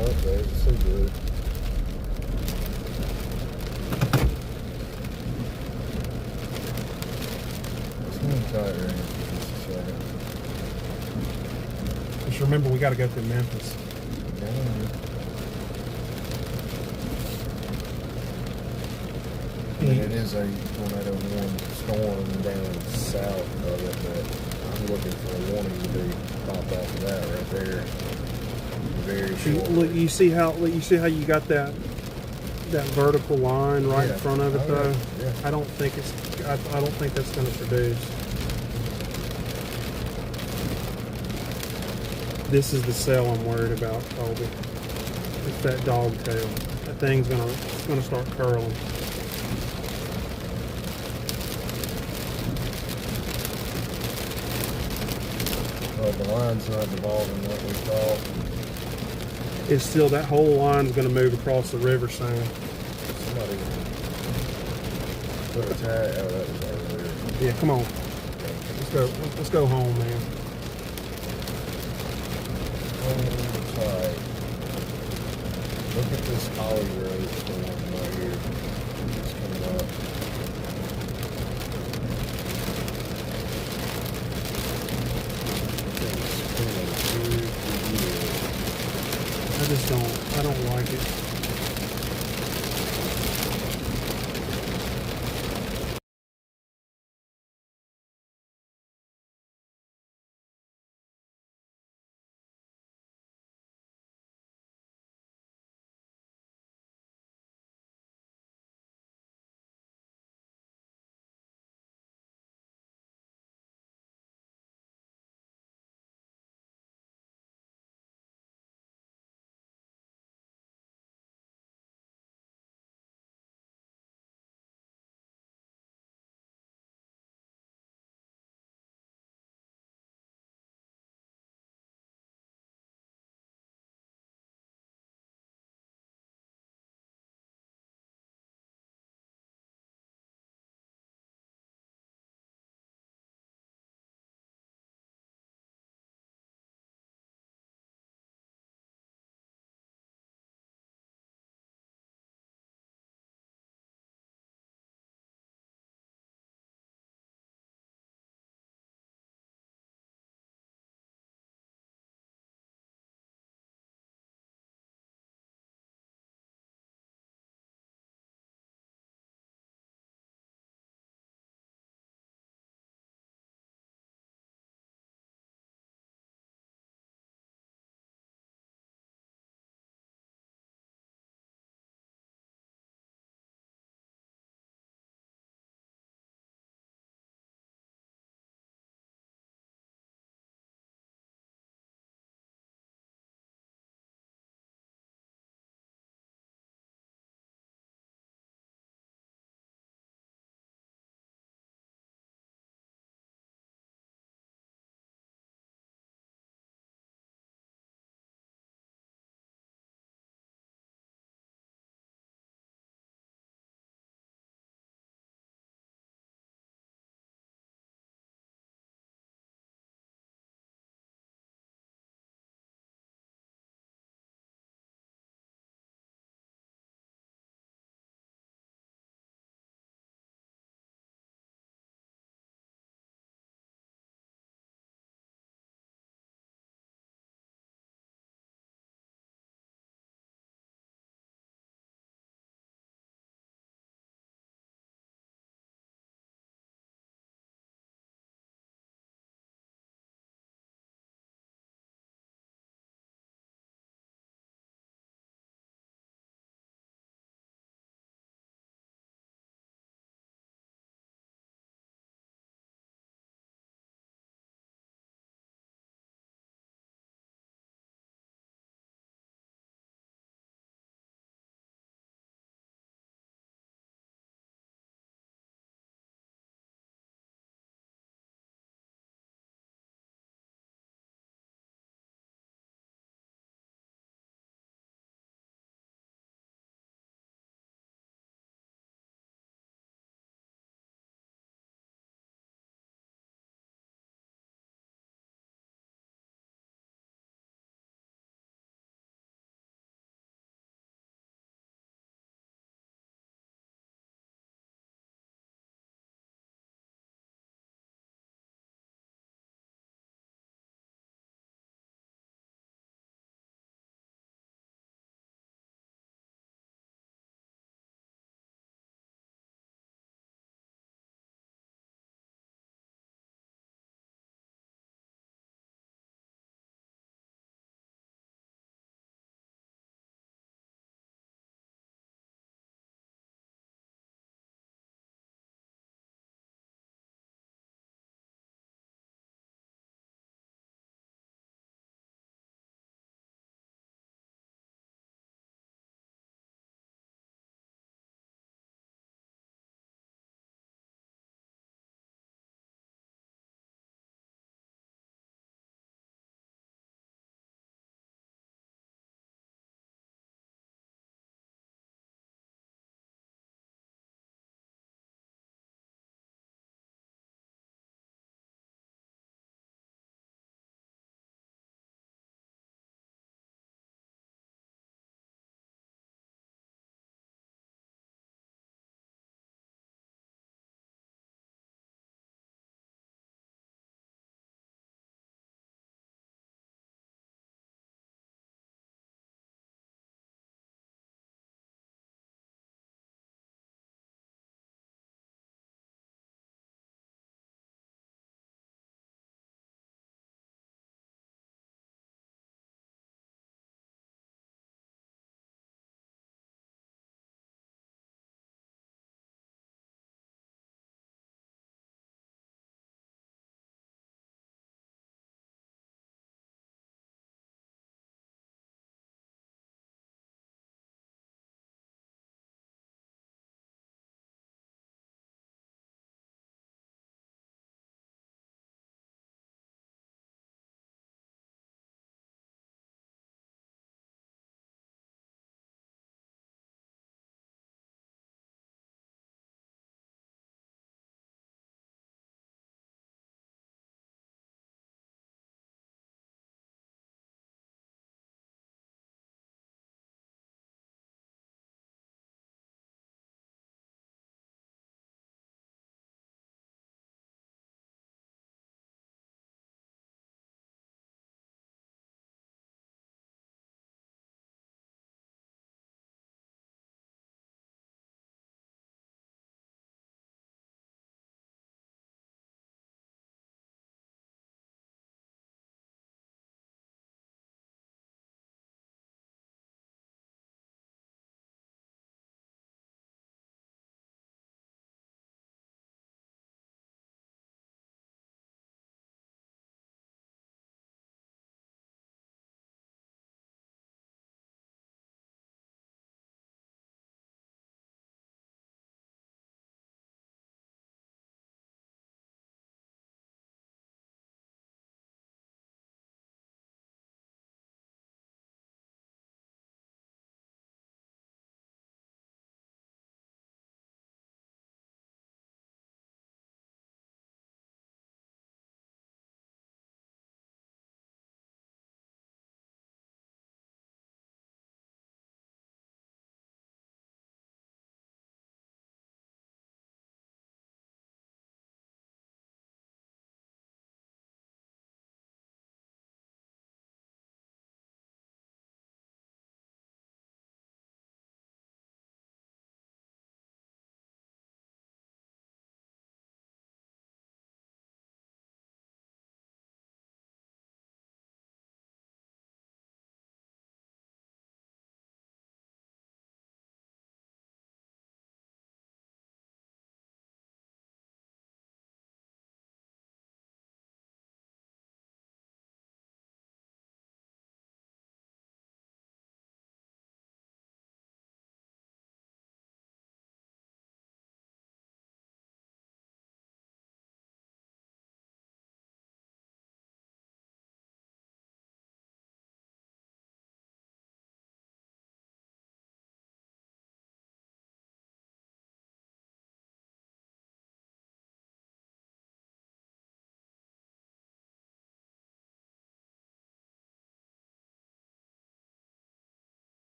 Oh, there's a cigarette. Just remember, we got to go through Memphis. And it is a tornado warning storm down south of it, but I'm looking for a warning to be popped off of that right there. Very short. Look, you see how you got that vertical line right in front of it, though. Yeah. I don't think that's going to produce. This is the cell I'm worried about, Colby. It's that dog tail. That thing's gonna start curling. Well, the line's not devolving like we thought. It's still, that whole line's gonna move across the river soon. Somebody put a tag. Oh, that was over there. Yeah, come on. Let's go home, man. Tight. Look at this Holly Road storm right here. It's coming up. I don't like it.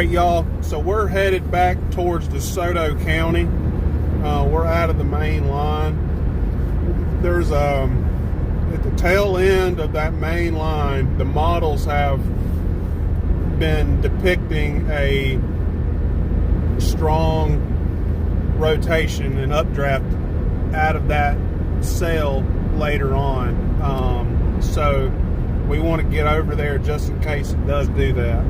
right, y'all. So we're headed back towards DeSoto County. We're out of the main line. There's at the tail end of that main line, the models have been depicting a strong rotation and updraft out of that sail later on. So we want to get over there just in case it does do that.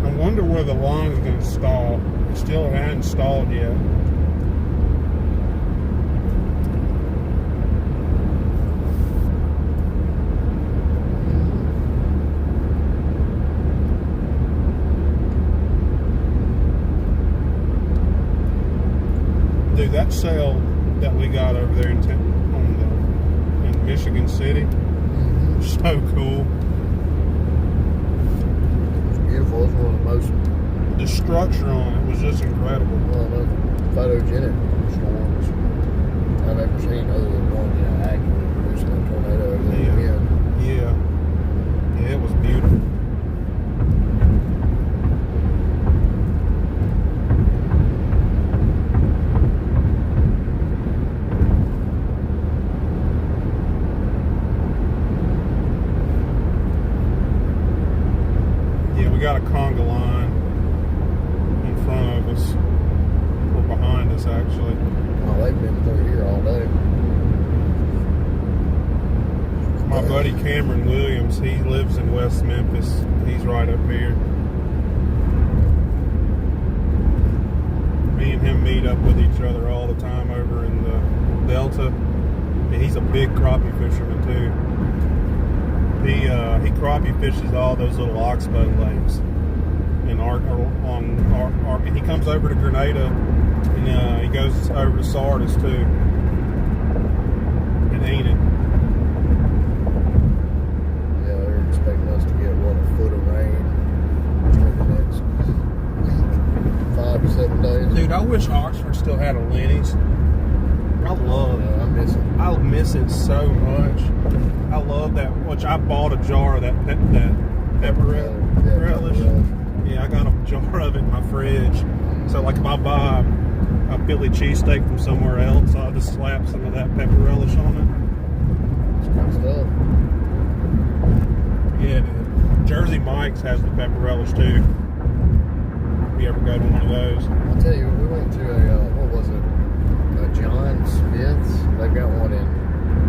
I wonder where the line is going to stall. It still hasn't stalled yet. Dude, that sail that we got over there in Michigan City, so cool. It's beautiful. It's one of the most. The structure on it was just incredible. One of the photogenic storms I've ever seen, other than one accurately producing a tornado over the wind. Yeah, it was beautiful. We got a conga line in front of us, or behind us actually. Oh, they've been through here all day. My buddy Cameron Williams, he lives in West Memphis. He's right up here. Me and him meet up with each other all the time over in the Delta. And he's a big crappie fisherman too. He crappie fishes all those little oxbow lakes, and he comes over to Grenada, and he goes over to Sardis too, and Enid. Yeah, they're expecting us to get a foot of rain during the next 5 to 7 days. Dude, I wish Oxford still had a Lenny's. I miss it so much. I love that. Which I bought a jar of that pepper relish. Yeah, I got a jar of it in my fridge. So like if I buy a Philly cheesesteak from somewhere else, I'll just slap some of that pepper relish on It's good stuff. it. Yeah, dude. Jersey Mike's has the pepper relish too. If you ever go to one of those. I'll tell you, we went to what was it? John Smith's. They've got one in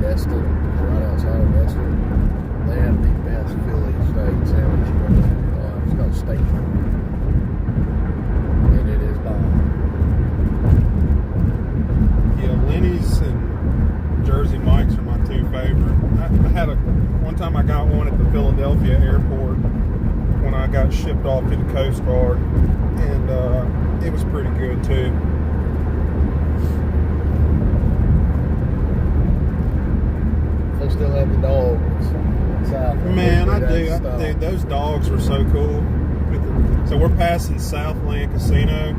Destin, right outside of Destin. They have the best Philly steak sandwich you've ever had in your life. It's called Steak. And it is bomb. Yeah, Lenny's and Jersey Mike's are my two favorite. I had one time I got one at the Philadelphia airport when I got shipped off to the Coast Guard, and it was pretty good too. They still have the dogs. Man, I do. Dude, those dogs were so cool. So we're passing Southland Casino,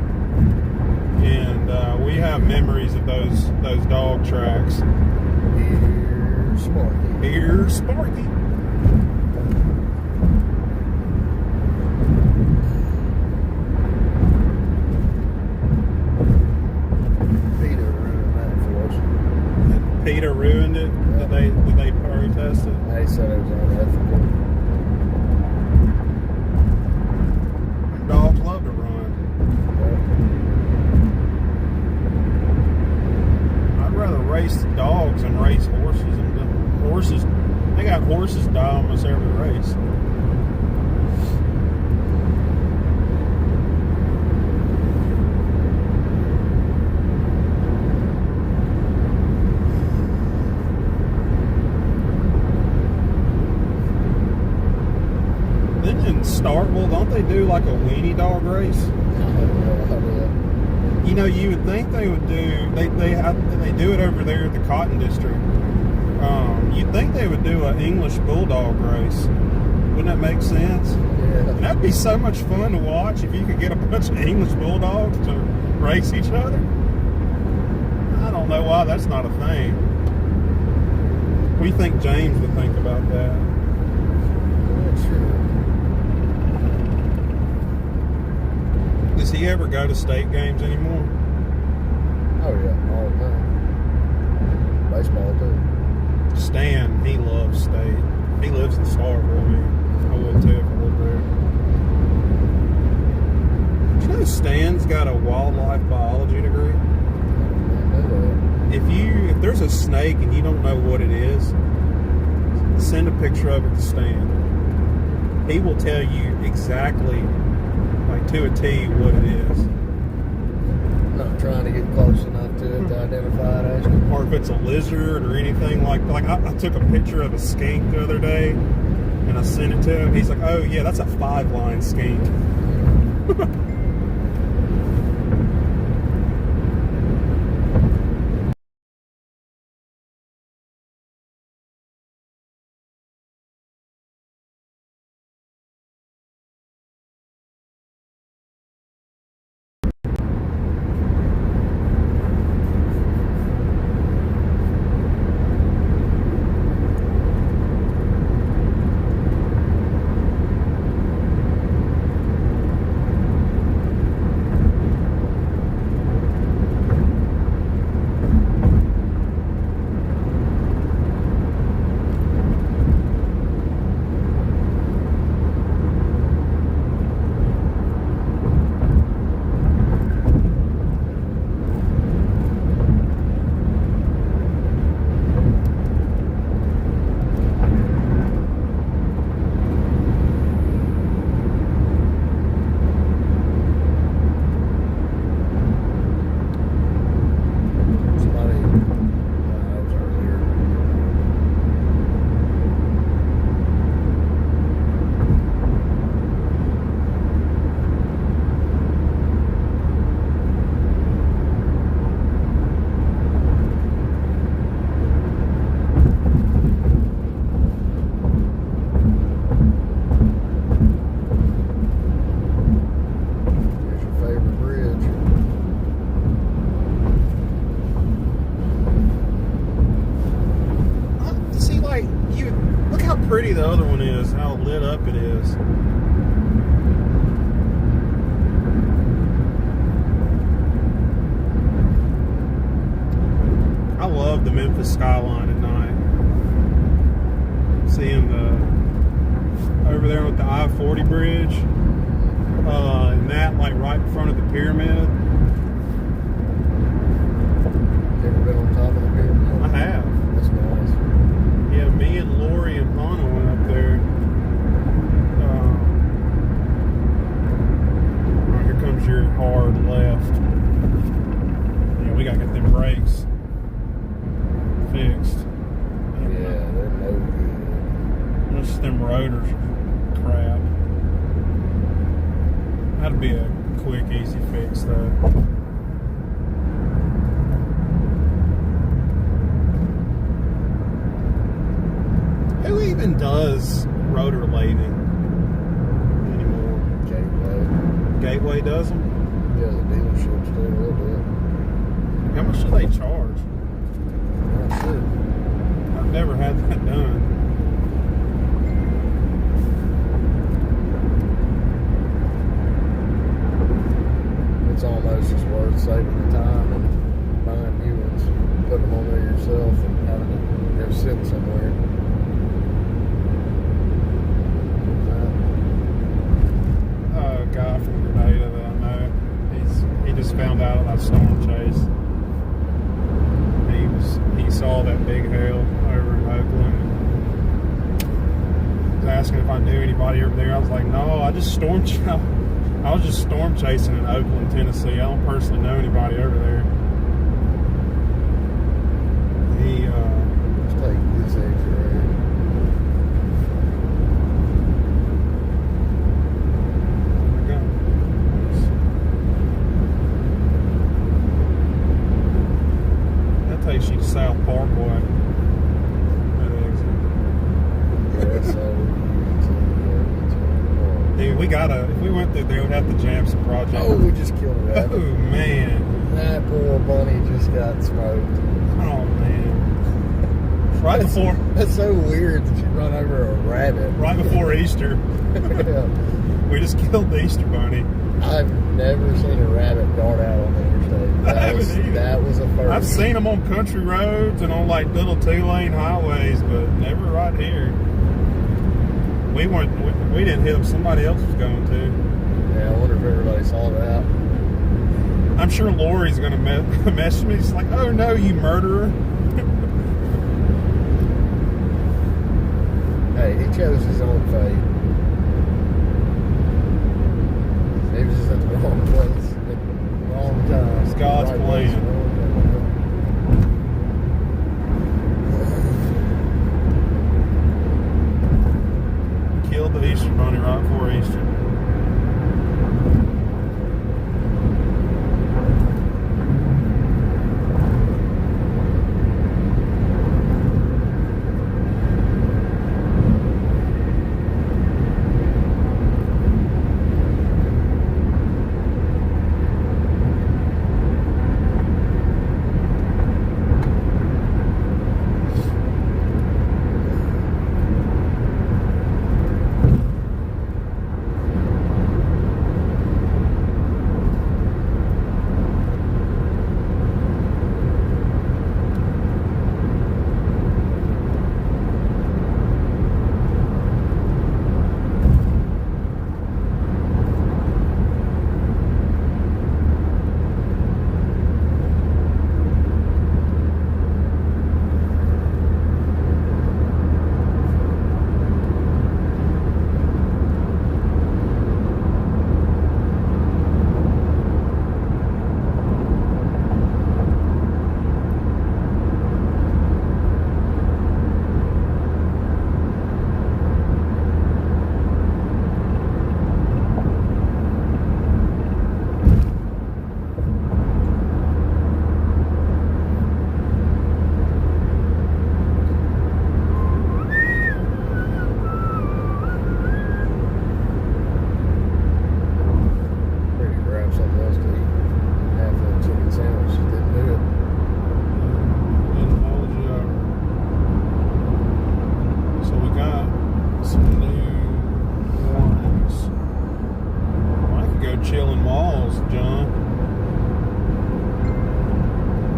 and we have memories of those dog tracks. Here's Sparky. Here's Sparky. Peter ruined it. Yeah. Did they protest it? They said it was unethical. Dogs love to run. Yeah. I'd rather race the dogs than race horses. And the horses, they got horses die almost every race. Starkville, don't they do like a weenie dog race? You know, you would think they would do. They do it over there at the Cotton District. You'd think they would do an English bulldog race. Wouldn't that make sense? Yeah. And that'd be so much fun to watch if you could get a bunch of English bulldogs to race each other. I don't know why that's not a thing. do you think James would think about that? I'm not sure. Does he ever go to state games anymore? Oh yeah, all the time. Baseball too. Stan, he loves state. He lives in Starville. I mean, I would too if I lived there. Did you know Stan's got a wildlife biology degree? If there's a snake and you don't know what it is, send a picture of it to Stan. He will tell you exactly, like to a T, what it is. Not trying to get close enough to it to identify it, Ashton. Or if it's a lizard or anything like I took a picture of a skink the other day and I sent it to him. He's like, oh yeah, that's a 5-line skink. Pretty the other one is, how lit up it is. I love the Memphis skyline at night. Seeing the over there with the I-40 bridge, and that like right in front of the pyramid. Ever been on top of the pyramid? I have. That's nice. Yeah, me and Lori and Hannah went up there. Right, here comes your hard left. Yeah, we gotta get them brakes fixed. Yeah, they're no good. Just them rotors are crap. That'd be a quick, easy fix though. Who even does rotor lathing anymore? Gateway does them? Yeah, the dealerships do a little bit. How much do they charge? Not sure. I've never had that done. It's almost just worth saving the time and buying new ones, putting them on there yourself and having to go sit somewhere. A guy from Grenada that I know, he just found out about storm chase. He saw that big hail over in Oakland. He was asking if I knew anybody over there. I was like, no, I was just storm chasing in Oakland, Tennessee. I don't personally know anybody over there. Let's take this X-ray. Takes you to South Parkway. Dude, we gotta, if we went through there, we'd have to jam some projects. Oh, we just killed a rabbit. Oh, man. That poor bunny just got smoked. Oh, man. Right before. That's so weird that you run over a rabbit. Right before Easter. Yeah. We just killed the Easter bunny. I've never seen a rabbit dart out on the interstate. That was a first. I've seen them on country roads and on like little 2-lane highways, but never right here. We didn't hit them. Somebody else was going to. Yeah, I wonder if everybody saw that. I'm sure Lori's gonna message me. She's like, "Oh no, you murderer!" Hey, he chose his own fate. He was just at the wrong place at the wrong time. It's God's Right plan. place, wrong time. Killed the Easter bunny right before Easter.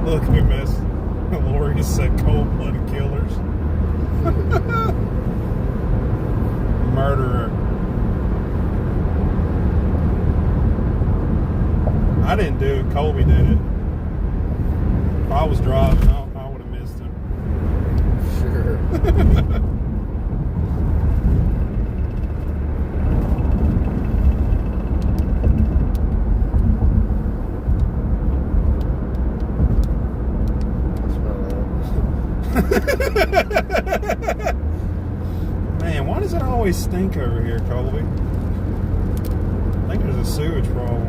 Look, we missed. Lori just said cold-blooded killers. Murderer. I didn't do it. Colby did it. If I was driving, I would have missed him. Sure. Man, why does it always stink over here, Colby? I think there's a sewage problem.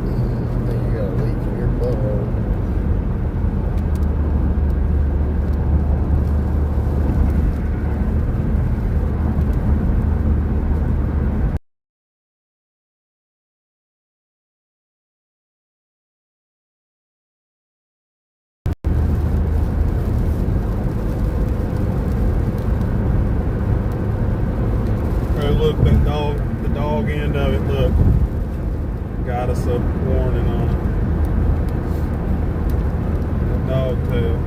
I think you got a leak in your butthole. Look, that dog, the dog end of it, look, got us a warning on it. The dog tail.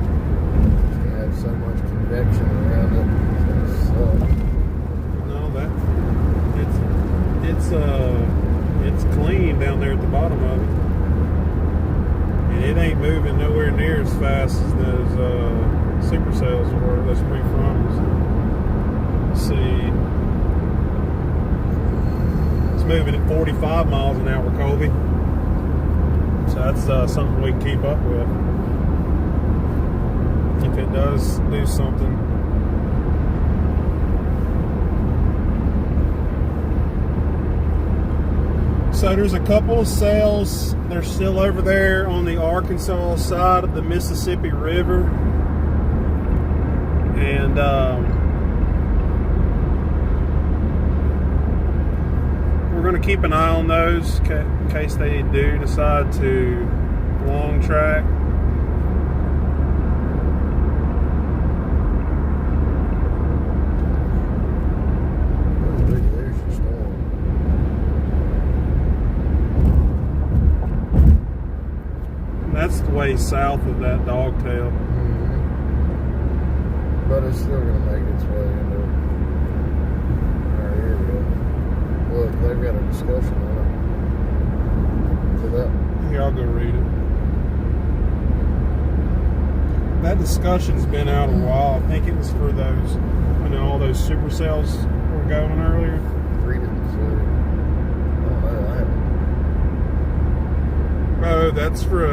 It's gonna have so much convection around it. It's gonna suck. No, that it's clean down there at the bottom of it, and it ain't moving nowhere near as fast as those supercells or those spring frontals. Let's see. Moving at 45 miles an hour, Colby. So that's something we can keep up with. If it does do something. So there's a couple of cells. They're still over there on the Arkansas side of the Mississippi River. And we're going to keep an eye on those in case they do decide to long track. stay south of that dogtail. But it's still going to make its way into our area. Look, they've got a discussion on it. See that? Here, I'll go read it. That discussion's been out a while. I think it was for those, all those supercells were going earlier. Read it. Oh, that's for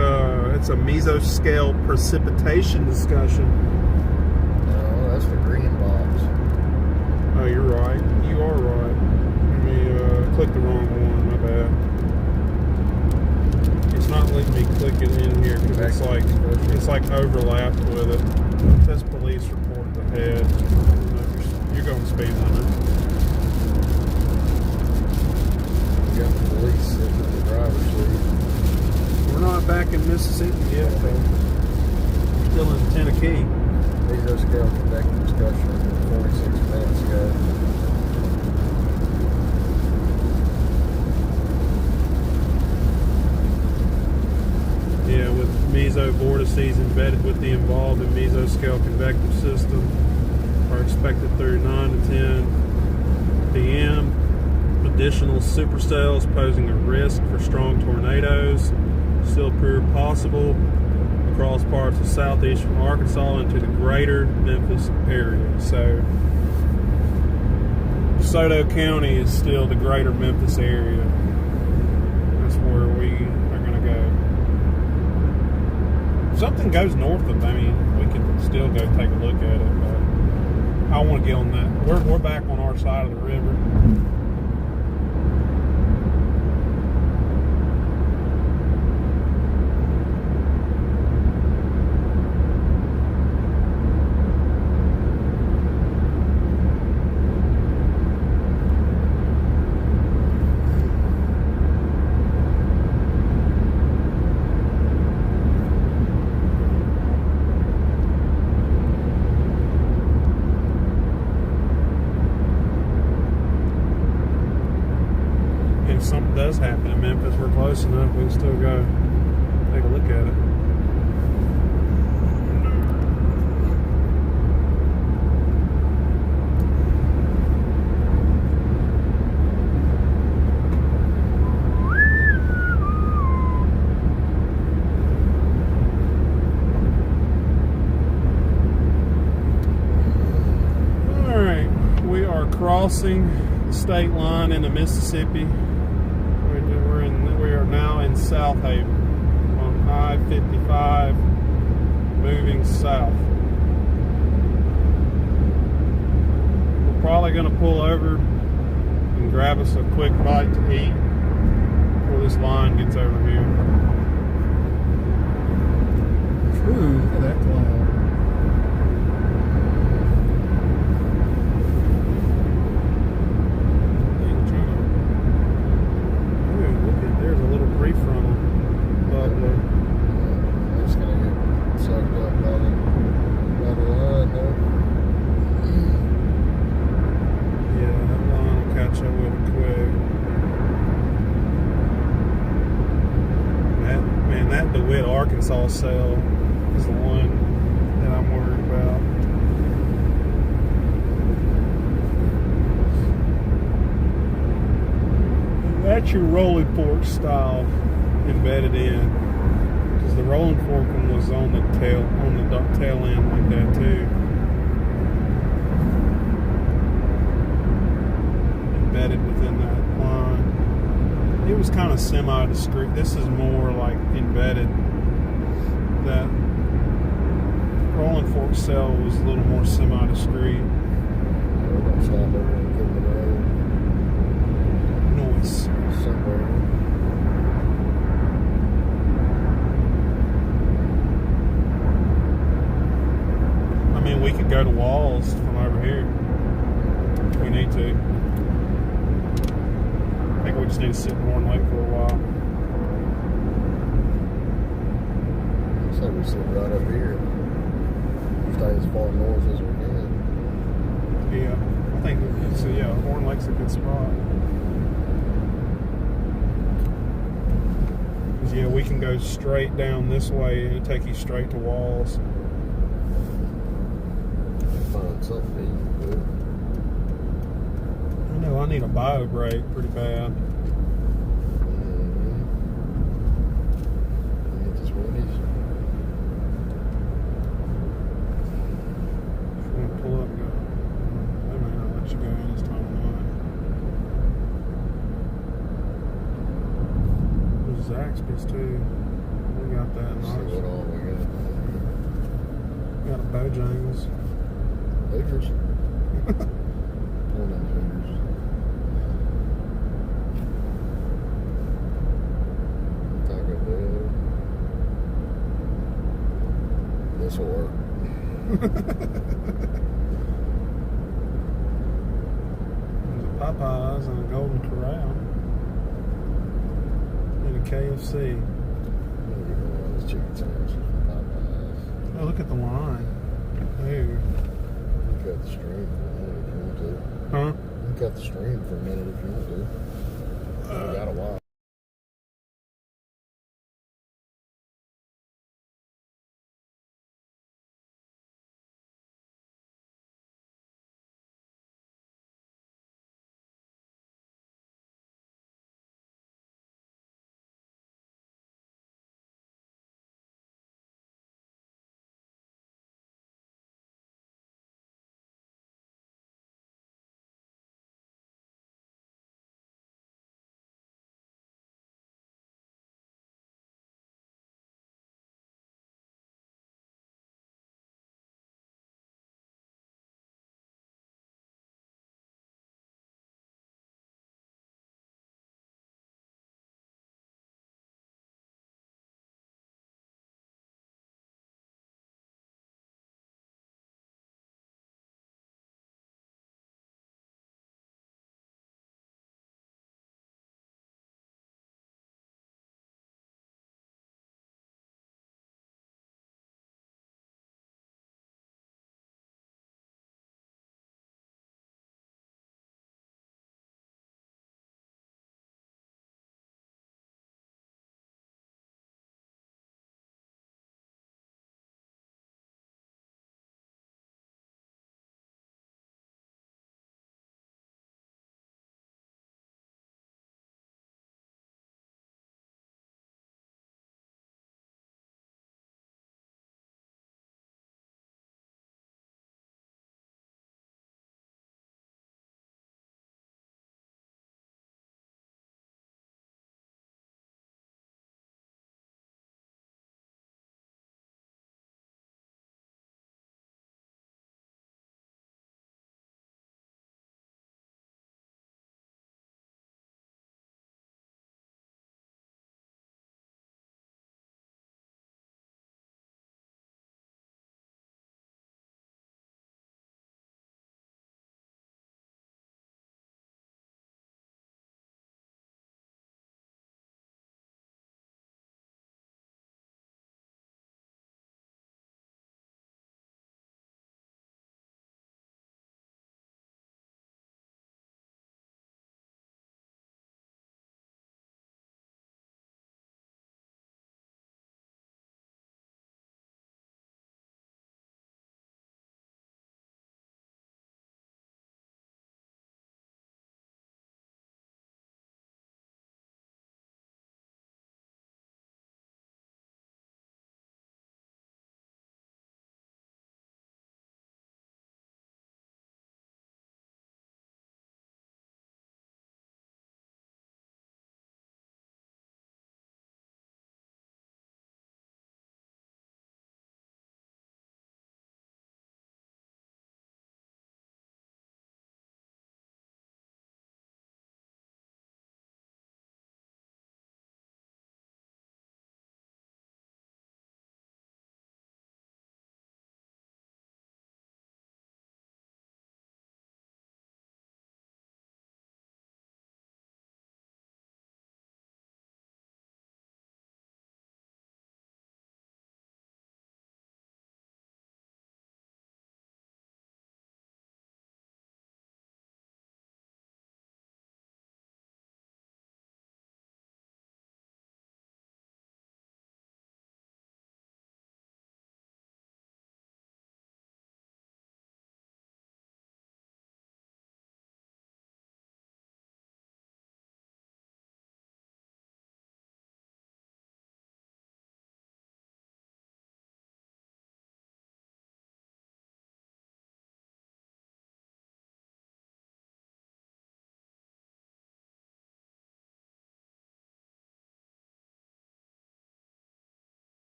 it's a mesoscale precipitation discussion. No, that's the green box. Oh, you're right. You are right. Let me click the wrong one. My bad. It's not letting me click it in here because it's like overlapped with it. It says police reported ahead. You're going speed limit. You got the police sitting in the driver's seat. We're not back in Mississippi yet, though. We're still in Tennessee. Mesoscale convective discussion 46 minutes ago. Yeah, with mesovortices embedded with the involved in mesoscale convective system are expected through 9 to 10 p.m. Additional supercells posing a risk for strong tornadoes still appear possible across parts of southeastern Arkansas into the greater Memphis area. So DeSoto County is still the greater Memphis area. That's where we are going to go. If something goes north of, we can still go take a look at it, but I want to get on that. We're back on our side of the river. If something does happen in Memphis, we're close enough, we can still go take a look at it. All right, we are crossing the state line into Mississippi. We are now in South Haven on I-55 moving south. We're probably going to pull over and grab us a quick bite to eat before this line gets over here. Ooh, look at that cloud. It's going to get sucked up by the line there. Yeah, that line will catch up with it quick. That DeWitt, Arkansas cell is the one that I'm worried about. That's your rolling fork style embedded in, because the rolling fork one was on the tail end like that too, embedded within that line. It was kind of semi-discreet. This is more like embedded. That rolling fork cell was a little more semi-discreet. We're going to stop over and give it a Noise somewhere. We could go to Walls from over here if we need to. I think we just need to sit in Horn Lake for a while. So we sit right up here. Stay as far north as we can. Yeah, I think so. Yeah, Horn Lake's a good spot. 'Cause, yeah, we can go straight down this way and it'll take you straight to Walls. Find something to eat, good. I know I need a bio break pretty bad. Eat this Wendy's. If you want to pull up and go, they may not let you go in this time of night. There's Zaxby's too. We got that in See what ours. all we got. We got a Bojangles. Hooters. Pulling in Hooters. Taco Bell. This will work. There's a Popeyes and a Golden Corral. And a KFC. This chicken sandwich from Popeyes. Oh, look at the line. Ooh. You can cut the stream for a minute if you want to. Huh? You can cut the stream for a minute if you want to. We got a while.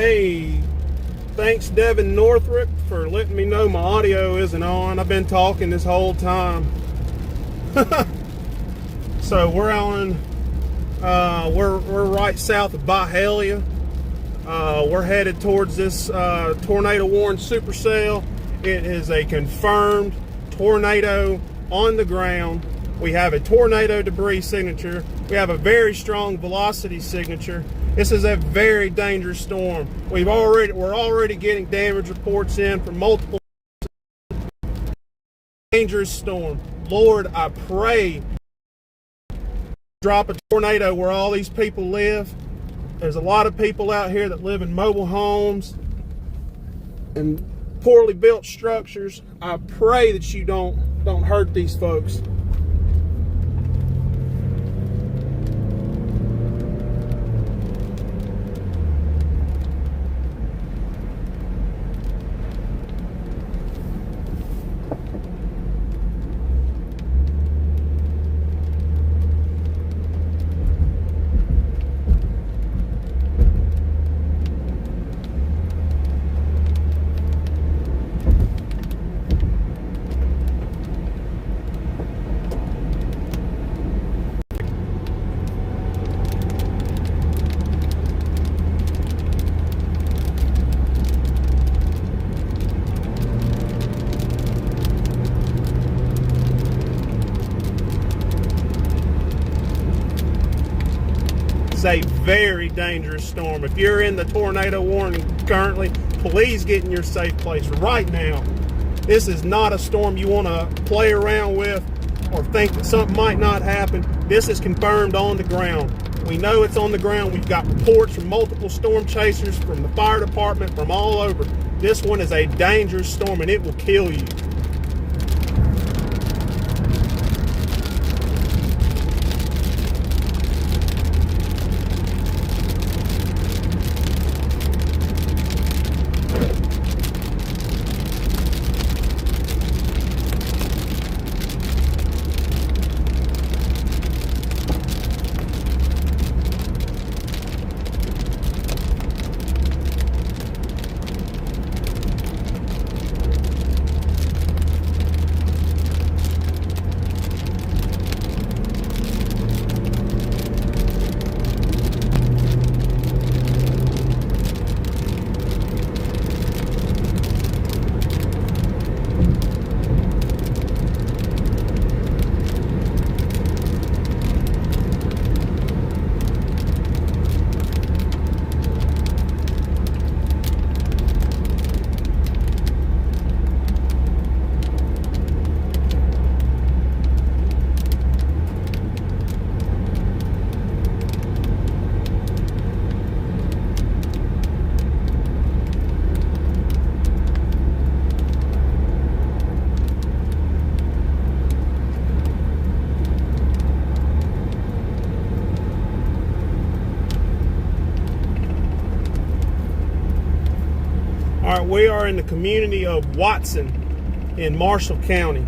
Hey, thanks Devin Northrup for letting me know my audio isn't on. I've been talking this whole time. So we're on, we're right south of Byhalia. We're headed towards this tornado warning supercell. It is a confirmed tornado on the ground. We have a tornado debris signature. We have a very strong velocity signature. This is a very dangerous storm. We're already getting damage reports in from multiple dangerous storm. Lord, I pray drop a tornado where all these people live. There's a lot of people out here that live in mobile homes and poorly built structures. I pray that you don't hurt these folks. It's a very dangerous storm. If you're in the tornado warning currently, please get in your safe place right now. This is not a storm you want to play around with or think that something might not happen. This is confirmed on the ground. We know it's on the ground. We've got reports from multiple storm chasers, from the fire department, from all over. This one is a dangerous storm and it will kill you. All right, we are in the community of Watson in Marshall County.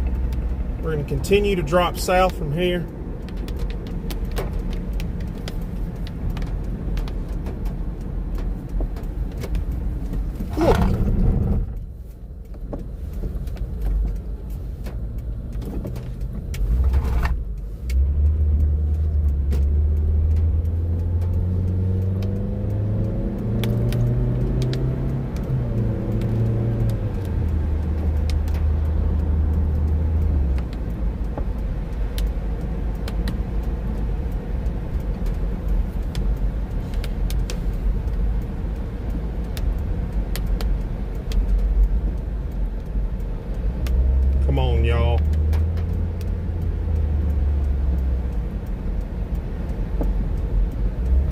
We're going to continue to drop south from here. Come on, y'all.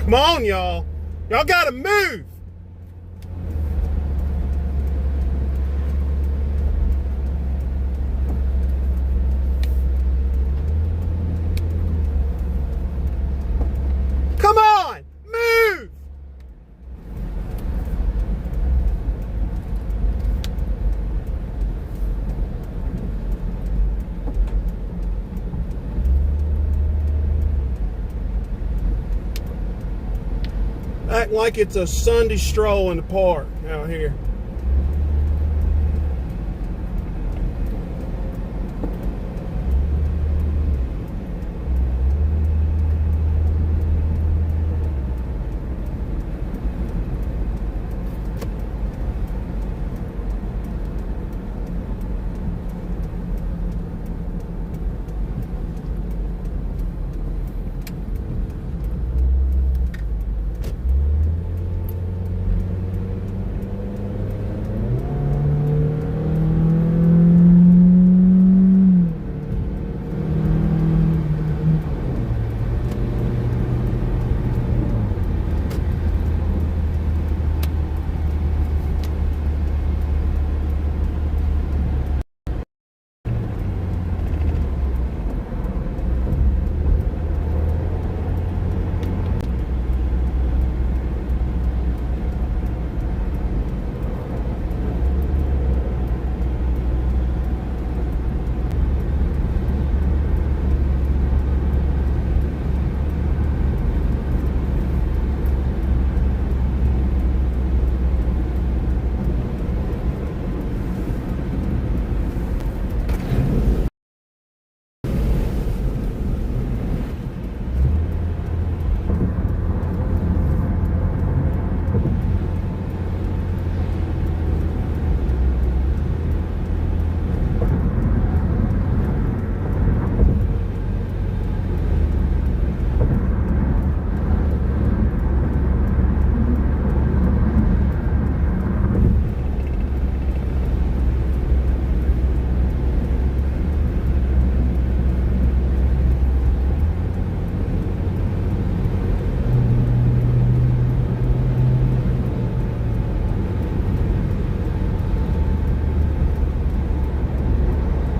Come on, y'all. Y'all gotta move. Come on, move. like it's a Sunday stroll in the park out here.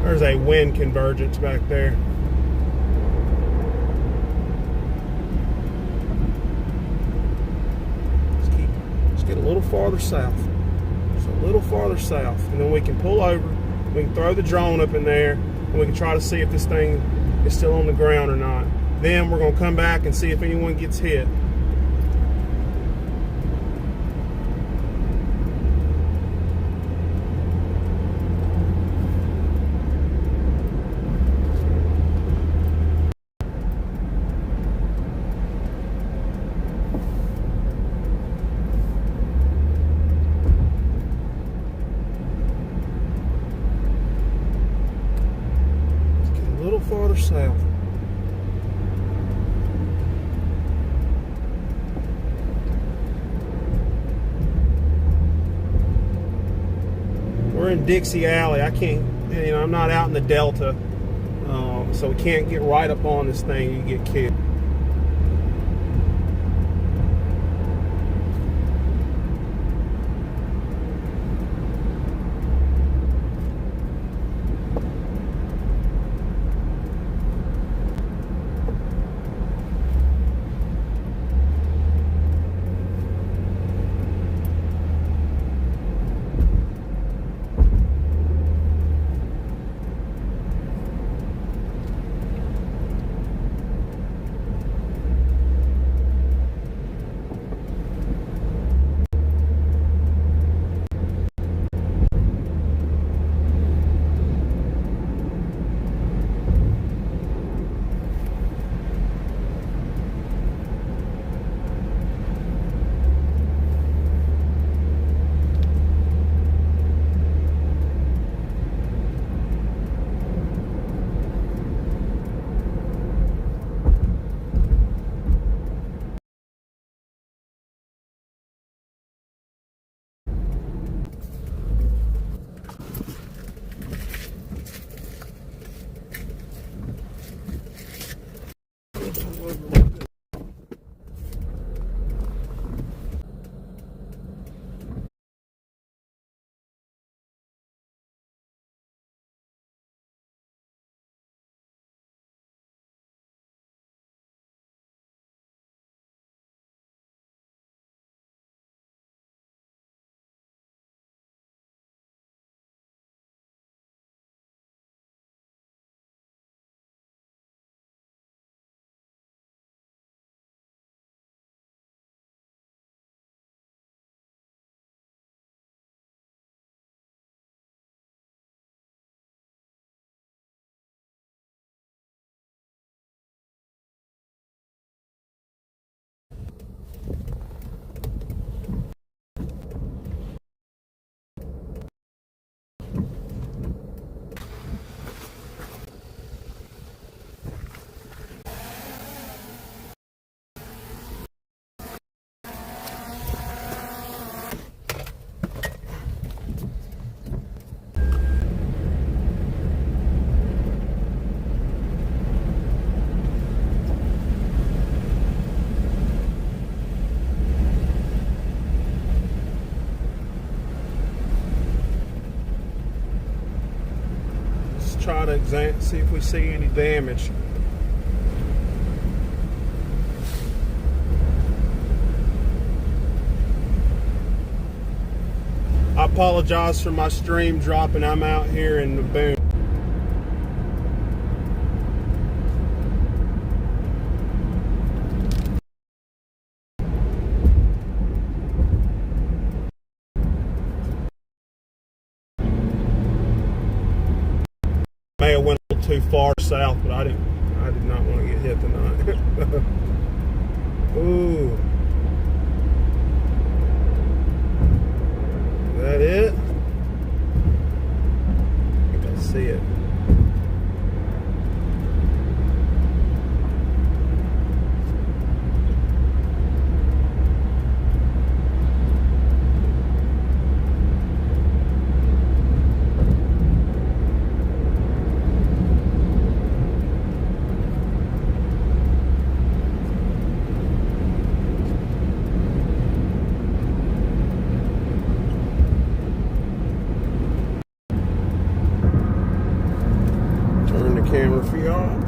There's a wind convergence back there. Let's get a little farther south. Just a little farther south. And then we can pull over. We can throw the drone up in there. And we can try to see if this thing is still on the ground or not. Then we're going to come back and see if anyone gets hit. A little farther south. We're in Dixie Alley. I can't, I'm not out in the Delta, so we can't get right up on this thing. You get killed. try to see if we see any damage. I apologize for my stream dropping. I'm out here in the boom. May have went a little too far south, but I did not want to get hit tonight. Ooh. Is that it? I think I see it. Camera for y'all.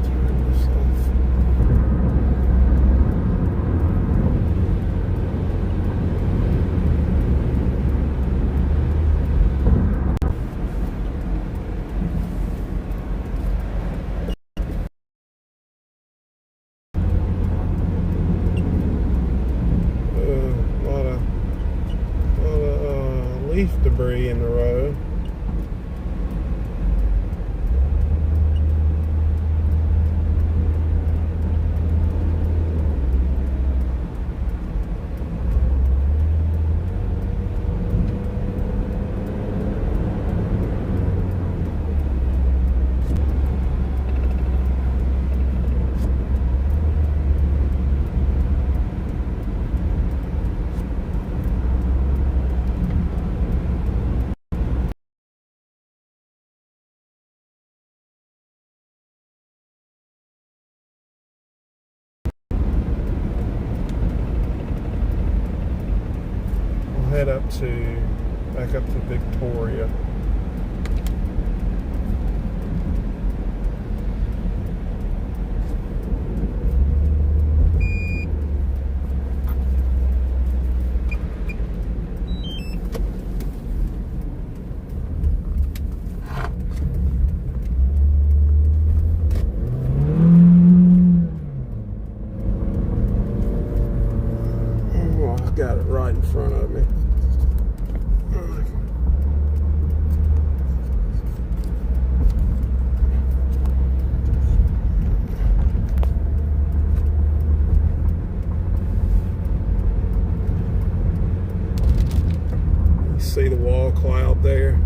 Turn this off. A lot of leaf debris in the road. Head back up to Victoria. Oh, I got it right in front of me. See the wall cloud there.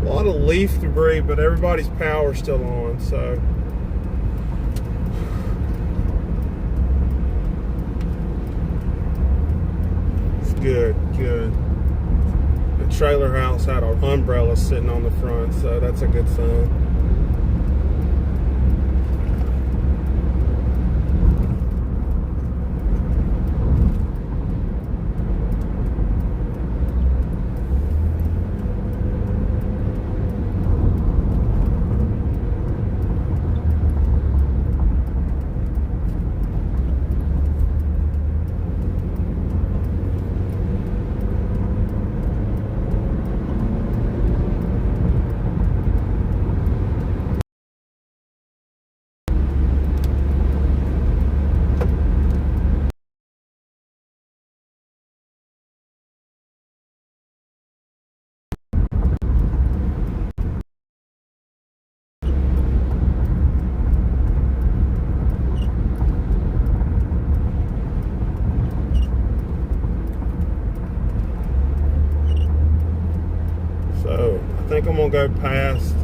A lot of leaf debris, but everybody's power's still on, so it's good. The trailer house had an umbrella sitting on the front, so that's a good sign. I think I'm gonna go past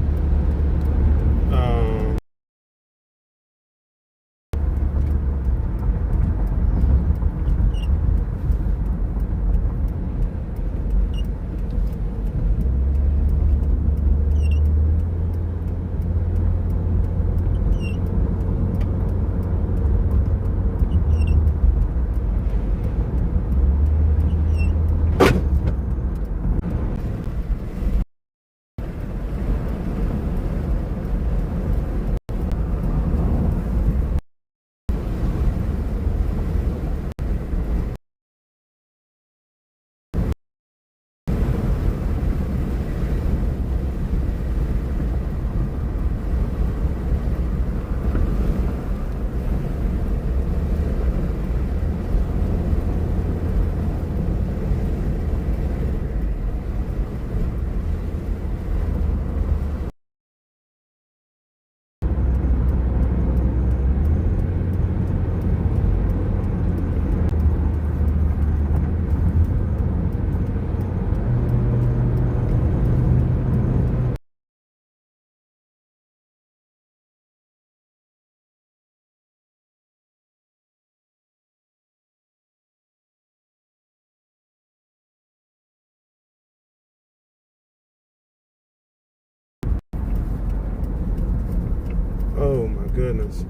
goodness.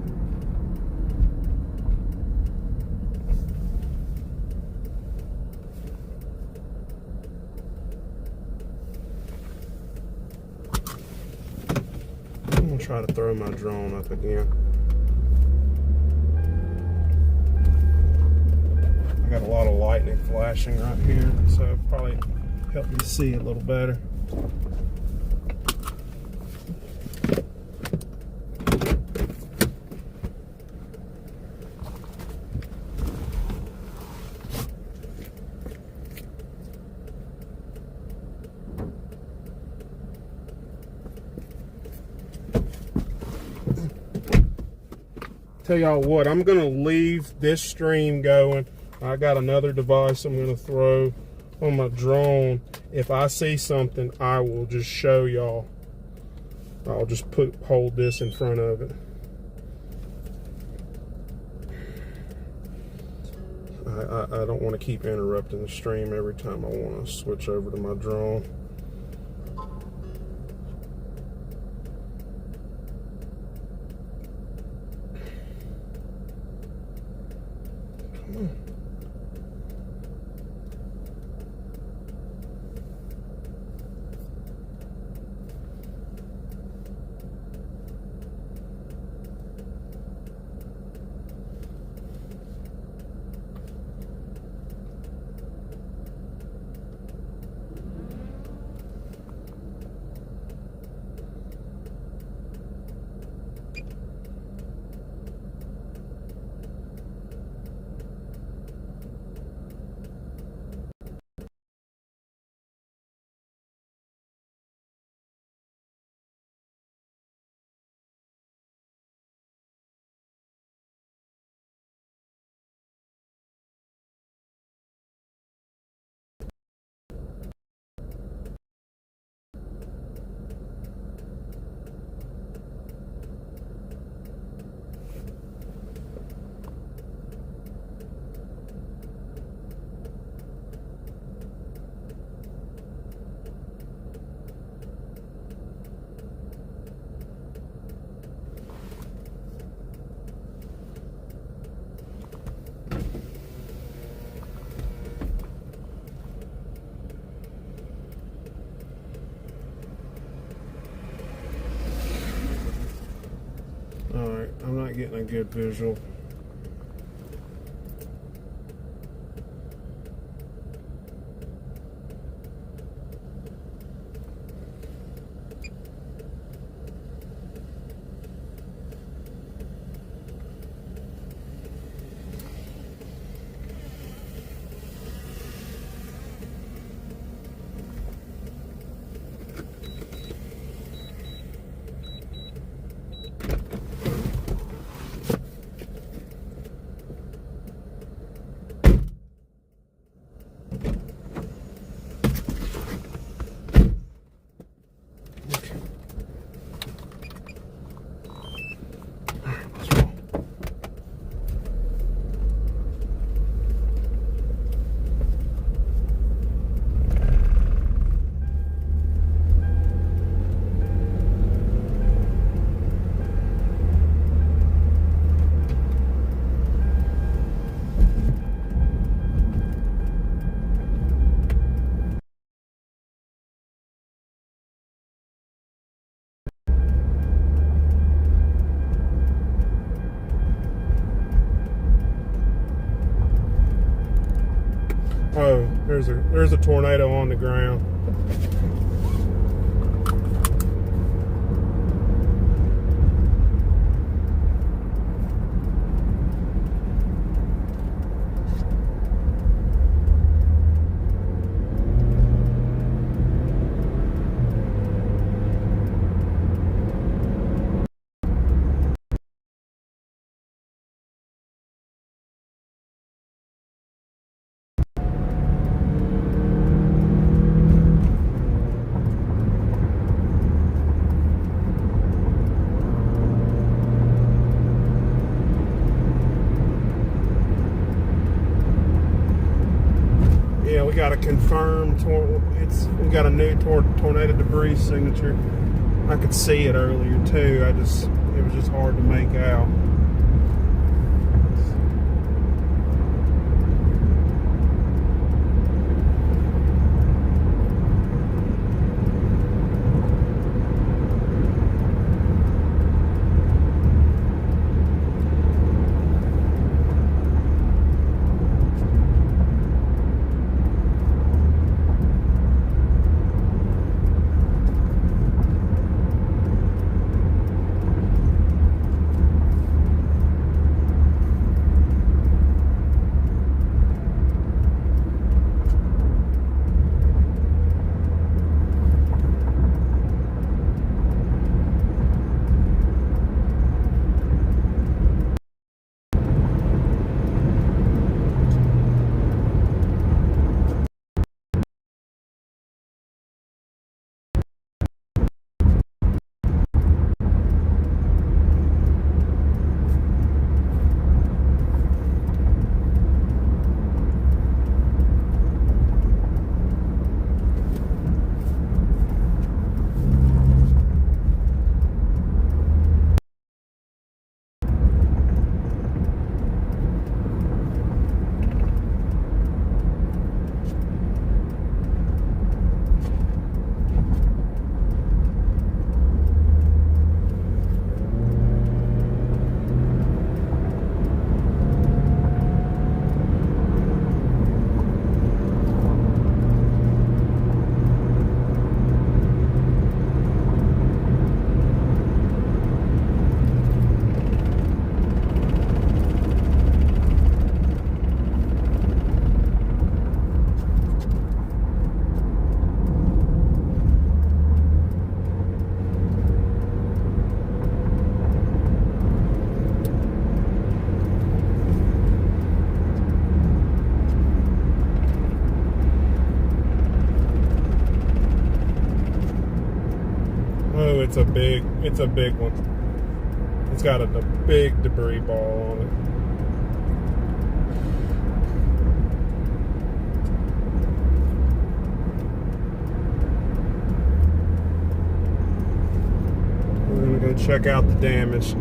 I'm gonna try to throw my drone up again. I got a lot of lightning flashing right here, so it'll probably help me see a little better. Tell y'all what, I'm gonna leave this stream going. I got another device I'm gonna throw on my drone. If I see something, I will just show y'all. I'll just hold this in front of it. I don't want to keep interrupting the stream every time I want to switch over to my drone. Come on. Alright, I'm not getting a good visual. Oh, there's a tornado on the ground. We got a confirmed we got a new tornado debris signature. I could see it earlier too. It was just hard to make out. Oh, it's a big one. It's got a big debris ball on it. We're gonna go check out the damage.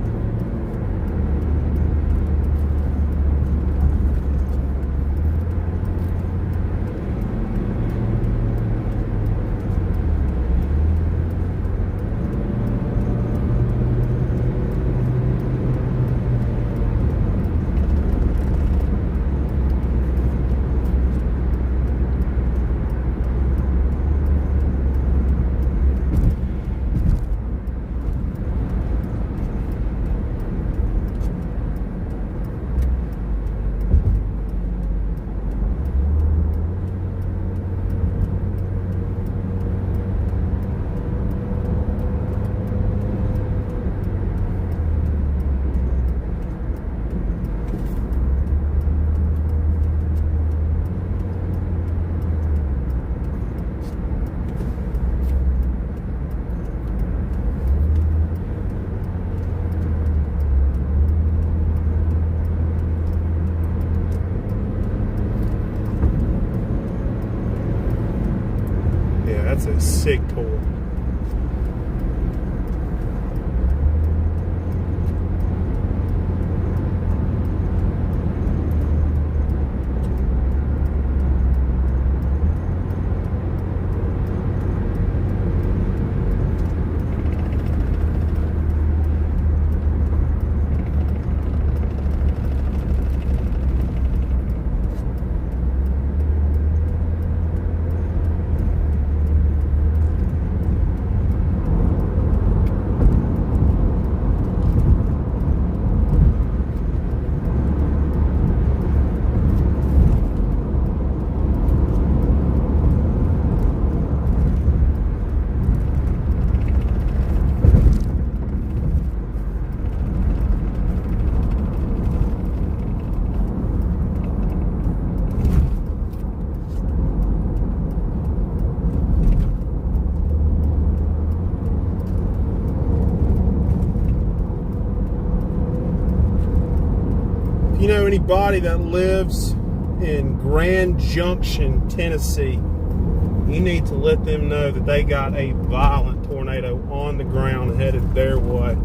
That's a sick tool. You know anybody that lives in Grand Junction, Tennessee, you need to let them know that they got a violent tornado on the ground headed their way.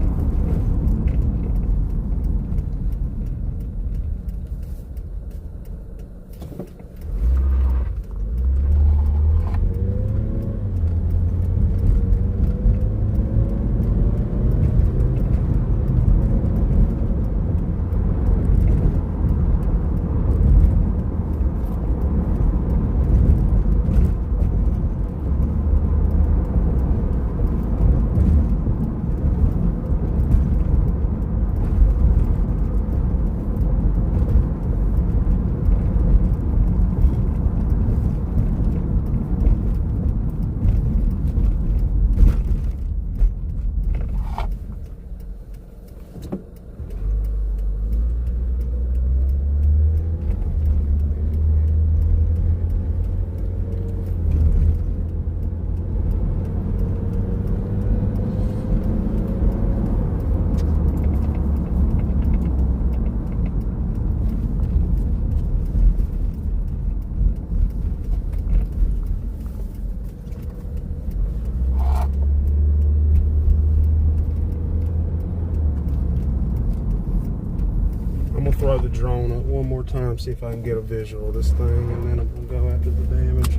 Throw the drone up one more time, see if I can get a visual of this thing, and then I'm gonna go after the damage.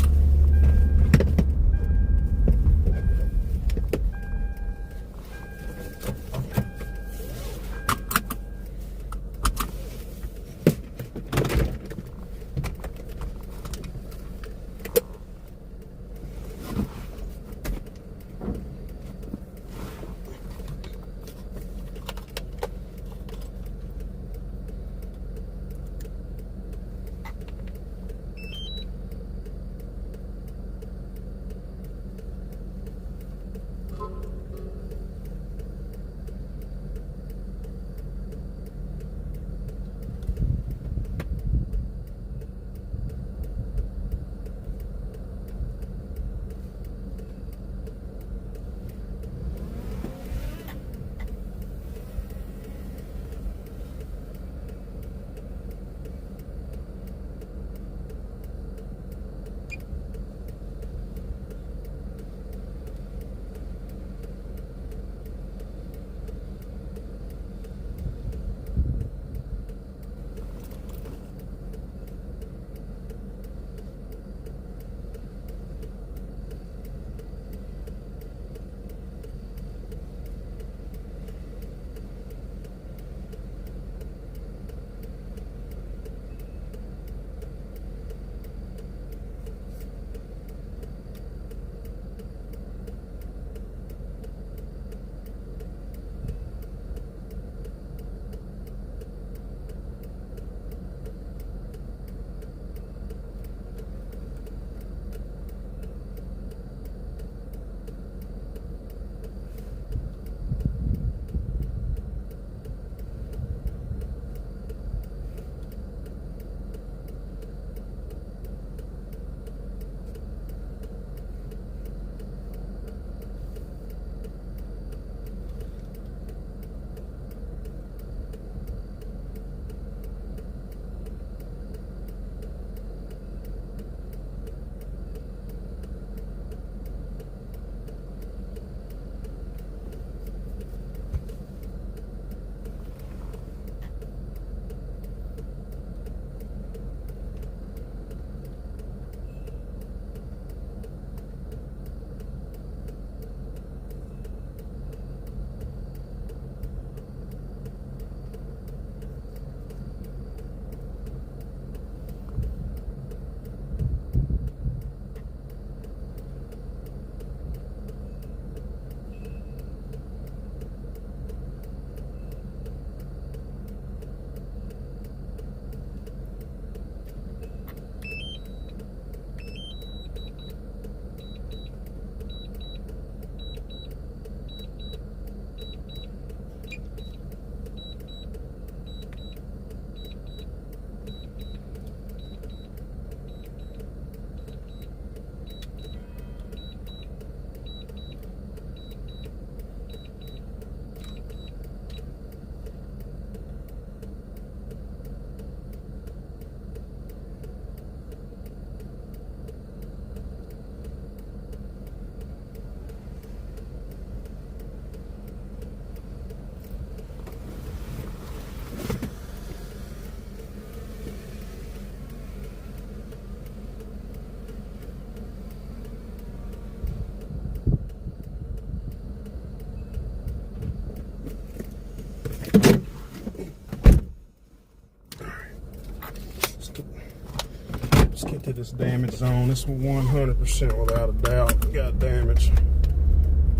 get to this damage zone. This 100% without a doubt got damage.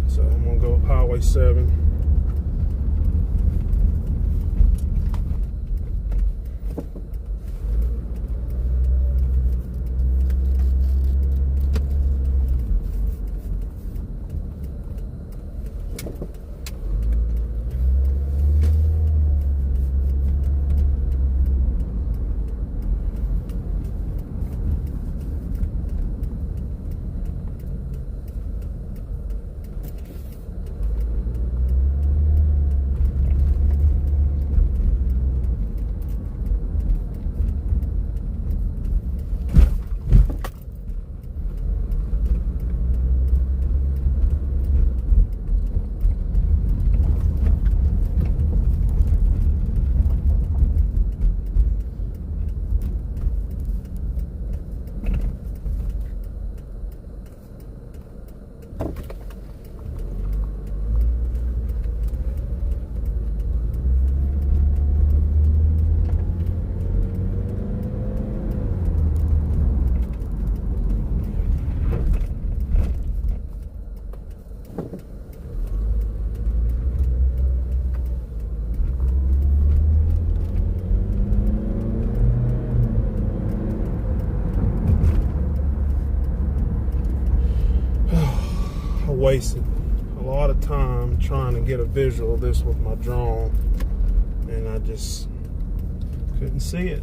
So I'm gonna go up Highway 7. Wasted a lot of time trying to get a visual of this with my drone, and I just couldn't see it.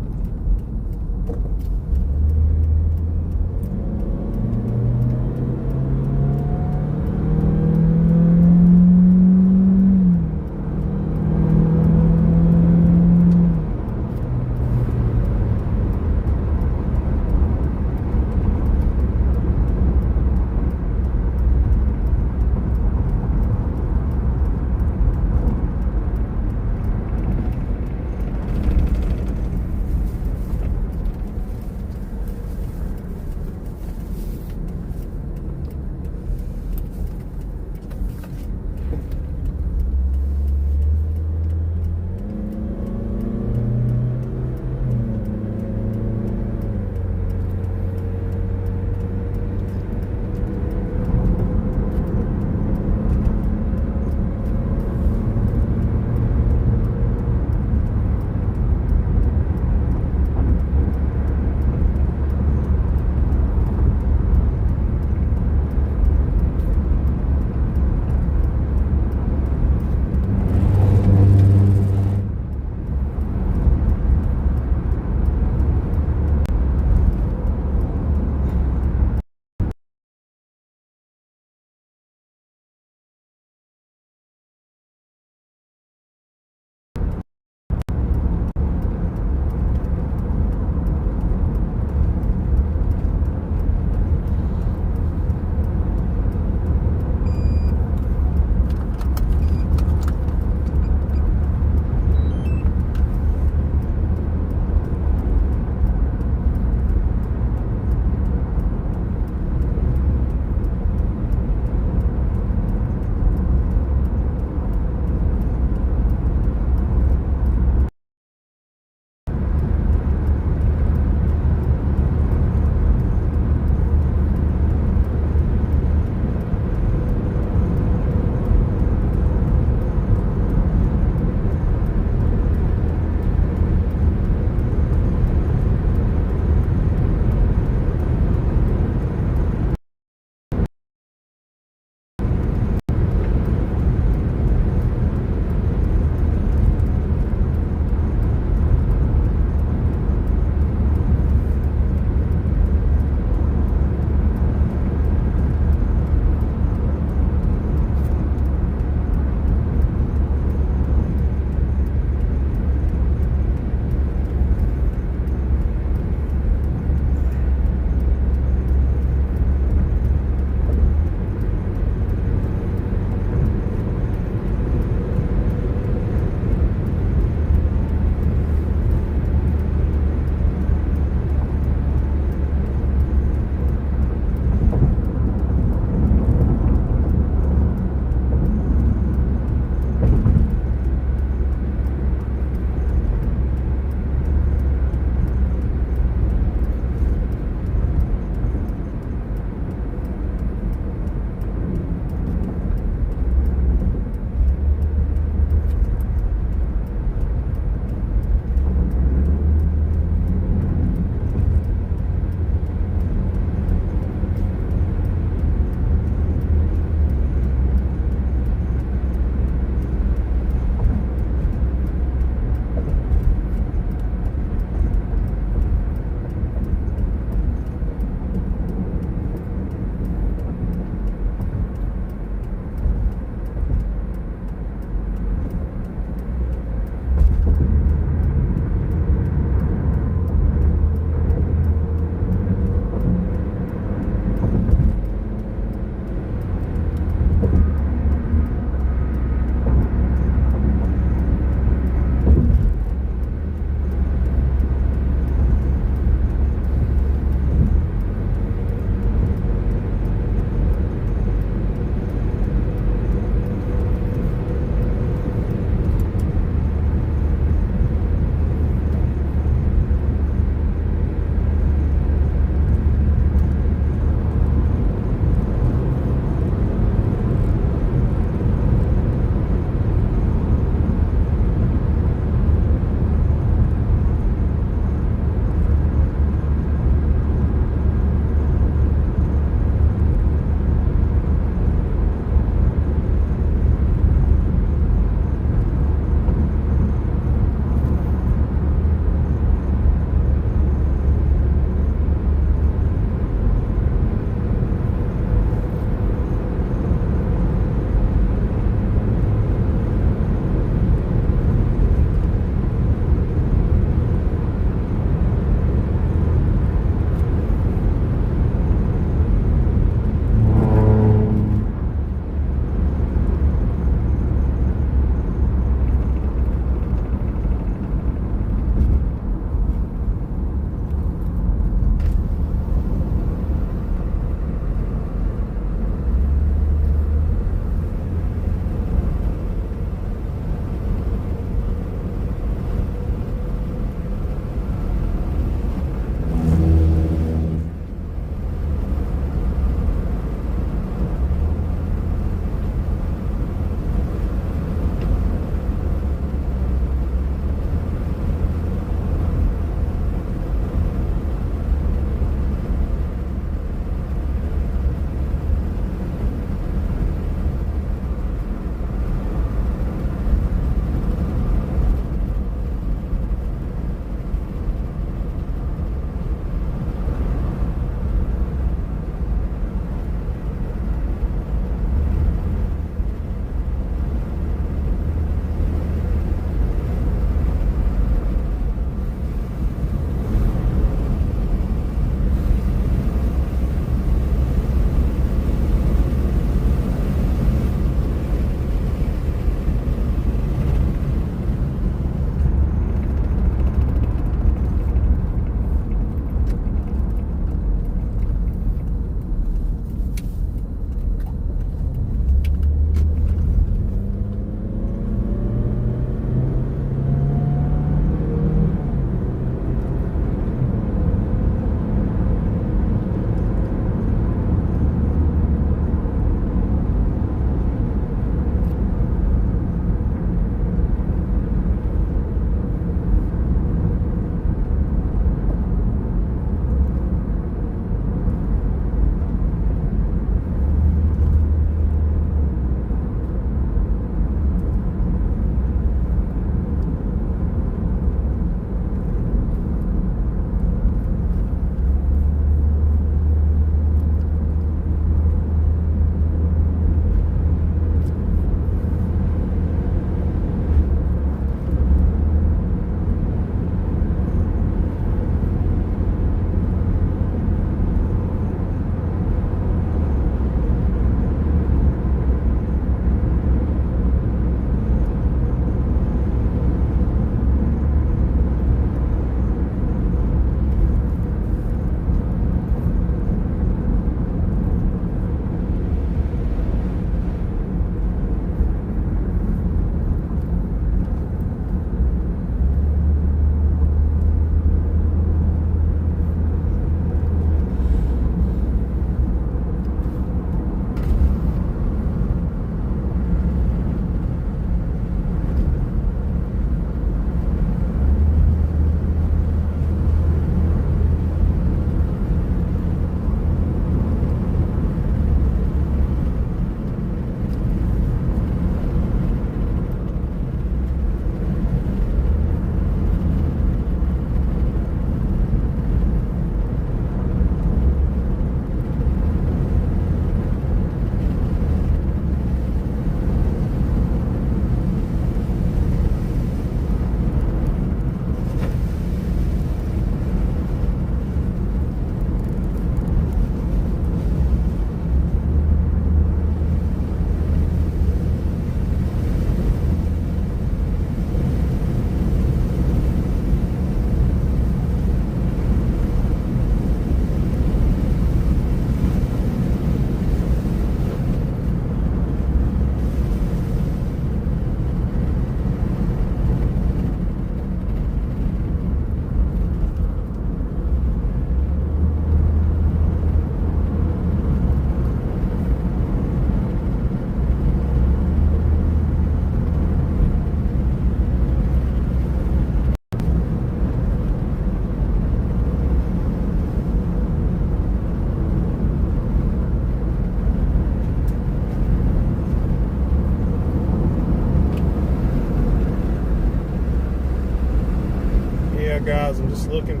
right, guys, I'm just looking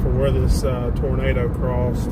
for where this tornado crossed.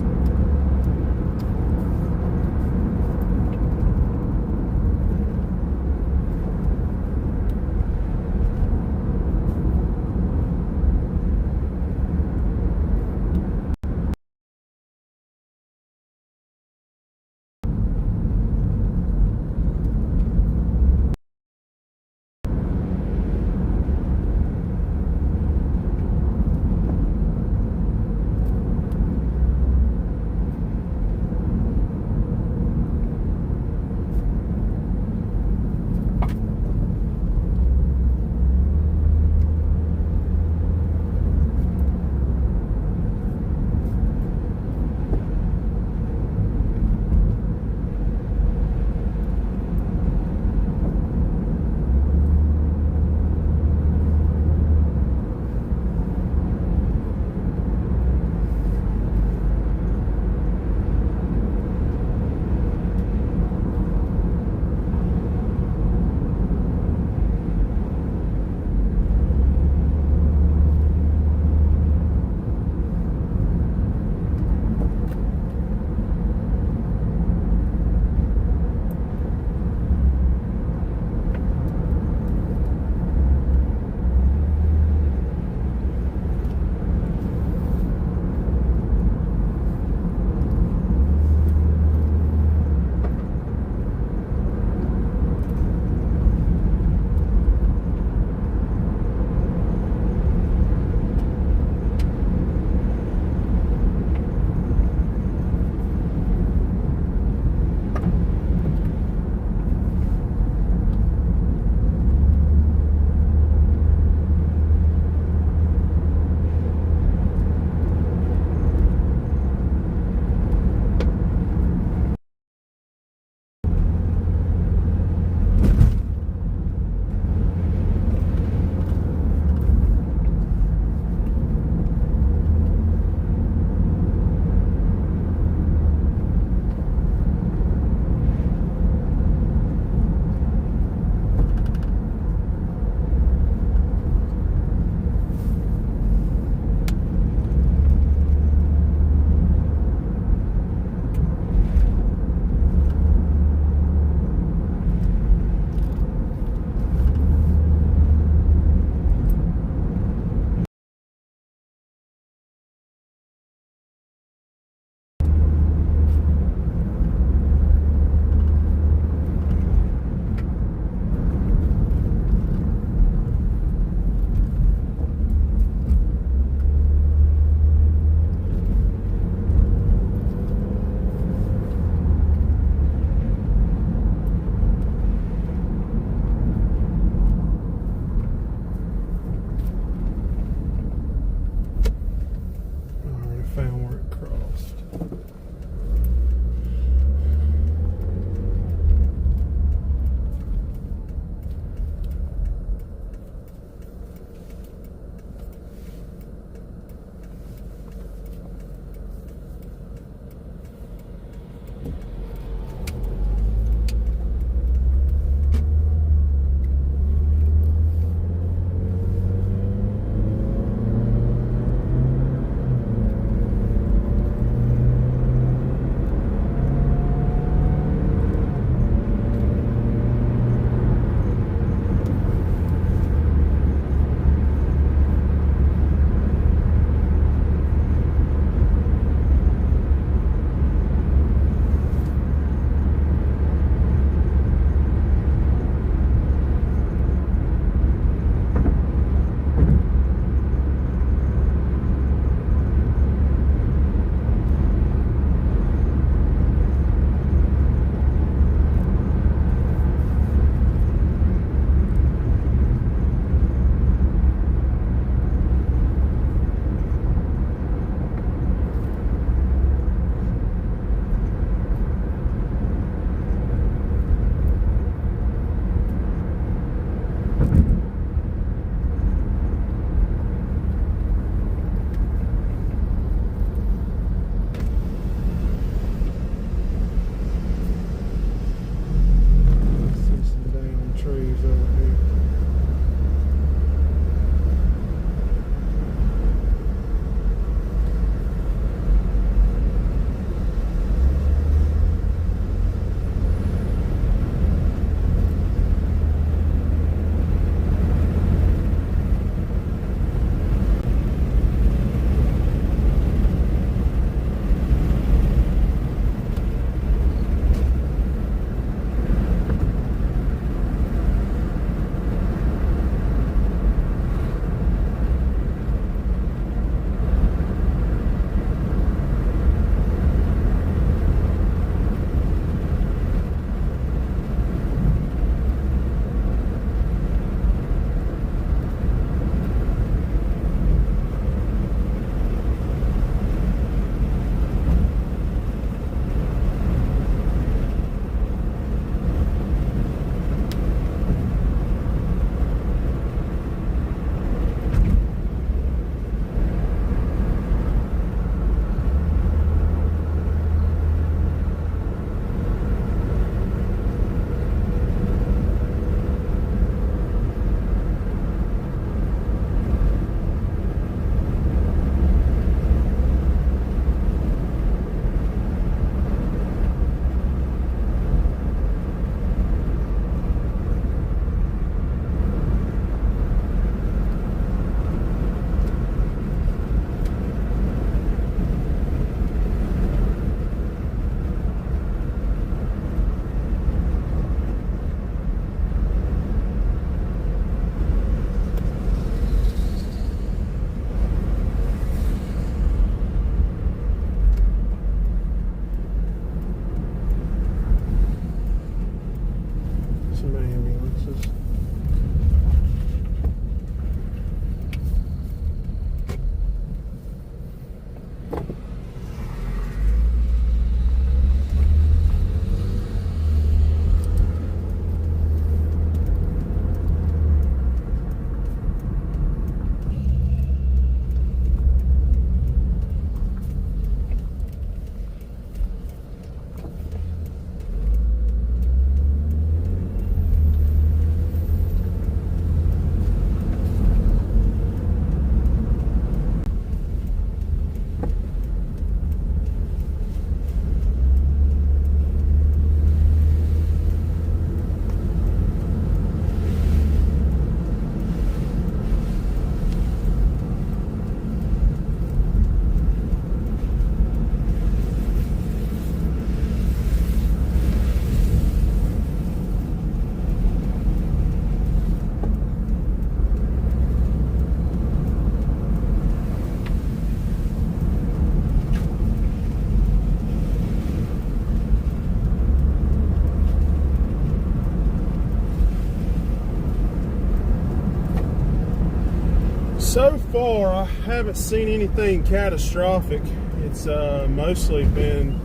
So far, I haven't seen anything catastrophic. It's mostly been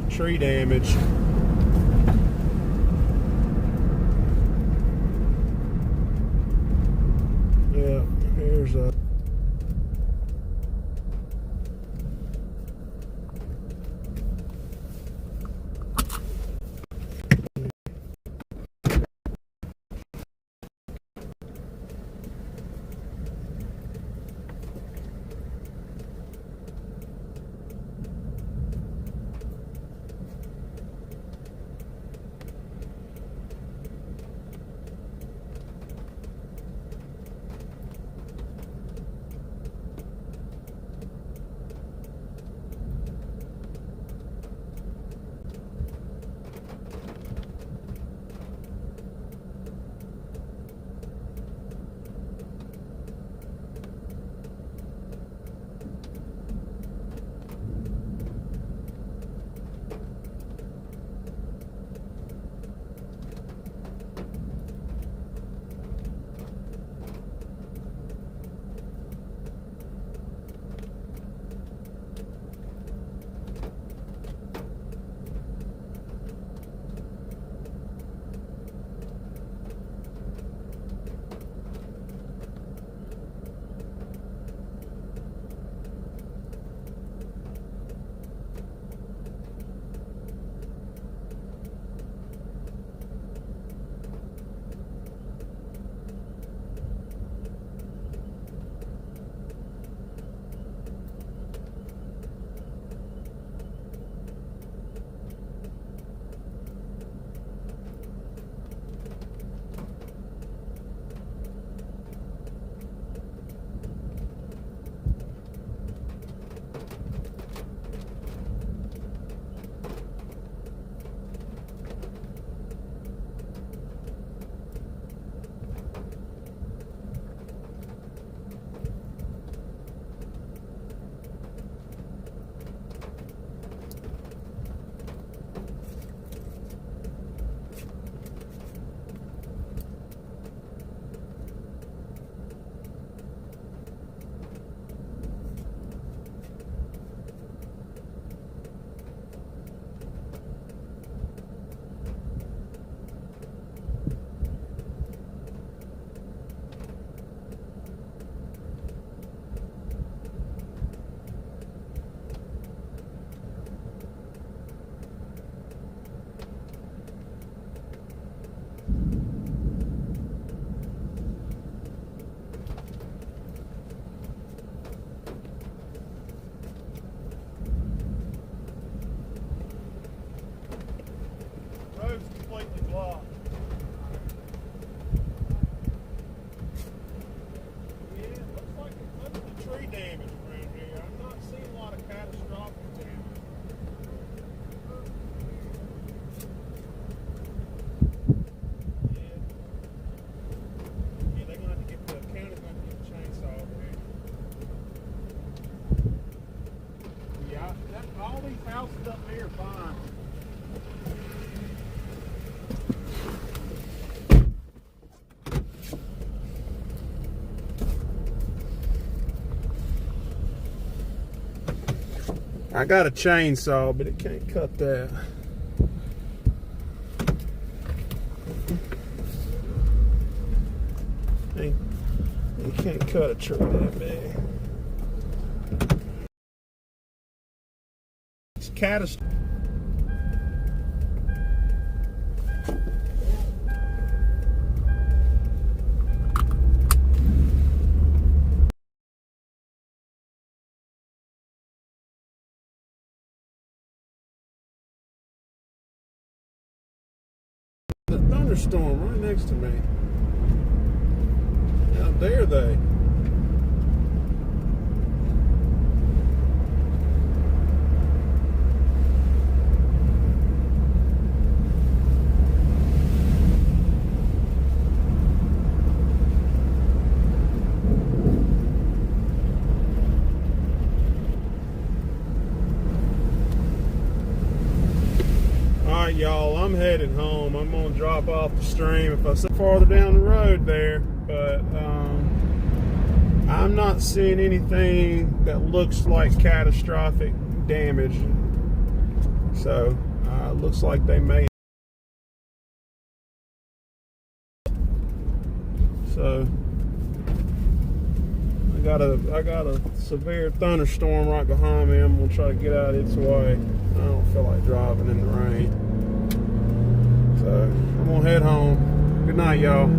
tree damage. Yeah, here's a... road's completely blocked. Yeah, it looks like it's mostly tree damage around here. I'm not seeing a lot of catastrophic damage. Yeah, they're gonna have to get the county's gonna have to get the chainsaw over here. Yeah, all these houses up here are fine. I got a chainsaw, but it can't cut that. You can't cut a tree that big. It's catastrophic. The thunderstorm right next to me. How dare they? Y'all, I'm headed home. I'm gonna drop off the stream if I sit farther down the road there, but I'm not seeing anything that looks like catastrophic damage. So, looks like they may. So, I got a severe thunderstorm right behind me. I'm gonna try to get out of its way. I don't feel like driving in the rain. So, I'm gonna head home. Good night, y'all.